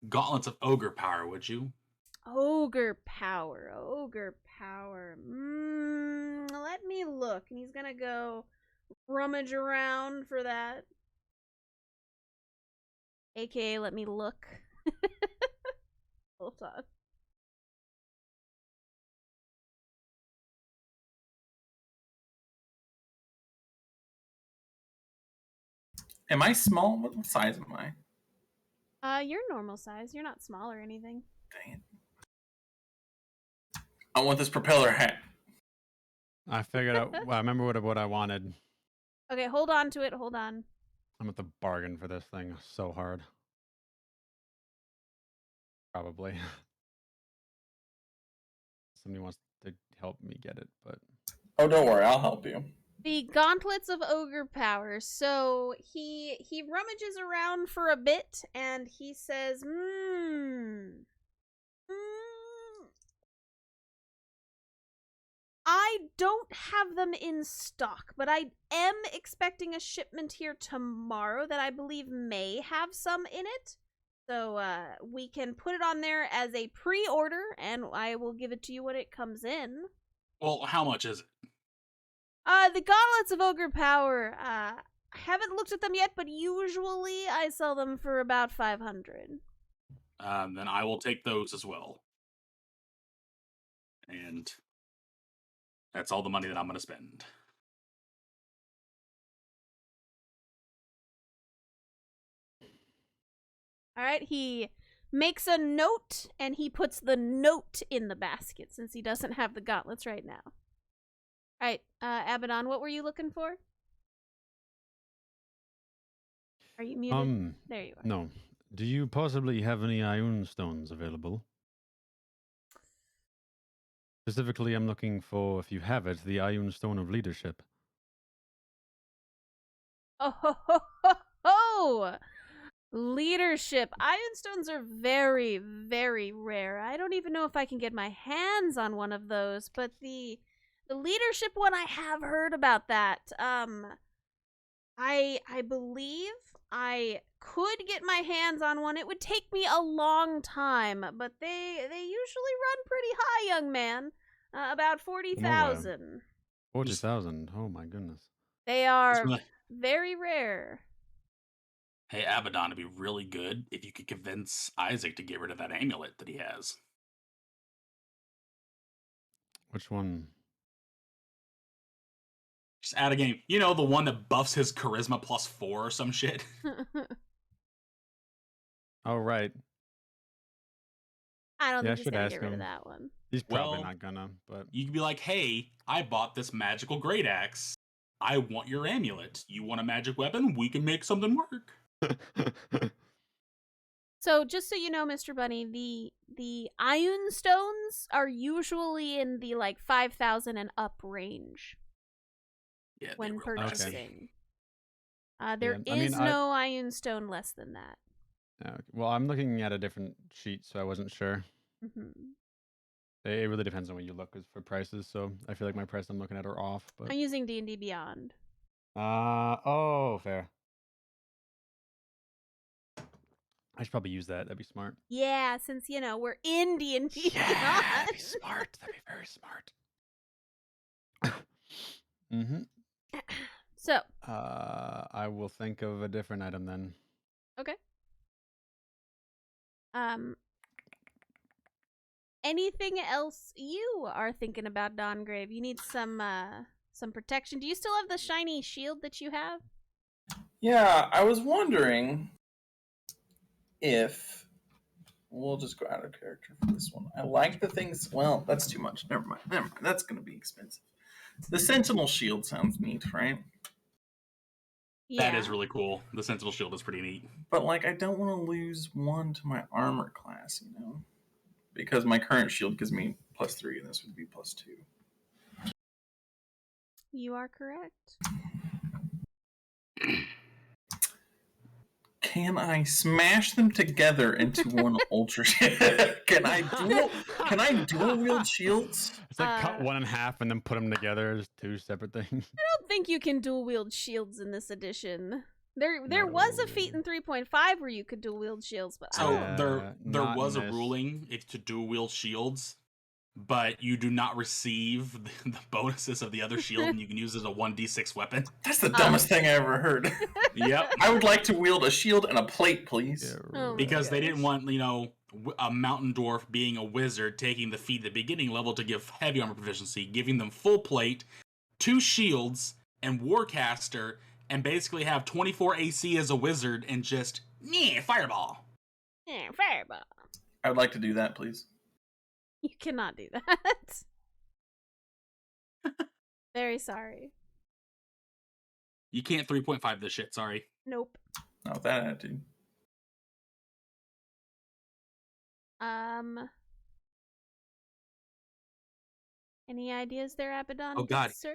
gauntlets of ogre power, would you? Ogre power. Let me look. And he's gonna go rummage around for that. AKA, let me look. Hold on. Am I small? What size am I? You're normal size. You're not small or anything. Dang it. I want this propeller hat. I figured out. Well, I remember what I wanted. Okay, hold on to it. Hold on. I'm at the bargain for this thing so hard. Probably. Somebody wants to help me get it, but Oh, don't worry. I'll help you. The gauntlets of ogre power. So he rummages around for a bit and he says, I don't have them in stock, but I am expecting a shipment here tomorrow that I believe may have some in it. So we can put it on there as a pre-order, and I will give it to you when it comes in. Well, how much is it? The Gauntlets of Ogre Power, I haven't looked at them yet, but usually I sell them for about 500. Then I will take those as well. And that's all the money that I'm going to spend. All right, he makes a note, and he puts the note in the basket since he doesn't have the gauntlets right now. All right, Abaddon, what were you looking for? Are you muted? There you are. No. Do you possibly have any Ioun stones available? Specifically, I'm looking for, if you have it, the Ioun Stone of Leadership. Oh, ho, ho, ho, ho! Leadership. Iron stones are very, very rare. I don't even know if I can get my hands on one of those, but the leadership one, I have heard about that. I believe I could get my hands on one. It would take me a long time, but they usually run pretty high, young man. About 40,000. 40,000. Oh my goodness. They are very rare. Hey, Abaddon, it'd be really good if you could convince Isaac to get rid of that amulet that he has. Which one? Just add a game. You know, the one that buffs his charisma +4 or some shit. Oh, right. I don't Yeah, I think he's should gonna ask get rid of him. that one. He's probably Well, not gonna, but You could be like, hey, I bought this magical great axe. I want your amulet. You want a magic weapon? We can make something work. So, just so you know, Mr. Bunny, the Ioun stones are usually in the like 5,000 and up range Yeah, when they're real pricey. purchasing. There Yeah, I mean, no Ioun stone less than that. well, I'm looking at a different sheet, so I wasn't sure. Mm-hmm. It really depends on what you look for prices, so I feel like my price I'm looking at are off. But I'm using D&D Beyond. oh, fair. I should probably use that. That'd be smart. Yeah, since we're in D&D Yeah, Beyond. that'd be smart. That'd be very smart. Mm-hmm. So, I will think of a different item then. okay. Anything else you are thinking about, Dawngrave? You need some protection. Do you still have the shiny shield that you have? Yeah, I was wondering if we'll just go out of character for this one. I like the things. Well, that's too much. Never mind. That's going to be expensive. The Sentinel Shield sounds neat, right? Yeah. That is really cool. The Sentinel Shield is pretty neat. But like, I don't want to lose one to my armor class, because my current shield gives me +3, and this would be +2. You are correct. Can I smash them together into one ultra shield? Can I dual wield shields? It's like cut one in half and then put them together as two separate things. I don't think you can dual wield shields in this edition. There was a feat in 3.5 where you could dual wield shields, but So I there was a ruling to dual wield shields, but you do not receive the bonuses of the other shield, and you can use it as a 1d6 weapon. That's the dumbest thing I ever heard. Yep. I would like to wield a shield and a plate, please. Oh my Because they didn't gosh. want, a mountain dwarf being a wizard taking the feat at the beginning level to give heavy armor proficiency, giving them full plate, 2 shields, and warcaster, and basically have 24 AC as a wizard and just, fireball. Yeah, fireball. I would like to do that, please. You cannot do that. Very sorry. You can't 3.5 this shit, sorry. Nope. Not with that attitude. Any ideas there, Abaddon? Oh god, Sir?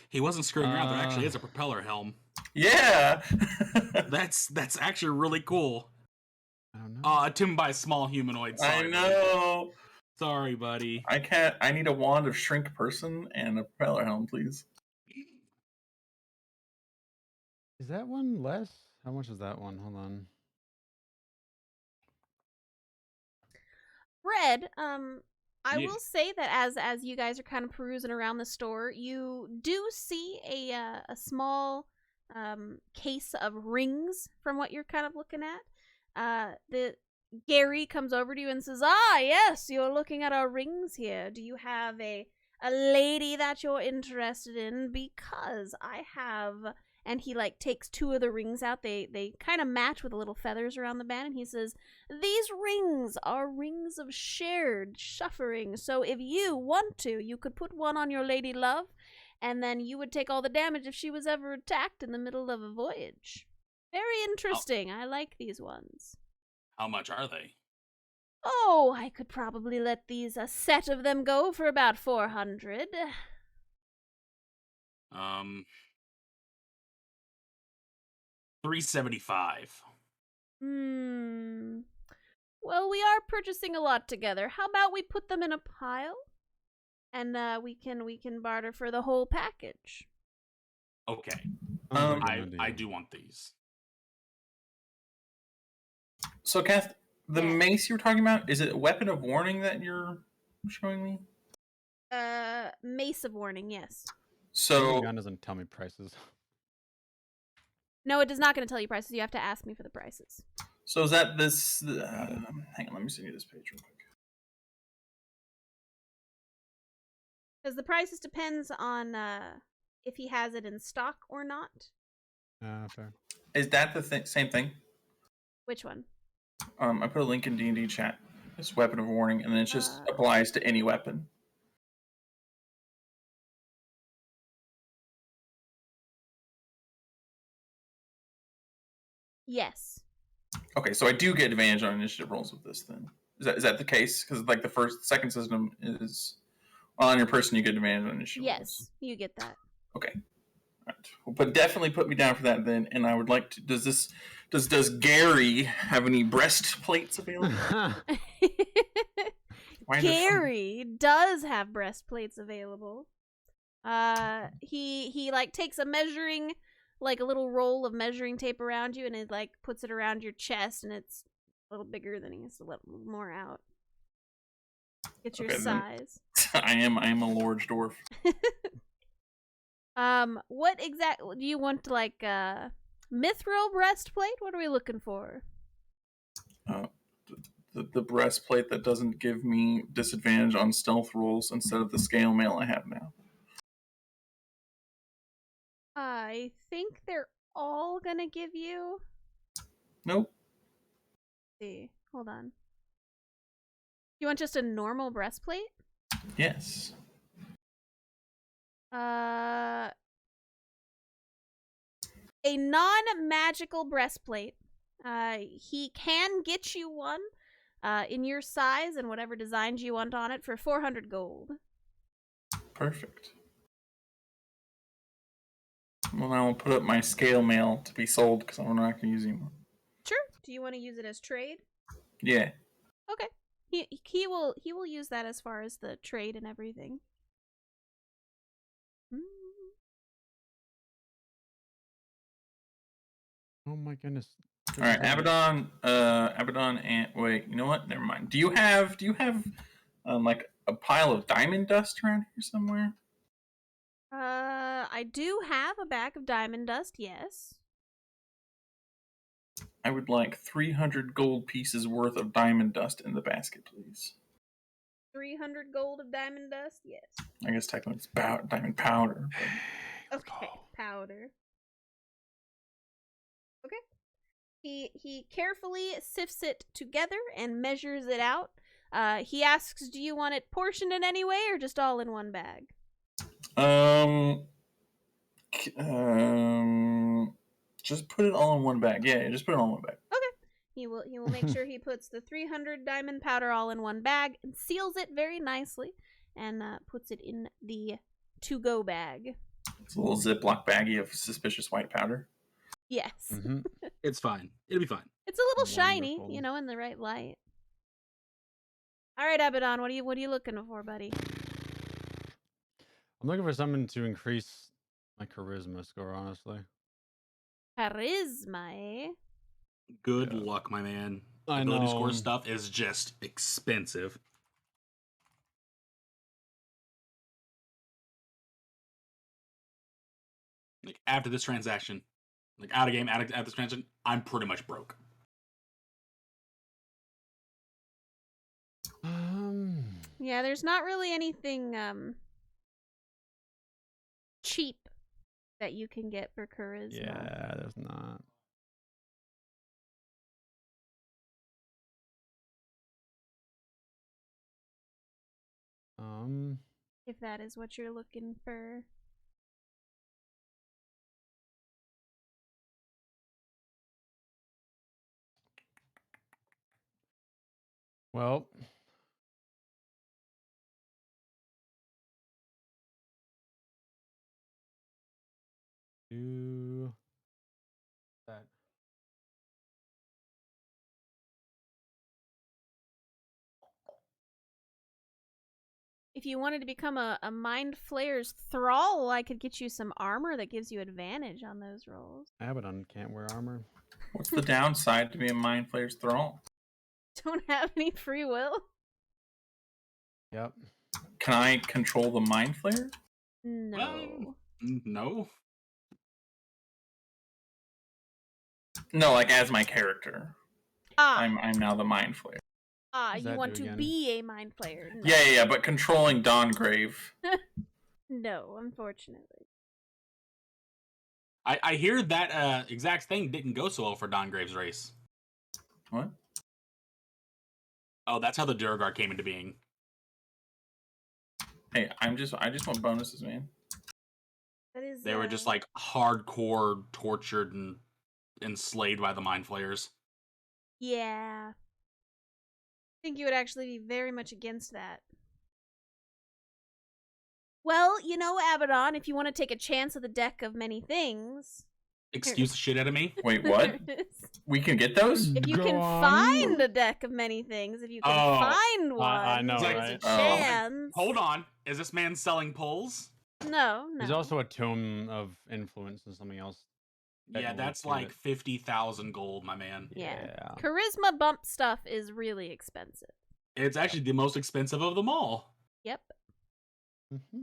He wasn't screwing around. There actually is a propeller helm. Yeah. That's actually really cool. I don't know. Attempted by a small humanoid. I Sorry, know. Sorry, buddy. I can't. I need a wand of shrink person and a propeller helm, please. Is that one less? How much is that one? Hold on. Red, I Yeah. will say that as you guys are kind of perusing around the store, you do see a small case of rings from what you're kind of looking at. The Gary comes over to you and says, "Ah, yes, you're looking at our rings here. Do you have a lady that you're interested in? Because I have." And he like takes two of the rings out. They kind of match with the little feathers around the band. And he says, "These rings are rings of shared suffering. So if you want to, you could put one on your lady love, and then you would take all the damage if she was ever attacked in the middle of a voyage. Very interesting. I like these ones." How much are they? "Oh, I could probably let these a set of them go for about 400. 375. Well, we are purchasing a lot together. How about we put them in a pile, and we can barter for the whole package." Okay. Sounds like a good I idea. do want these. So, Kath, the Yeah. mace you were talking about, is it a weapon of warning that you're showing me? Mace of warning, yes. So, Gun doesn't tell me prices. No, it is not going to tell you prices. You have to ask me for the prices. so is that this? Hang on, let me send you this page real quick. Because the prices depends on if he has it in stock or not. Fair. Is that the same thing? Which one? I put a link in D&D chat. It's weapon of warning, and then it just Uh. applies to any weapon. Yes. Okay, so I do get advantage on initiative rolls with this. Then is that the case? Because like the second system is on your person, you get advantage on initiative rolls. Yes, you get that. Okay. All right. Well, but definitely put me down for that then. And I would like to. Does Gary have any breastplates available? Why Gary does have breastplates available. He like takes a measuring, like a little roll of measuring tape around you, and it like puts it around your chest, and it's a little bigger than he has to let more out. Get your Okay, then. size. I am a large dwarf. What exactly do you want? Like mithril breastplate? What are we looking for? The breastplate that doesn't give me disadvantage on stealth rolls instead of the scale mail I have now. I think they're all gonna give you. Nope. Let's see, hold on. You want just a normal breastplate? Yes. A non-magical breastplate. He can get you one in your size and whatever designs you want on it for 400 gold. Perfect. Well, now I'll put up my scale mail to be sold because I'm not going to use anymore. Sure. Do you want to use it as trade? Yeah. Okay. He will use that as far as the trade and everything. Oh my goodness. All right, Abaddon, and wait, you know what? Never mind. Do you have like a pile of diamond dust around here somewhere? I do have a bag of diamond dust, yes. I would like 300 gold pieces worth of diamond dust in the basket, please. 300 gold of diamond dust, yes. I guess technically it's diamond powder. But... Okay, powder. Okay. He carefully sifts it together and measures it out. He asks, "Do you want it portioned in any way or just all in one bag?" Just put it all in one bag. Yeah, just put it all in one bag. Okay. He will make sure he puts the 300 diamond powder all in one bag and seals it very nicely and puts it in the to-go bag. It's a little Ziploc baggie of suspicious white powder. Yes. Mm-hmm. It's fine. It'll be fine. It's a little shiny, Wonderful. you know, in the right light. All right, Abaddon, what are you looking for, buddy? I'm looking for something to increase my charisma score, honestly. Charisma, eh? Good Yeah. luck, my man. I Ability know. score stuff is just expensive. Like after this transaction, like out of game, out of this transaction, I'm pretty much broke. Yeah, there's not really anything cheap that you can get for charisma. Yeah, there's not. If that is what you're looking for. Well, do that. If you wanted to become a Mind Flayer's thrall, I could get you some armor that gives you advantage on those rolls. Abaddon can't wear armor. What's the downside to be a Mind Flayer's thrall? Don't have any free will? Yep. Can I control the Mind Flayer? No. No. No, like as my character. Ah, I'm now the Mind Flayer. What does you that want do to again? be a Mind Flayer. No. Yeah, but controlling Dawngrave. No, unfortunately. I hear that exact thing didn't go so well for Dawngrave's race. What? Oh, that's how the Durgar came into being. Hey, I just want bonuses, man. That is, They were just like hardcore tortured and enslaved by the Mind Flayers. Yeah. I think you would actually be very much against that. Well, you know, Abaddon, if you want to take a chance at the deck of many things... Excuse the shit out of me. Wait, what? We can get those? If you Go can on. find a deck of many things, if you can Oh, find one, I know, there's right? a Oh. chance. Hold on. Is this man selling pulls? No. There's also a tome of influence and something else. Yeah, Technically that's to like it. 50,000 gold, my man. Yeah. Charisma bump stuff is really expensive. It's actually the most expensive of them all. Yep. Mm-hmm.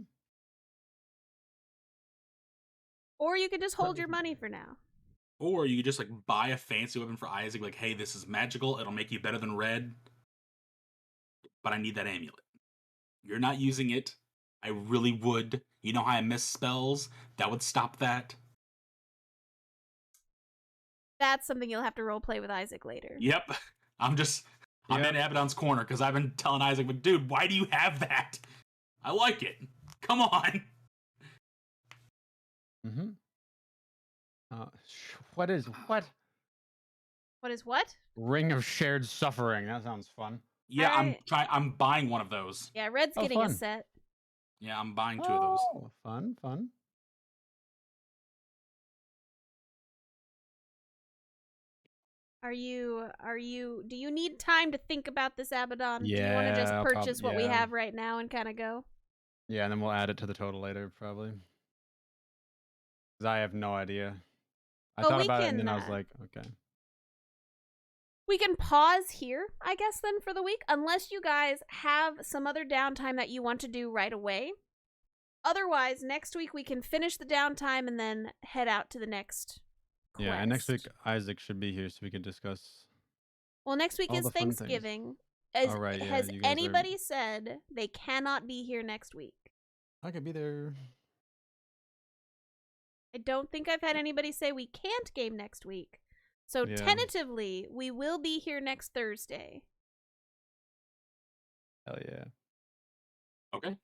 Or you could just hold your money for now. Or you could just like buy a fancy weapon for Isaac, like, hey, this is magical, it'll make you better than red. But I need that amulet. You're not using it. I really would. You know how I miss spells? That would stop that. That's something you'll have to roleplay with Isaac later. Yep. I'm in Abaddon's corner because I've been telling Isaac, but dude, why do you have that? I like it. Come on. Mm-hmm. What is What is what? Ring of Shared Suffering? That sounds fun. Yeah, Alright. I'm buying one of those. Yeah, Red's Oh, getting a fun. set. Yeah, I'm buying 2 of those. Oh, fun. Do you need time to think about this, Abaddon? Do you want to just Yeah, purchase what we yeah. have right now and kind of go? Yeah, and then we'll add it to the total later, probably. Because I have no idea. I Oh, thought we about it and can, then I was like, okay. We can pause here, I guess, then, for the week, unless you guys have some other downtime that you want to do right away. Otherwise, next week we can finish the downtime and then head out to the next quest. Yeah, and next week Isaac should be here so we can discuss. Well, next week all is the fun things. Thanksgiving. Oh, right, yeah, Has you guys are- anybody said they cannot be here next week? I could be there. I don't think I've had anybody say we can't game next week. So Yeah. tentatively, we will be here next Thursday. Hell yeah. Okay.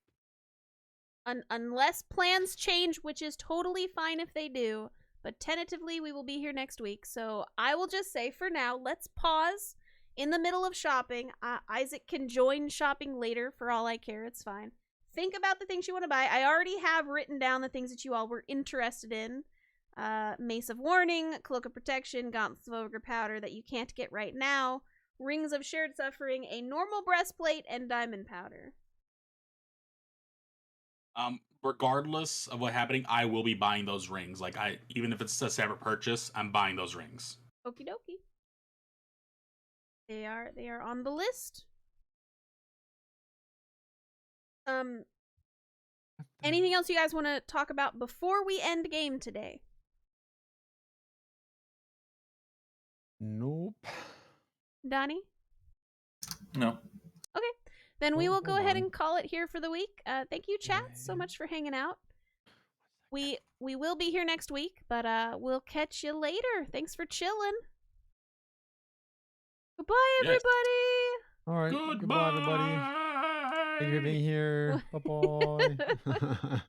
Unless plans change, which is totally fine if they do. But tentatively, we will be here next week. So I will just say for now, let's pause in the middle of shopping. Isaac can join shopping later for all I care. It's fine. think about the things you want to buy. I already have written down the things that you all were interested in. Mace of Warning, Cloak of Protection, Gauntlets of Ogre Powder that you can't get right now, Rings of Shared Suffering, a normal breastplate, and Diamond Powder. Regardless of what's happening, I will be buying those rings. Like, even if it's a separate purchase, I'm buying those rings. Okie dokie. They are on the list. Anything else you guys want to talk about before we end game today? Nope. Donnie? No. Okay. Then we Oh, will go hold ahead on. and call it here for the week. Thank you, chat, so much for hanging out. We will be here next week, but we'll catch you later. Thanks for chilling. Goodbye, Yes. everybody. All right. Goodbye, Goodbye, everybody. Thank you for being here. Bye bye.